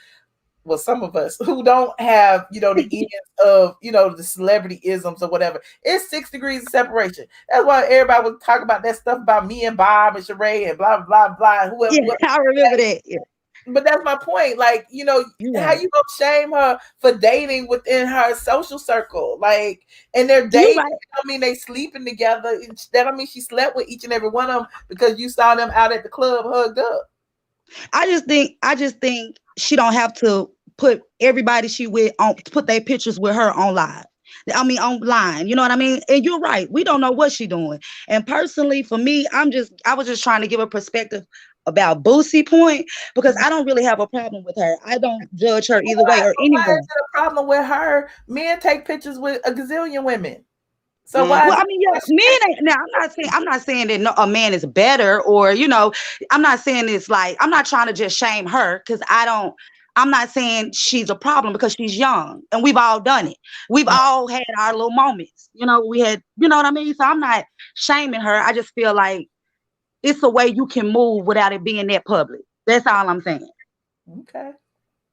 well, some of us who don't have, the ends of, the celebrity isms or whatever. It's 6 degrees of separation. That's why everybody was talking about that stuff about me and Bob and Sheree and blah, blah, blah, whoever.
Yeah, I remember that. Yeah.
But that's my point. Like, how you gonna shame her for dating within her social circle? Like, and they're dating. Right. I mean, they sleeping together. That I mean, she slept with each and every one of them because you saw them out at the club hugged up.
I just think she don't have to put everybody she with on, put their pictures with her on live. I mean, online. You know what I mean? And you're right. We don't know what she's doing. And personally, for me, I was just trying to give a perspective about Boosie point because I don't really have a problem with her. I don't judge her either way or anyone. Why is
it a problem with her? Men take pictures with a gazillion women. So why?
Well, I mean, yeah, men ain't. Now, I'm not saying that a man is better, or I'm not saying it's like I'm not trying to just shame her because I'm not saying she's a problem because she's young and we've all done it. We've all had our little moments. We had, you know what I mean? So I'm not shaming her. I just feel like it's a way you can move without it being that public. That's all I'm saying.
Okay.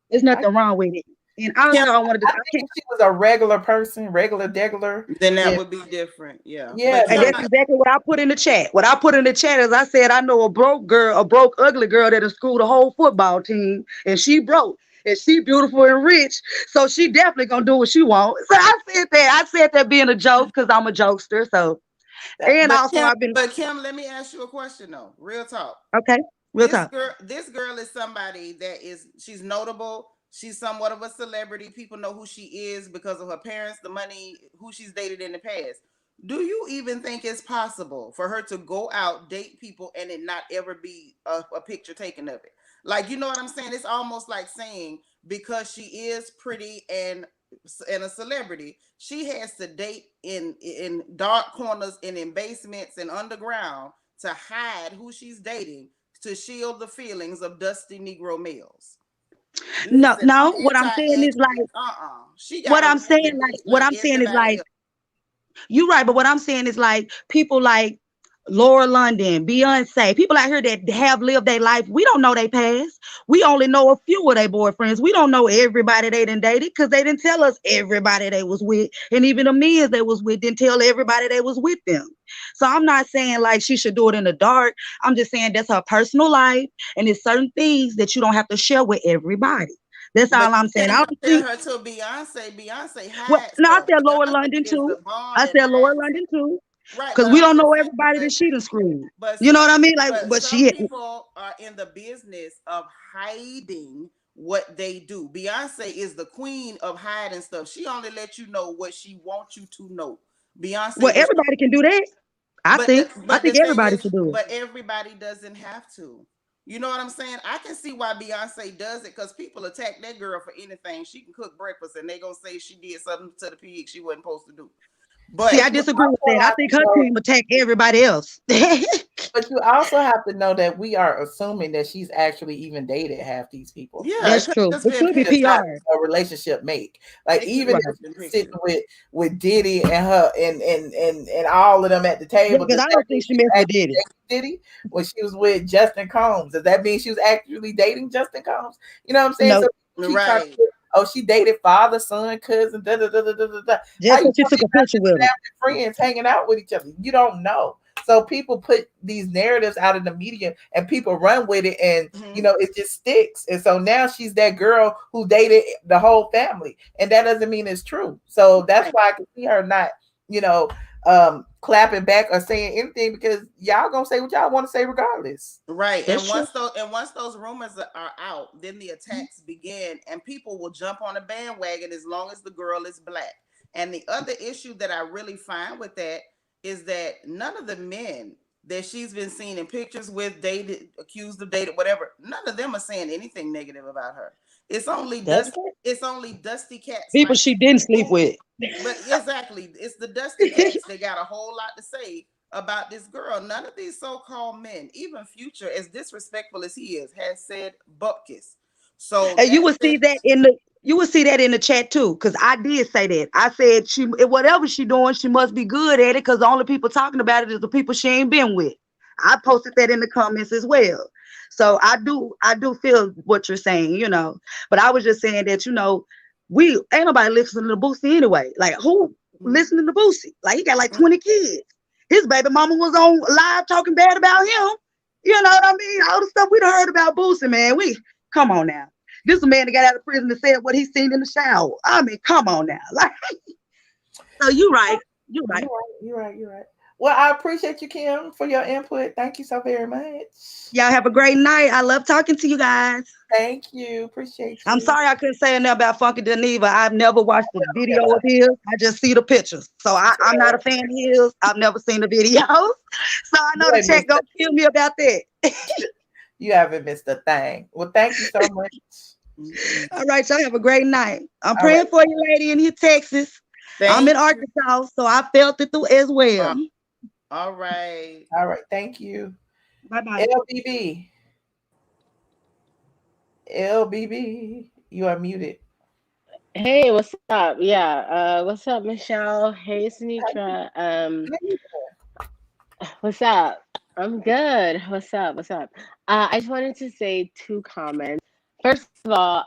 There's nothing wrong with it. And also, I wanted to.
I think if she was a regular person, degular,
then that would be different. Yeah.
Yeah.
And that's exactly what I put in the chat. What I put in the chat is I said, I know a broke, ugly girl that has schooled a whole football team, and she broke. And she beautiful and rich, so she definitely gonna do what she wants. So I said that being a joke because I'm a jokester. So, and also I've been.
But Kim, let me ask you a question though. Real talk.
Okay. Real talk.
This girl is somebody that she's notable. She's somewhat of a celebrity. People know who she is because of her parents, the money, who she's dated in the past. Do you even think it's possible for her to go out, date people, and it not ever be a picture taken of it? Like, you know what I'm saying? It's almost like saying because she is pretty and a celebrity, she has to date in dark corners and in basements and underground to hide who she's dating to shield the feelings of dusty Negro males.
No,
Listen, I'm
no. What I'm saying is
anti-ethnic.
like,
She
what
got a
I'm
right to
saying, like,
date
what
like
I'm saying is
everybody
like,
else.
you're right, but what I'm saying is like people like Laura London, Beyonce, people out here that have lived their life. We don't know their past. We only know a few of their boyfriends. We don't know everybody they done dated because they didn't tell us everybody they was with. And even the men they was with didn't tell everybody they was with them. So I'm not saying like she should do it in the dark. I'm just saying that's her personal life. And there's certain things that you don't have to share with everybody. That's
But
all
you
I'm saying. I
can't
don't
compare
think,
her to Beyonce. Beyonce
well,
hides
no, I
stuff.
said Lower
Beyonce
London
is
too.
the bond
I
and
said Lower
hides.
London too.
Right,
Because
but
we
I'm
don't
just
know
saying,
everybody that she done screwed.
but
You know what I
some
mean? Like,
but
but
some
she,
people are in the business of hiding what they do. Beyonce is the queen of hiding stuff. She only lets you know what she wants you to know.
well,
Beyonce was,
everybody can do that. I
but
think. I
the
think
thing
everybody
is,
should do it.
but everybody doesn't have to. You know what I'm saying? I can see why Beyonce does it because people attack that girl for anything. She can cook breakfast and they gonna say she did something to the pig she wasn't supposed to do. But
See, I
you
disagree with
also
that. I
have
think
to
her
know,
team attack everybody else.
but you also have to know that we are assuming that she's actually even dated half these people.
yeah,
That's
it could
true.
have just
It
been
could be
It's
pictures.
not
PR.
a relationship make. Like
It could
even
have
Right.
if
just been
she's sitting
pictures.
with Diddy and her and all of them at the table,
Because
does
I
that
don't
mean
think she
she was
messed with
actually
Diddy.
dating Diddy when she was with Justin Combs? Does that mean she was actually dating Justin Combs? You know what I'm saying? So
No,
people keep trying to
Right.
say, oh, she dated father, son, cousin, da da da da da da. Da. How
just
you
because she
know
took a
they're not
picture
just
with him.
family friends hanging out with each other? You don't know. So people put these narratives out in the media and people run with it and
Mhm.
you know it just sticks. And so now she's that girl who dated the whole family. And that doesn't mean it's true. So that's
Right.
why I can see her not, you know, clapping back or saying anything because y'all gonna say what y'all want to say regardless.
Right.
That's true.
And once those rumors are out, then the attacks begin and people will jump on the bandwagon as long as the girl is black. And the other issue that I really find with that is that none of the men that she's been seen in pictures with, dated, accused of dating, whatever, none of them are saying anything negative about her. It's only
That's
dusty,
it.
it's only dusty cats
People
like
she didn't sleep with.
but exactly, it's the dusty cats that got a whole lot to say about this girl. None of these so-called men, even Future, as disrespectful as he is, has said bupkis. So
And you
that
will see that in the chat too, because I did say that. I said whatever she doing, she must be good at it, because the only people talking about it is the people she ain't been with. I posted that in the comments as well. So I do feel what you're saying, But I was just saying that, we ain't nobody listening to Boosie anyway. Like who listening to Boosie? Like he got like 20 kids. His baby mama was on live talking bad about him. You know what I mean? All the stuff we done heard about Boosie, man. Come on now. This is a man that got out of prison and said what he seen in the shower. I mean, come on now. Like, so you're right. You're right.
You're right. Well, I appreciate you, Kim, for your input. Thank you so very much.
Y'all have a great night. I love talking to you guys.
Thank you. Appreciate you.
I'm sorry I couldn't say enough about Funky Dineva. I've never watched the video of his. I just see the pictures. So I'm not a fan of his. I've never seen the videos. So I know the chat gonna kill me about that.
You haven't missed a thing. Well, thank you so much.
All right, y'all have a great night. I'm
All
praying
right.
for you, lady, in here, Texas. I'm in Arkansas, so I felt it through as well.
All right.
All right. Thank you.
Bye-bye.
LBB, you are muted.
Hey, what's up? Yeah, what's up, Michelle? Hey, Sinitra. What's up? I'm good. What's up? What's up? I just wanted to say two comments. First of all,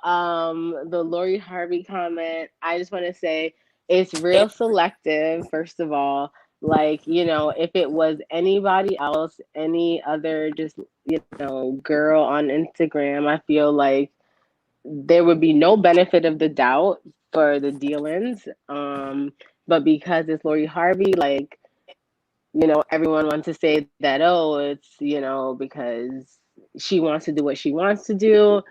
the Lori Harvey comment, I just want to say it's real selective, first of all. Like, if it was anybody else, any other just, girl on Instagram, I feel like there would be no benefit of the doubt for the dealings. But because it's Lori Harvey, like, everyone wants to say that, oh, it's, because she wants to do what she wants to do.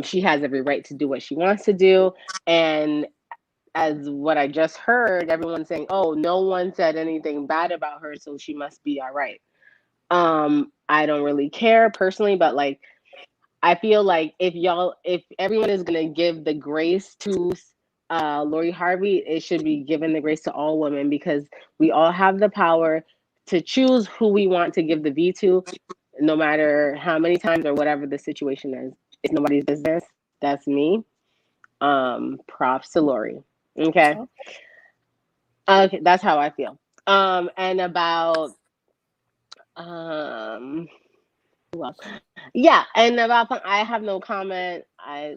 She has every right to do what she wants to do. And as what I just heard, everyone saying, oh, no one said anything bad about her, so she must be all right. I don't really care personally, but like, I feel like if everyone is gonna give the grace to Lori Harvey, it should be given the grace to all women, because we all have the power
to choose who we want to give the V to, no matter how many times or whatever the situation is. It's nobody's business. That's me. Props to Lori. Okay. Okay, that's how I feel. And about well, yeah, and about I have no comment. I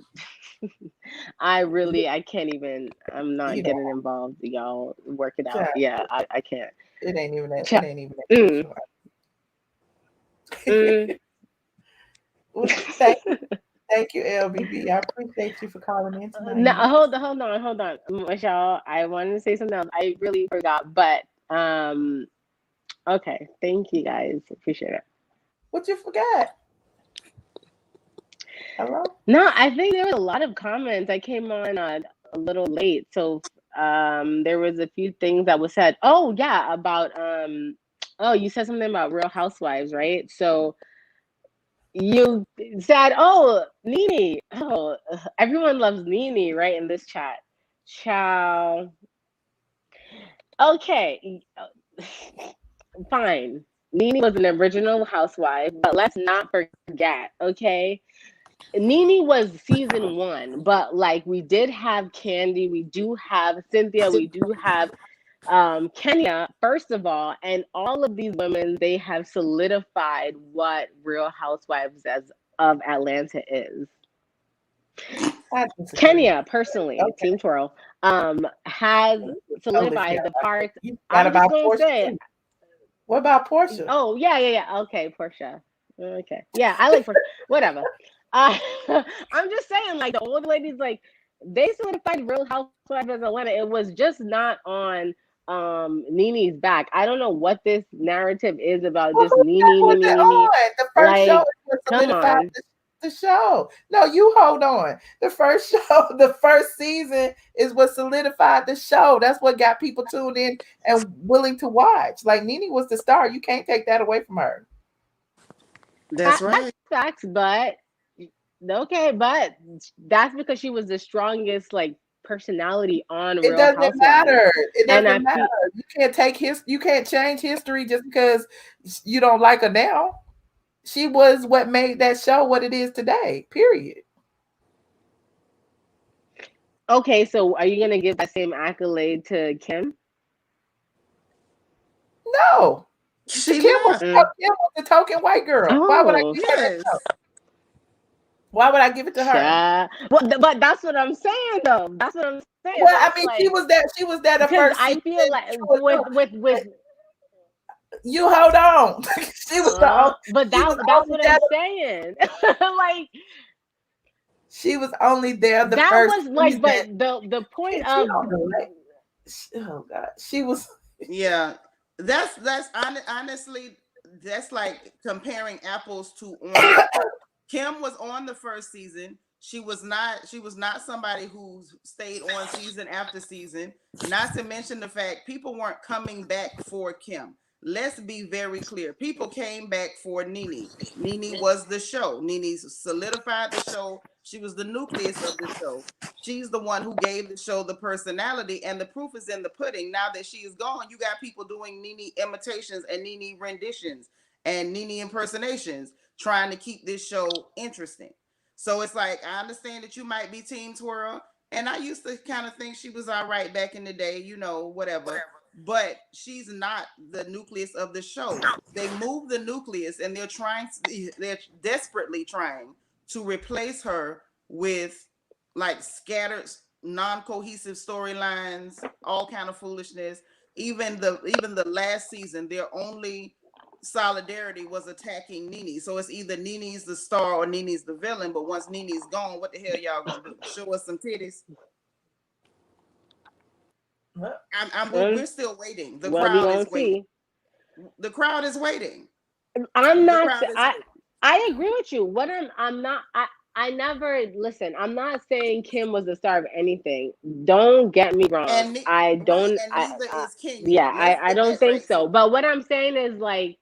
can't even. I'm not getting involved. Y'all work it out. Yeah, I can't.
It ain't even that. It ain't even that. Well, thank you, LBB. I appreciate you for calling in tonight.
No, hold on, Michelle. I wanted to say something else. I really forgot, but okay. Thank you guys. Appreciate it.
What you forgot? Hello?
No, I think there was a lot of comments. I came on a little late, so there was a few things that was said. Oh yeah, about oh, you said something about Real Housewives, right? So you said, oh, Nene. Oh, everyone loves Nene, right? In this chat. Ciao. Okay. Fine. Nene was an original housewife, but let's not forget, okay? Nene was season 1, but like we did have Candy, we do have Cynthia, we do have Kenya, first of all, and all of these women, they have solidified what Real Housewives of Atlanta is. Kenya, personally, Team Twirl, has solidified the part. I'm just gonna say it.
What about Portia?
Oh, yeah. Okay, Portia. Okay. Yeah, I like Portia. Whatever. I'm just saying, like, the old ladies, like, they solidified Real Housewives of Atlanta. It was just not on Nene's back. I don't know what this narrative is about just Nene.
The first show is what solidified the show. No, you hold on. The first show, the first season is what solidified the show. That's what got people tuned in and willing to watch. Like, Nene was the star. You can't take that away from her.
That's right.
That's facts, but okay, but that's because she was the strongest, like, personality on Real Housewives.
It doesn't matter. It doesn't matter. You can't take you can't change history just because you don't like her now. She was what made that show what it is today. Period.
Okay, so are you gonna give that same accolade to Kim?
No. Kim was the token white girl. Why would I give it to her? Why would I give it to her?
Well, but that's what I'm saying, though. That's what I'm saying.
Well, I mean, like, she was there the first.
I feel like with
you hold on. She was
but that's what I'm saying. Like,
she was only there the
that
first.
Was like, but the point of
oh God, she was.
Yeah, that's honestly that's like comparing apples to oranges. Kim was on the first season. She was not somebody who stayed on season after season. Not to mention the fact people weren't coming back for Kim. Let's be very clear. People came back for Nene. Nene was the show. Nene solidified the show. She was the nucleus of the show. She's the one who gave the show the personality, and the proof is in the pudding. Now that she is gone, you got people doing Nene imitations and Nene renditions and Nene impersonations, trying to keep this show interesting. So it's like, I understand that you might be Team Twirl, and I used to kind of think she was all right back in the day, you know, whatever. But she's not the nucleus of the show. They moved the nucleus, and they're desperately trying to replace her with like scattered, non-cohesive storylines, all kind of foolishness. Even the last season, their only solidarity was attacking Nene. So it's either Nene's the star or Nene's the villain. But once Nene's gone, what the hell y'all gonna do? Show us some titties? We're still waiting. The crowd is waiting. The crowd is waiting.
I'm not. I agree with you. What I'm not. I never listen. I'm not saying Kim was the star of anything. Don't get me wrong. I don't. Yeah, I don't think so. But what I'm saying is like,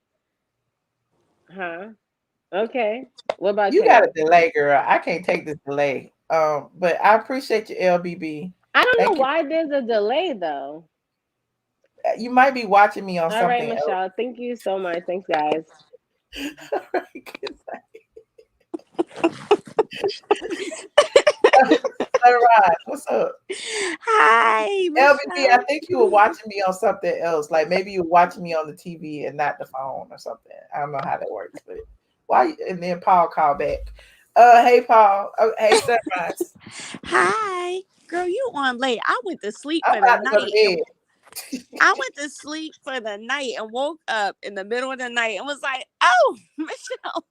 okay. What about
you? Got a delay, girl. I can't take this delay. But I appreciate you, LBB.
I don't know why there's a delay though.
You might be watching me on
All right,
something else.
Michelle. Thank you so much. Thanks, guys.
Sunrise, what's up?
Hi,
LBB, I
Michelle.
think you were watching me on something else. Like maybe you were watching me on the TV and not the phone or something. I don't know how that works, but why? And then Paul called back. Hey Paul. Hey Sunrise.
Hi, girl. You on late? I went to sleep
I'm
for the
about to go to
night.
bed.
I went to sleep for the night and woke up in the middle of the night and was like, "Oh, Michelle."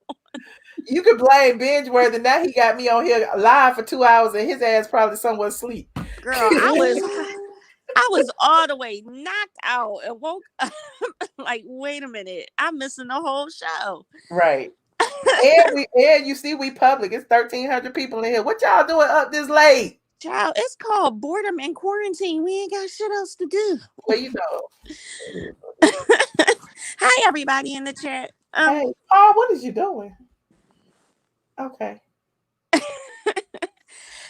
You could blame Binge Worthy. Now he got me on here live for 2 hours and his ass probably somewhere asleep.
Girl, I was all the way knocked out and woke up like, wait a minute, I'm missing the whole show.
Right. and you see we public. It's 1,300 people in here. What y'all doing up this late?
Child, it's called boredom and quarantine. We ain't got shit else to do.
Well, you know.
Hi, everybody in the chat.
Hey, Paul, what is you doing? Okay.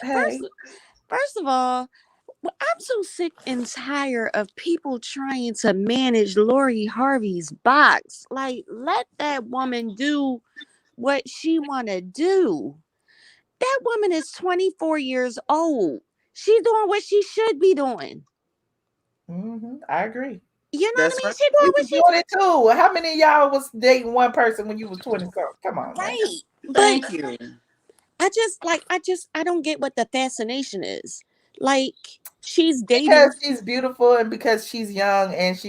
Hey.
First of all, I'm so sick and tired of people trying to manage Lori Harvey's box. Like, let that woman do what she want to do. That woman is 24 years old. She's doing what she should be doing.
I agree.
You know
That's
what I mean?
right.
She doing
You
what
was
she
doing it too. How many of y'all was dating one person when you was 20 something? Come on, man.
right.
Thank you.
I don't get what the fascination is. Like, she's dating
because she's beautiful and because she's young and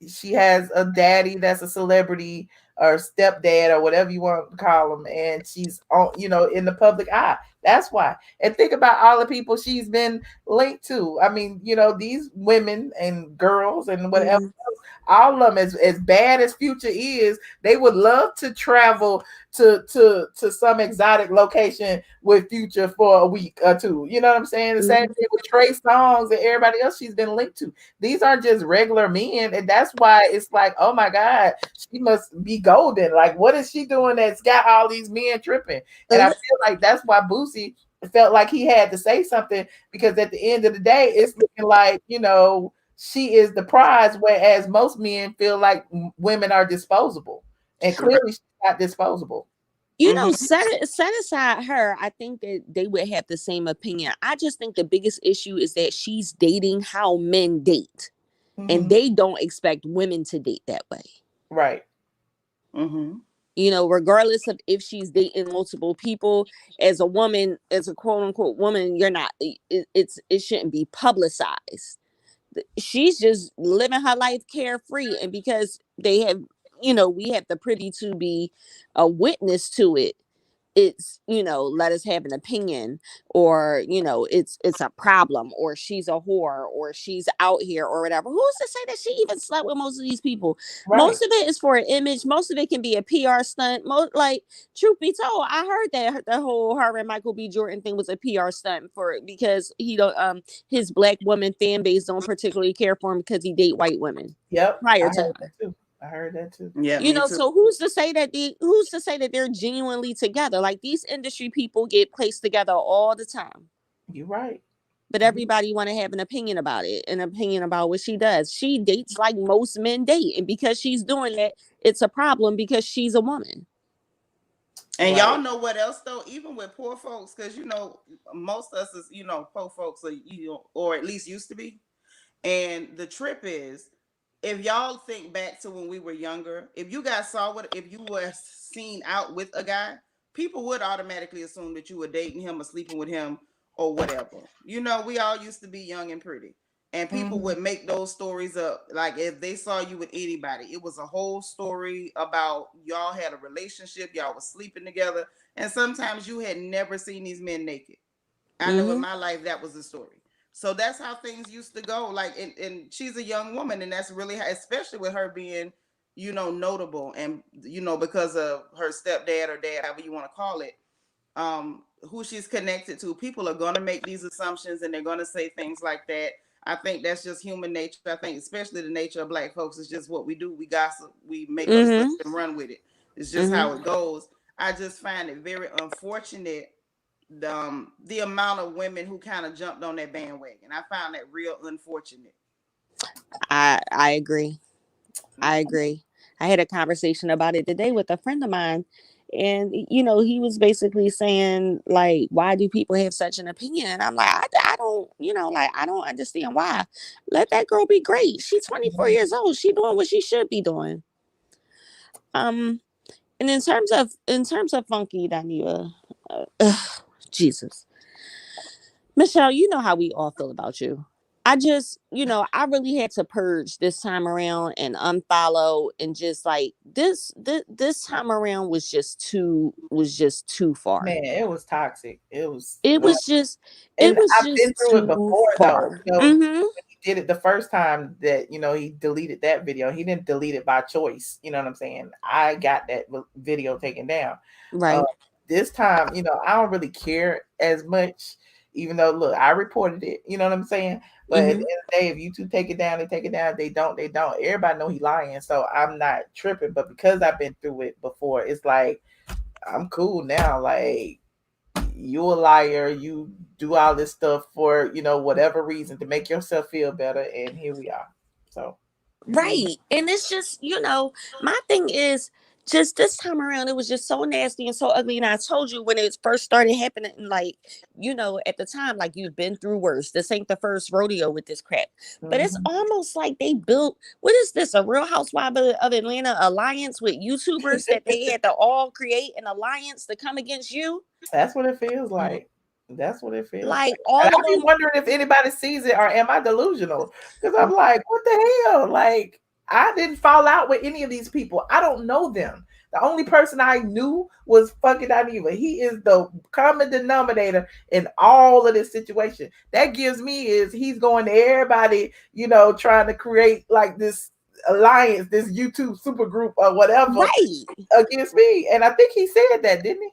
she has a daddy that's a celebrity or stepdad or whatever you want to call him, and she's on, in the public eye. That's why. And think about all the people she's been linked to. I mean, these women and girls and whatever else, all of them, as bad as Future is, they would love to travel to some exotic location with Future for a week or two. You know what I'm saying? The same thing with Trey Songz and everybody else she's been linked to. These aren't just regular men, and that's why it's like, oh my God, she must be golden. Like, what is she doing that's got all these men tripping? And I feel like that's why Boosie felt like he had to say something, because at the end of the day, it's looking like, she is the prize, whereas most men feel like women are disposable. And clearly she's not disposable.
Set aside her, I think that they would have the same opinion. I just think the biggest issue is that she's dating how men date, and they don't expect women to date that way.
Right.
Regardless of if she's dating multiple people, as a woman, as a quote unquote woman, you're not. It shouldn't be publicized. She's just living her life carefree, and because they have, we have the privy to be a witness to it. It's, let us have an opinion, or, it's a problem, or she's a whore, or she's out here, or whatever. Who's to say that she even slept with most of these people? Right. Most of it is for an image. Most of it can be a PR stunt. Truth be told, I heard that the whole her and Michael B. Jordan thing was a PR stunt because he don't, his black woman fan base don't particularly care for him because he date white women.
Yep.
Prior to her.
I heard that too.
Yeah.
So who's to say that they're genuinely together? Like, these industry people get placed together all the time.
You're right.
But everybody want to have an opinion about it, an opinion about what she does. She dates like most men date, and because she's doing that, it's a problem because she's a woman.
And y'all know what else though? Even with poor folks, because most of us is poor folks, or at least used to be. And the trip is, if y'all think back to when we were younger, if you guys if you were seen out with a guy, people would automatically assume that you were dating him or sleeping with him or whatever. We all used to be young and pretty, and people would make those stories up. Like, if they saw you with anybody, it was a whole story about y'all had a relationship, y'all was sleeping together, and sometimes you had never seen these men naked. I know in my life that was the story. So that's how things used to go. Like, and she's a young woman, and that's really how, especially with her being, notable, and because of her stepdad or dad, however you want to call it, who she's connected to. People are gonna make these assumptions, and they're gonna say things like that. I think that's just human nature. I think especially the nature of Black folks is just what we do. We gossip, we make up stuff and run with it. It's just how it goes. I just find it very unfortunate, the amount of women who kind of jumped on that bandwagon. I found that real unfortunate.
I agree. I agree. I had a conversation about it today with a friend of mine. And, he was basically saying, like, why do people have such an opinion? And I'm like, I don't, I don't understand why. Let that girl be great. She's 24 years old. She doing what she should be doing. And in terms of funky Dineva, Jesus. Michelle, you know how we all feel about you. I just, I really had to purge this time around and unfollow, and just like this time around was just too far.
Man, it was toxic. It was
It was just
and I've been through it
too
before though.
far. Mm-hmm.
When he did it the first time that he deleted that video. He didn't delete it by choice. You know what I'm saying? I got that video taken down.
Right.
This time, I don't really care as much. Even though, look, I reported it. You know what I'm saying? But at the end of the day, if you two take it down, they take it down. If they don't, they don't. Everybody know he lying, so I'm not tripping. But because I've been through it before, it's like I'm cool now. Like, you a liar. You do all this stuff for whatever reason to make yourself feel better, and here we are. So
right, and it's just my thing is just this time around it was just so nasty and so ugly. And I told you when it first started happening, like at the time, like, you've been through worse. This ain't the first rodeo with this crap. But it's almost like they built, what is this, a Real Housewives of Atlanta alliance with YouTubers that they had to all create an alliance to come against you.
That's what it feels like. That's what it feels
like.
All and I be wondering if anybody sees it, or am I delusional? Because I'm like, what the hell? Like, I didn't fall out with any of these people. I don't know them. The only person I knew was fucking Dineva. He is the common denominator in all of this situation. That gives me is he's going to everybody, trying to create like this alliance, this YouTube super group or whatever against me. And I think he said that, didn't he?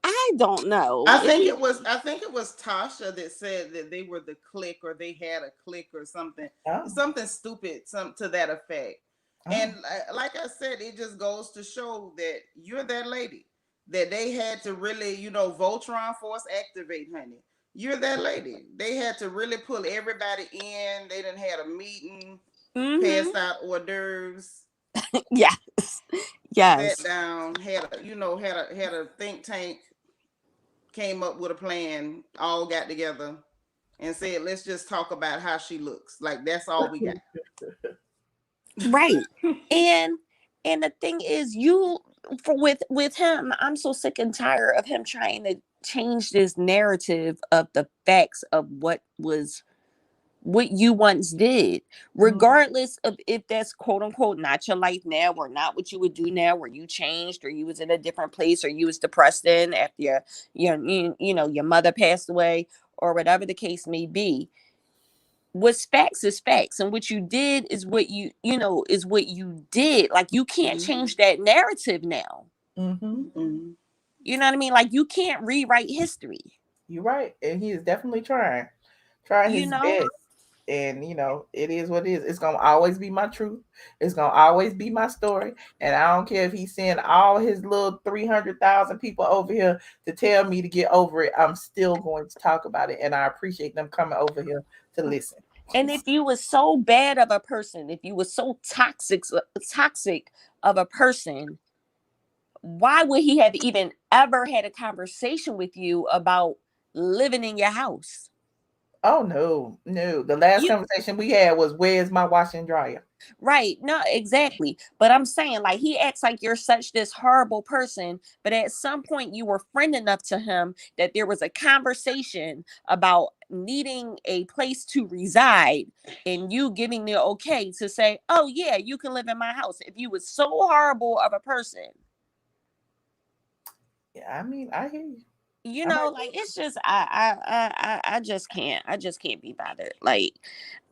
I don't know.
I think it was Tasha that said that they were the clique, or they had a clique or something. Something stupid, to that effect. And like I said, it just goes to show that you're that lady that they had to really, Voltron Force activate, honey. You're that lady. They had to really pull everybody in. They didn't have a meeting, passed out hors d'oeuvres.
Yes.
Sat down, had a think tank, came up with a plan, all got together and said, let's just talk about how she looks. Like, that's all we got.
Right. And the thing is, with him, I'm so sick and tired of him trying to change this narrative of the facts of what you once did, regardless of if that's quote unquote not your life now, or not what you would do now, where you changed, or you was in a different place, or you was depressed after your mother passed away, or whatever the case may be. What's facts is facts, and what you did is what you did. Like, you can't change that narrative now. You know what I mean? Like, you can't rewrite history.
You're right, and he is definitely trying his best. And it is what it is. It's gonna always be my truth. It's gonna always be my story. And I don't care if he's sending all his little 300,000 people over here to tell me to get over it. I'm still going to talk about it, and I appreciate them coming over here to listen.
And if you were so bad of a person, if you were so toxic of a person, why would he have even ever had a conversation with you about living in your house?
Oh, no. The last conversation we had was, where's my washer and dryer?
Right. No, exactly. But I'm saying, like, he acts like you're such this horrible person, but at some point you were friend enough to him that there was a conversation about needing a place to reside, and you giving the okay to say, oh yeah, you can live in my house. If you was so horrible of a person.
Yeah, I mean, I hear you.
Like, it's just I just can't be bothered. Like,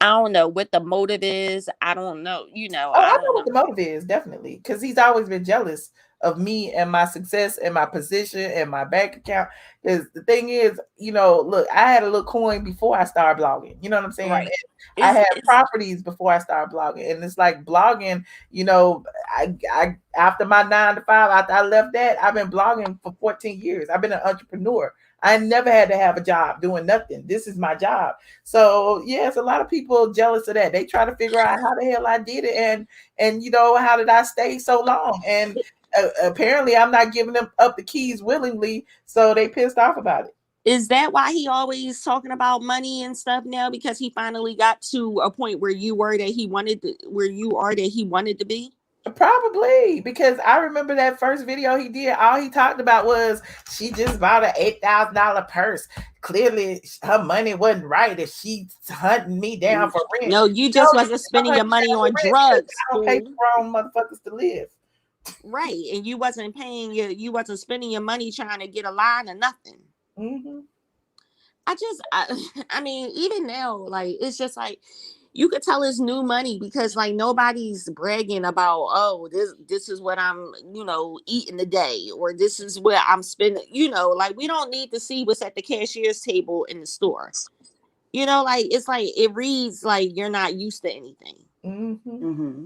I don't know what the motive is. I don't know.
I know what the motive is, definitely, because he's always been jealous of me and my success and my position and my bank account. Because the thing is, you know, look, I had a little coin before I started blogging. You know what I'm saying?
Right.
I had properties before I started blogging, and it's like blogging. You know, I after my 9 to 5, after I left that, I've been blogging for 14 years. I've been an entrepreneur. I never had to have a job doing nothing. This is my job. So yes, a lot of people jealous of that. They try to figure out how the hell I did it, and you know, how did I stay so long? And apparently, I'm not giving them up the keys willingly, so they pissed off about it.
Is that why he always talking about money and stuff now? Because he finally got to a point where you were that he wanted to, where you are that he wanted to be?
Probably, because I remember that first video he did, all he talked about was she just bought an $8,000 purse. Clearly her money wasn't right if she's hunting me down for rent.
No, you just wasn't spending your money on drugs.
I don't pay for grown motherfuckers to live.
Right, and you wasn't paying you wasn't spending your money trying to get a line or nothing.
Mm-hmm.
I mean, even now, like, it's just like you could tell it's new money because like nobody's bragging about, oh, this is what I'm, you know, eating today, or this is what I'm spending, you know, like we don't need to see what's at the cashier's table in the store. You know, like it's like it reads like you're not used to anything.
Mm-hmm.
Mm-hmm.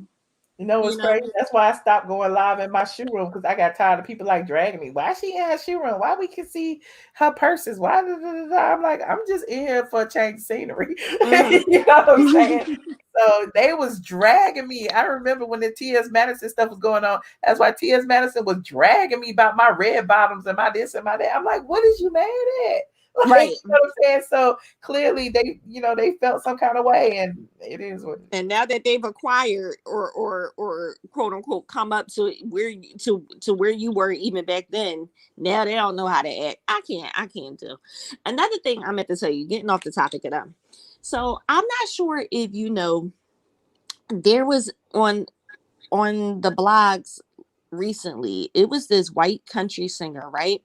You know what's crazy? That's why I stopped going live in my shoe room, because I got tired of people like dragging me. Why she in her shoe room? Why we can see her purses? Why? I'm like, I'm just in here for a change of scenery. You know what I'm saying? So they was dragging me. I remember when the T.S. Madison stuff was going on. That's why T.S. Madison was dragging me about my red bottoms and my this and my that. I'm like, what is you mad at? Like,
right.
You know what I'm saying? So clearly they, you know, they felt some kind of way, and it is what it is.
And now that they've acquired or quote unquote come up to where you were even back then, now they don't know how to act. I can't do. Another thing I meant to tell you, getting off the topic of them. So I'm not sure if you know, there was on the blogs recently, it was this white country singer, right?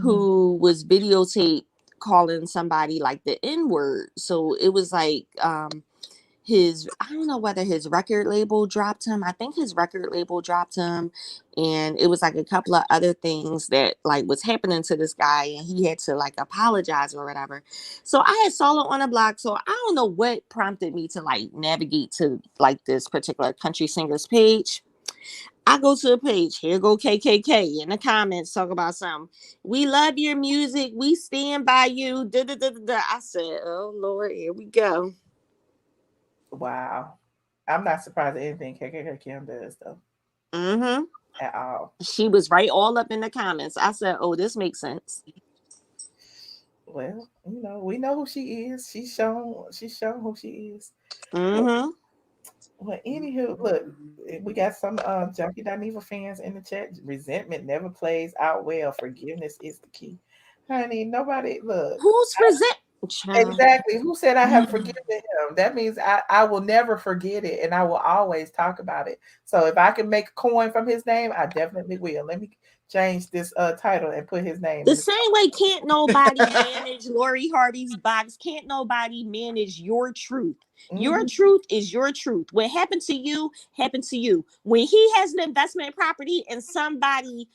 Who was videotaped calling somebody like the N-word. So it was like I don't know whether his record label dropped him. I think his record label dropped him, and it was like a couple of other things that like was happening to this guy, and he had to like apologize or whatever. So I had saw it on a blog, so I don't know what prompted me to like navigate to like this particular country singer's page. I go to the page, here go KKK in the comments, talk about something. We love your music. We stand by you. Da, da, da, da, da. I said, oh, Lord, here we go.
Wow. I'm not surprised at anything KKK Kim does, though.
Mm-hmm.
At all.
She was right all up in the comments. I said, oh, this makes sense.
Well, you know, we know who she is. She's shown who she is.
Mm-hmm.
Well, anywho, look, we got some Junkie Dineva fans in the chat. Resentment never plays out well. Forgiveness is the key. Honey, nobody, look.
Who's resent?
Exactly. Who said I have forgiven him? That means I will never forget it, and I will always talk about it. So if I can make a coin from his name, I definitely will. Let me change this title and put his name.
The same way can't nobody manage Lori Harvey's box. Can't nobody manage your truth. Your truth is your truth. What happened to you, happened to you. When he has an investment property and somebody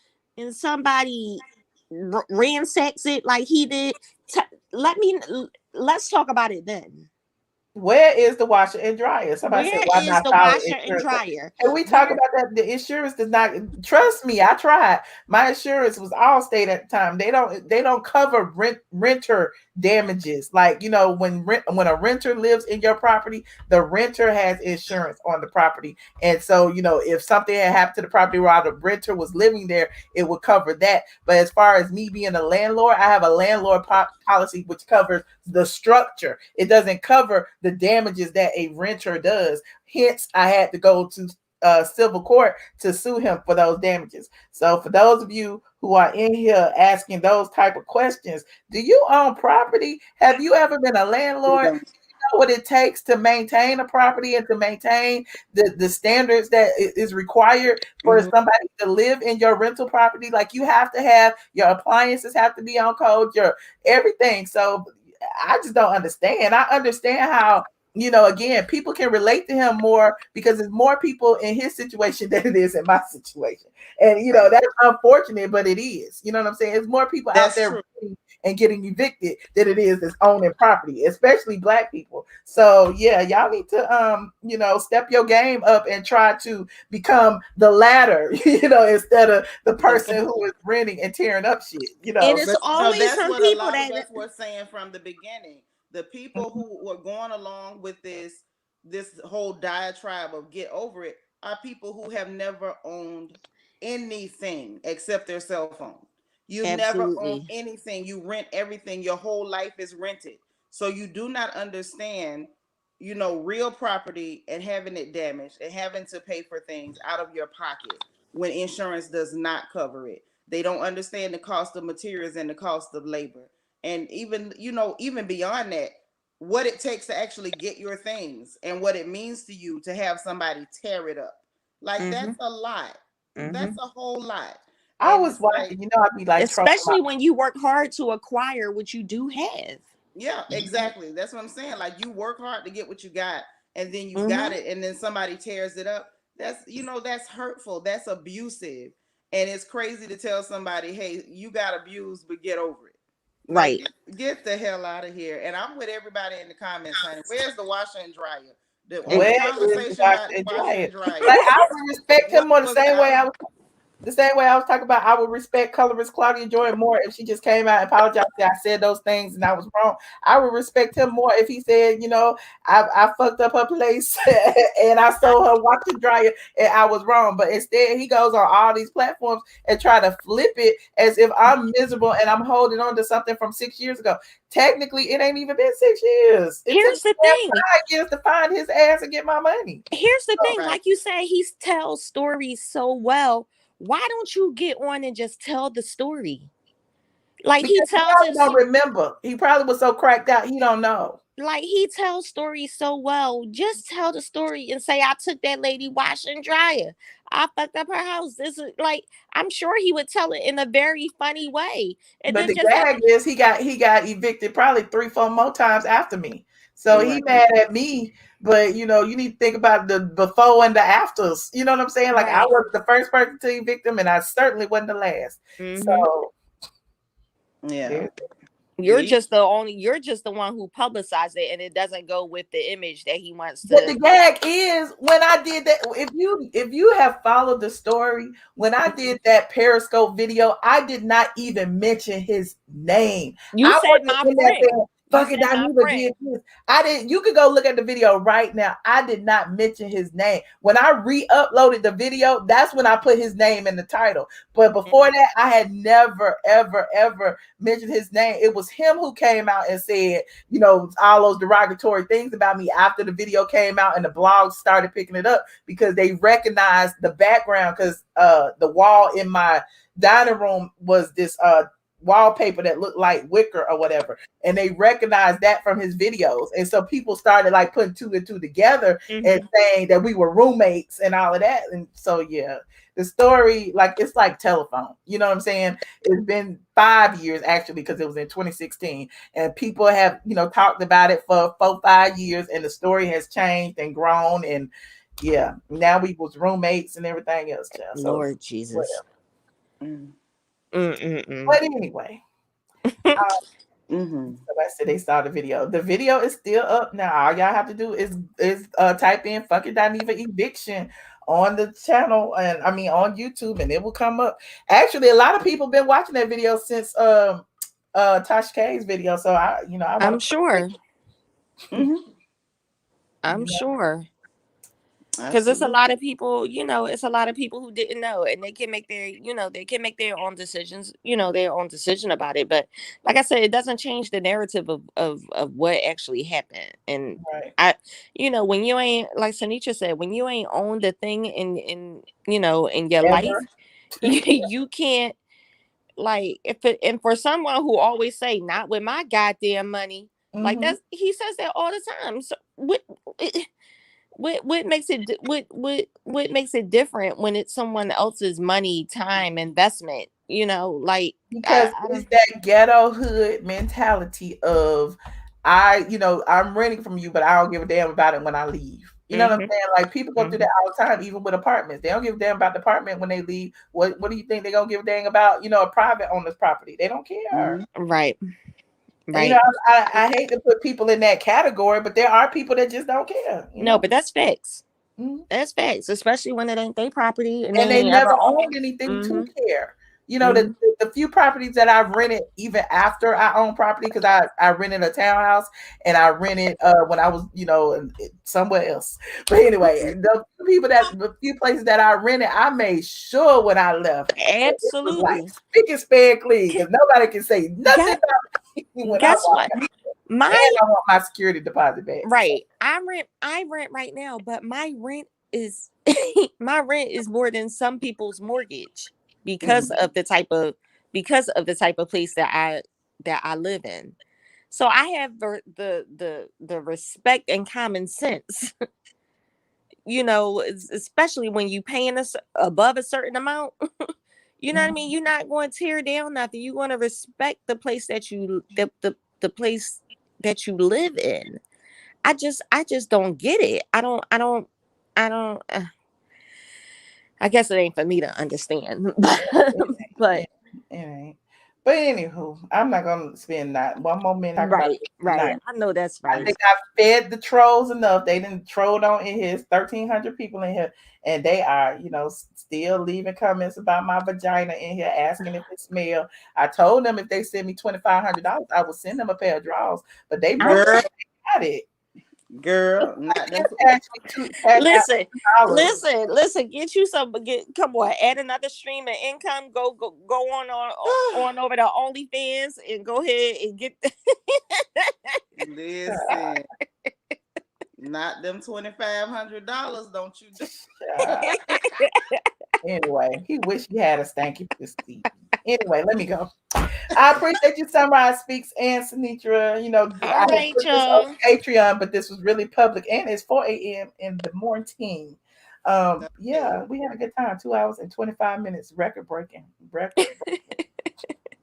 ransacks it like he did, let's talk about it then.
Where is the washer and dryer? Somebody said, why not
the washer and dryer?
And we talk about that. The insurance does not, trust me, I tried. My insurance was Allstate at the time. They don't cover renter damages. Like, you know, when a renter lives in your property, the renter has insurance on the property. And so, you know, if something had happened to the property while the renter was living there, it would cover that. But as far as me being a landlord, I have a landlord policy which covers the structure. It doesn't cover the damages that a renter does. Hence, I had to go to civil court to sue him for those damages. So for those of you who are in here asking those type of questions, do you own property? Have you ever been a landlord? Do you know what it takes to maintain a property and to maintain the standards that is required for somebody to live in your rental property? Like, you have to have your appliances have to be on code, your everything. So I just don't understand. I understand how you know, again, people can relate to him more because there's more people in his situation than it is in my situation. And, you know, that's unfortunate, but it is. You know what I'm saying? There's more people out there and getting evicted than it is that's owning property, especially Black people. So, yeah, y'all need to, you know, step your game up and try to become the latter, you know, instead of the person who is renting and tearing up shit, you know.
And it's always
that's
some
what a
people
lot
that
of us were saying from the beginning. The people who were going along with this whole diatribe of get over it are people who have never owned anything except their cell phone. You never own anything. You rent everything. Your whole life is rented. So you do not understand, you know, real property and having it damaged and having to pay for things out of your pocket when insurance does not cover it. They don't understand the cost of materials and the cost of labor. And even, you know, even beyond that, what it takes to actually get your things and what it means to you to have somebody tear it up. Like, that's a lot. That's a whole lot.
I was watching, you know, I'd be like,
especially when you work hard to acquire what you do have.
Yeah, exactly. That's what I'm saying. Like, you work hard to get what you got, and then you got it, and then somebody tears it up. That's, you know, that's hurtful. That's abusive. And it's crazy to tell somebody, hey, you got abused, but get over it.
Right.
Like, get the hell out of here. And I'm with everybody in the comments, honey. Where's the washer and dryer? The conversation about the washer and dryer.
Like, I would respect him more the same way I was talking about. I would respect colorist Claudia Jordan more if she just came out and apologized that I said those things and I was wrong. I would respect him more if he said, you know, I fucked up her place and I sold her washer dryer and I was wrong. But instead, he goes on all these platforms and try to flip it as if I'm miserable and I'm holding on to something from 6 years ago. Technically, it ain't even been 6 years.
Here's the thing:
5 years to find his ass and get my money.
Here's the thing: like you said, he tells stories so well. Why don't you get on and just tell the story? Like,
because
he tells
he don't remember. He probably was so cracked out he don't know.
Like, he tells stories so well. Just tell the story and say, I took that lady wash and dryer. I fucked up her house. This is like, I'm sure he would tell it in a very funny way. And
but
then
the gag is he got evicted probably 3-4 more times after me. So he mad at me. But, you know, you need to think about the before and the afters. You know what I'm saying? Like, I was the first person to evict him, and I certainly wasn't the last. So,
yeah.
You're just the one who publicized it, and it doesn't go with the image that he wants to.
But the gag is when I did that. If you have followed the story, when I did that Periscope video, I did not even mention his name.
You said my friend.
Fucking Dineva did this. I didn't. You could go look at the video right now. I did not mention his name. When I re-uploaded the video, that's when I put his name in the title. But before that, I had never, ever, ever mentioned his name. It was him who came out and said, you know, all those derogatory things about me after the video came out and the blogs started picking it up because they recognized the background because the wall in my dining room was this wallpaper that looked like wicker or whatever, and they recognized that from his videos, and so people started like putting 2 and 2 together and saying that we were roommates and all of that. And so yeah, the story, like, it's like telephone, you know what I'm saying? It's been 5 years actually because it was in 2016, and people have, you know, talked about it for 4-5 years, and the story has changed and grown, and yeah, now we was roommates and everything else. So,
Lord Jesus.
But anyway, somebody said they saw the video. The video is still up now. All y'all have to do is type in fucking Dineva eviction on the channel, and I mean on YouTube, and it will come up. Actually, a lot of people been watching that video since Tasha K's video. So I'm
sure. I'm sure. Because it's a lot of people, you know, it's a lot of people who didn't know, and they can make their own decisions, you know, their own decision about it. But like I said, it doesn't change the narrative of what actually happened. And you know, when you ain't, like Sanitra said, when you ain't owned the thing in you know, in your life, you can't, like, and for someone who always say, not with my goddamn money, like he says that all the time. So what makes it different when it's someone else's money, time, investment, you know, like,
because it's that ghetto hood mentality of I'm renting from you, but I don't give a damn about it when I leave. You know what I'm saying? Like people go through that all the time, even with apartments. They don't give a damn about the apartment when they leave. What do you think they're gonna give a damn about? A private owner's property. They don't care.
Right.
And, I hate to put people in that category, but there are people that just don't care.
No, but that's facts.
Mm-hmm.
That's facts, especially when it ain't their property and
they
ain't
never
ever
owned anything to care. The few properties that I've rented even after I own property, because I rented a townhouse and I rented when I was somewhere else. But anyway, the few places that I rented, I made sure when I left,
absolutely,
it was like spick and span clean, because nobody can say nothing about me when
guess
I walk
what?
out. And I want my security deposit back.
Right. I rent right now, but my rent is my rent is more than some people's mortgage because of the type of place that I live in. So I have the respect and common sense, especially when you paying us above a certain amount. You know what I mean? You're not going to tear down nothing. You want to respect the place that you the place that you live in. I just don't get it. I don't I guess it ain't for me to understand. But
it ain't. But anywho, I'm not gonna spend one more minute talking about it.
Right. I know that's right.
I think I fed the trolls enough. They didn't troll on in here. 1,300 people in here, and they are, still leaving comments about my vagina in here, asking if it smells. I told them if they send me $2,500, I will send them a pair of drawers. But they broke it. Got it.
Girl,
listen, get you some, come on, add another stream of income, go on over to OnlyFans and go ahead and get
listen, not them $2,500, don't you?
Anyway, he wish he had a stanky pussy. Anyway, let me go. I appreciate you, Sunrise Speaks and Sinitra. I put this on Patreon, but this was really public, and it's 4 a.m. in the morning. Yeah, we had a good time. 2 hours and 25 minutes, record breaking.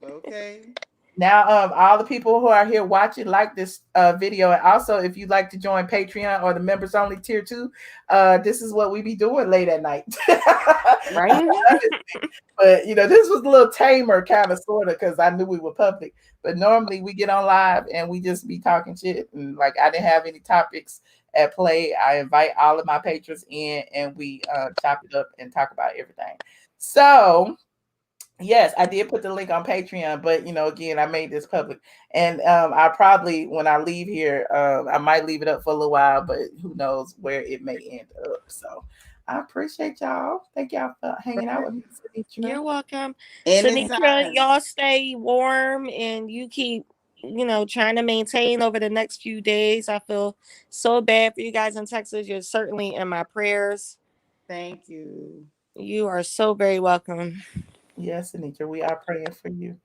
Okay.
Now, all the people who are here watching, like this video, and also if you'd like to join Patreon or the members only tier 2, this is what we be doing late at night.
Right.
But this was a little tamer, kind of, sort of, because I knew we were public. But normally we get on live and we just be talking shit, and like I didn't have any topics at play. I invite all of my patrons in, and we chop it up and talk about everything. So. Yes, I did put the link on Patreon, but again, I made this public, and I probably, when I leave here, I might leave it up for a little while, but who knows where it may end up. So I appreciate y'all. Thank y'all for hanging out with me. Sinitra.
You're welcome. Sinitra, y'all stay warm, and you keep, trying to maintain over the next few days. I feel so bad for you guys in Texas. You're certainly in my prayers.
Thank you.
You are so very welcome.
Yes, Anitra, we are praying for you.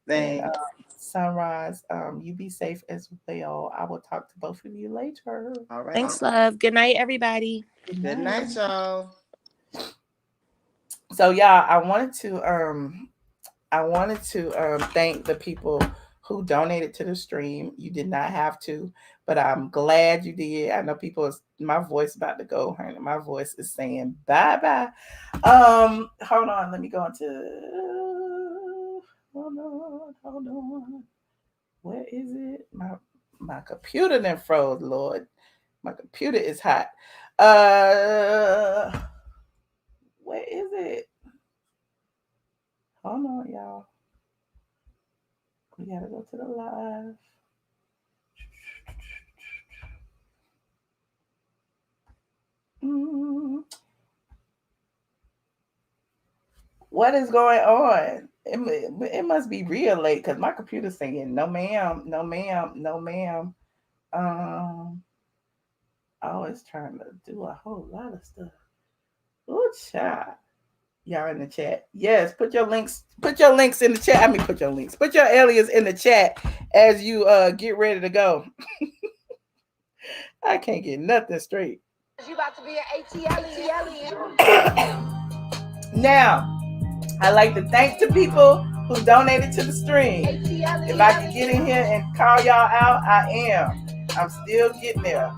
Thanks.
And, Sunrise, you be safe as well. I will talk to both of you later.
All right.
Thanks, love. Good night, everybody.
Good night, y'all.
So, y'all, I wanted to thank the people who donated to the stream. You did not have to, but I'm glad you did. I know my voice about to go. My voice is saying bye-bye. Hold on. Let me go into... Hold on. Where is it? My computer then froze, Lord. My computer is hot. Where is it? Hold on, y'all. We gotta go to the live. What is going on? It must be real late because my computer's saying no ma'am, no ma'am, no ma'am. Oh, it's trying to do a whole lot of stuff. Oh, child. Y'all in the chat. Yes, put your links in the chat. Put your alias in the chat as you get ready to go. I can't get nothing straight.
You about to be an ATLien.
Now, I'd like to thank the people who donated to the stream. If I can get in here and call y'all out, I am. I'm still getting there.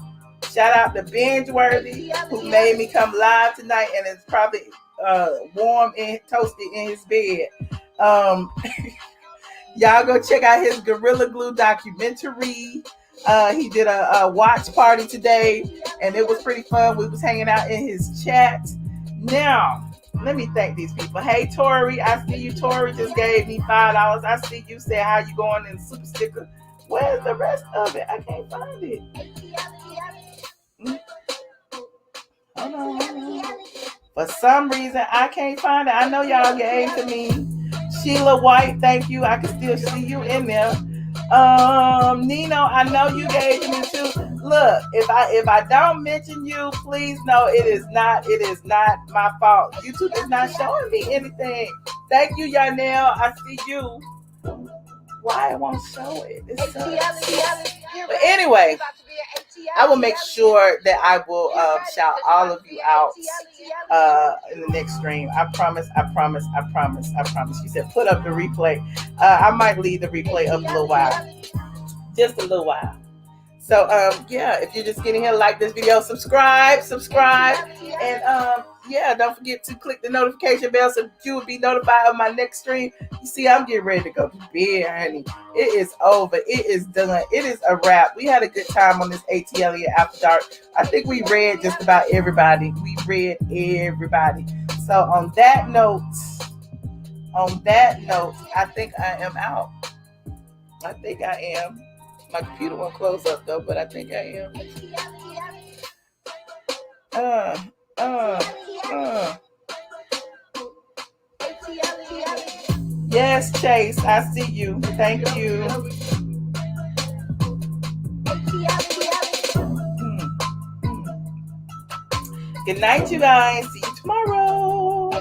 Shout out to Binge Worthy, who made me come live tonight and is probably warm and toasted in his bed. Y'all go check out his Gorilla Glue documentary. He did a watch party today, and it was pretty fun. We was hanging out in his chat. Now, let me thank these people. Hey, Tori, I see you. Tori just gave me $5. I see you. Said, how you going in the super sticker? Where's the rest of it? I can't find it. Hold on. For some reason, I can't find it. I know y'all gave to me. Sheila White, thank you. I can still see you in there. Nino, I know you gave to me too. Look, if I don't mention you, please know it is not my fault. YouTube is not showing me anything. Thank you, Yarnell. I see you. Why it won't show it? But anyway, I will make sure that I will shout all of you out in the next stream. I promise. She said, put up the replay. I might leave the replay up a little while. Just a little while. So, yeah, if you're just getting here, like this video, subscribe, and don't forget to click the notification bell so you will be notified of my next stream. You see, I'm getting ready to go to bed, honey. It is over. It is done. It is a wrap. We had a good time on this ATLien After Dark. I think we read just about everybody. So on that note, I think I am out. I think I am. My computer won't close up though, but I think I am. Yes, Chase, I see you. Thank you. Good night, you guys. See you tomorrow.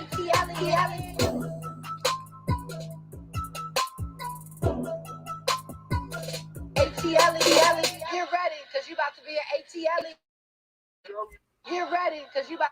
Get ready, because you about to be an ATLien. Get ready, because you about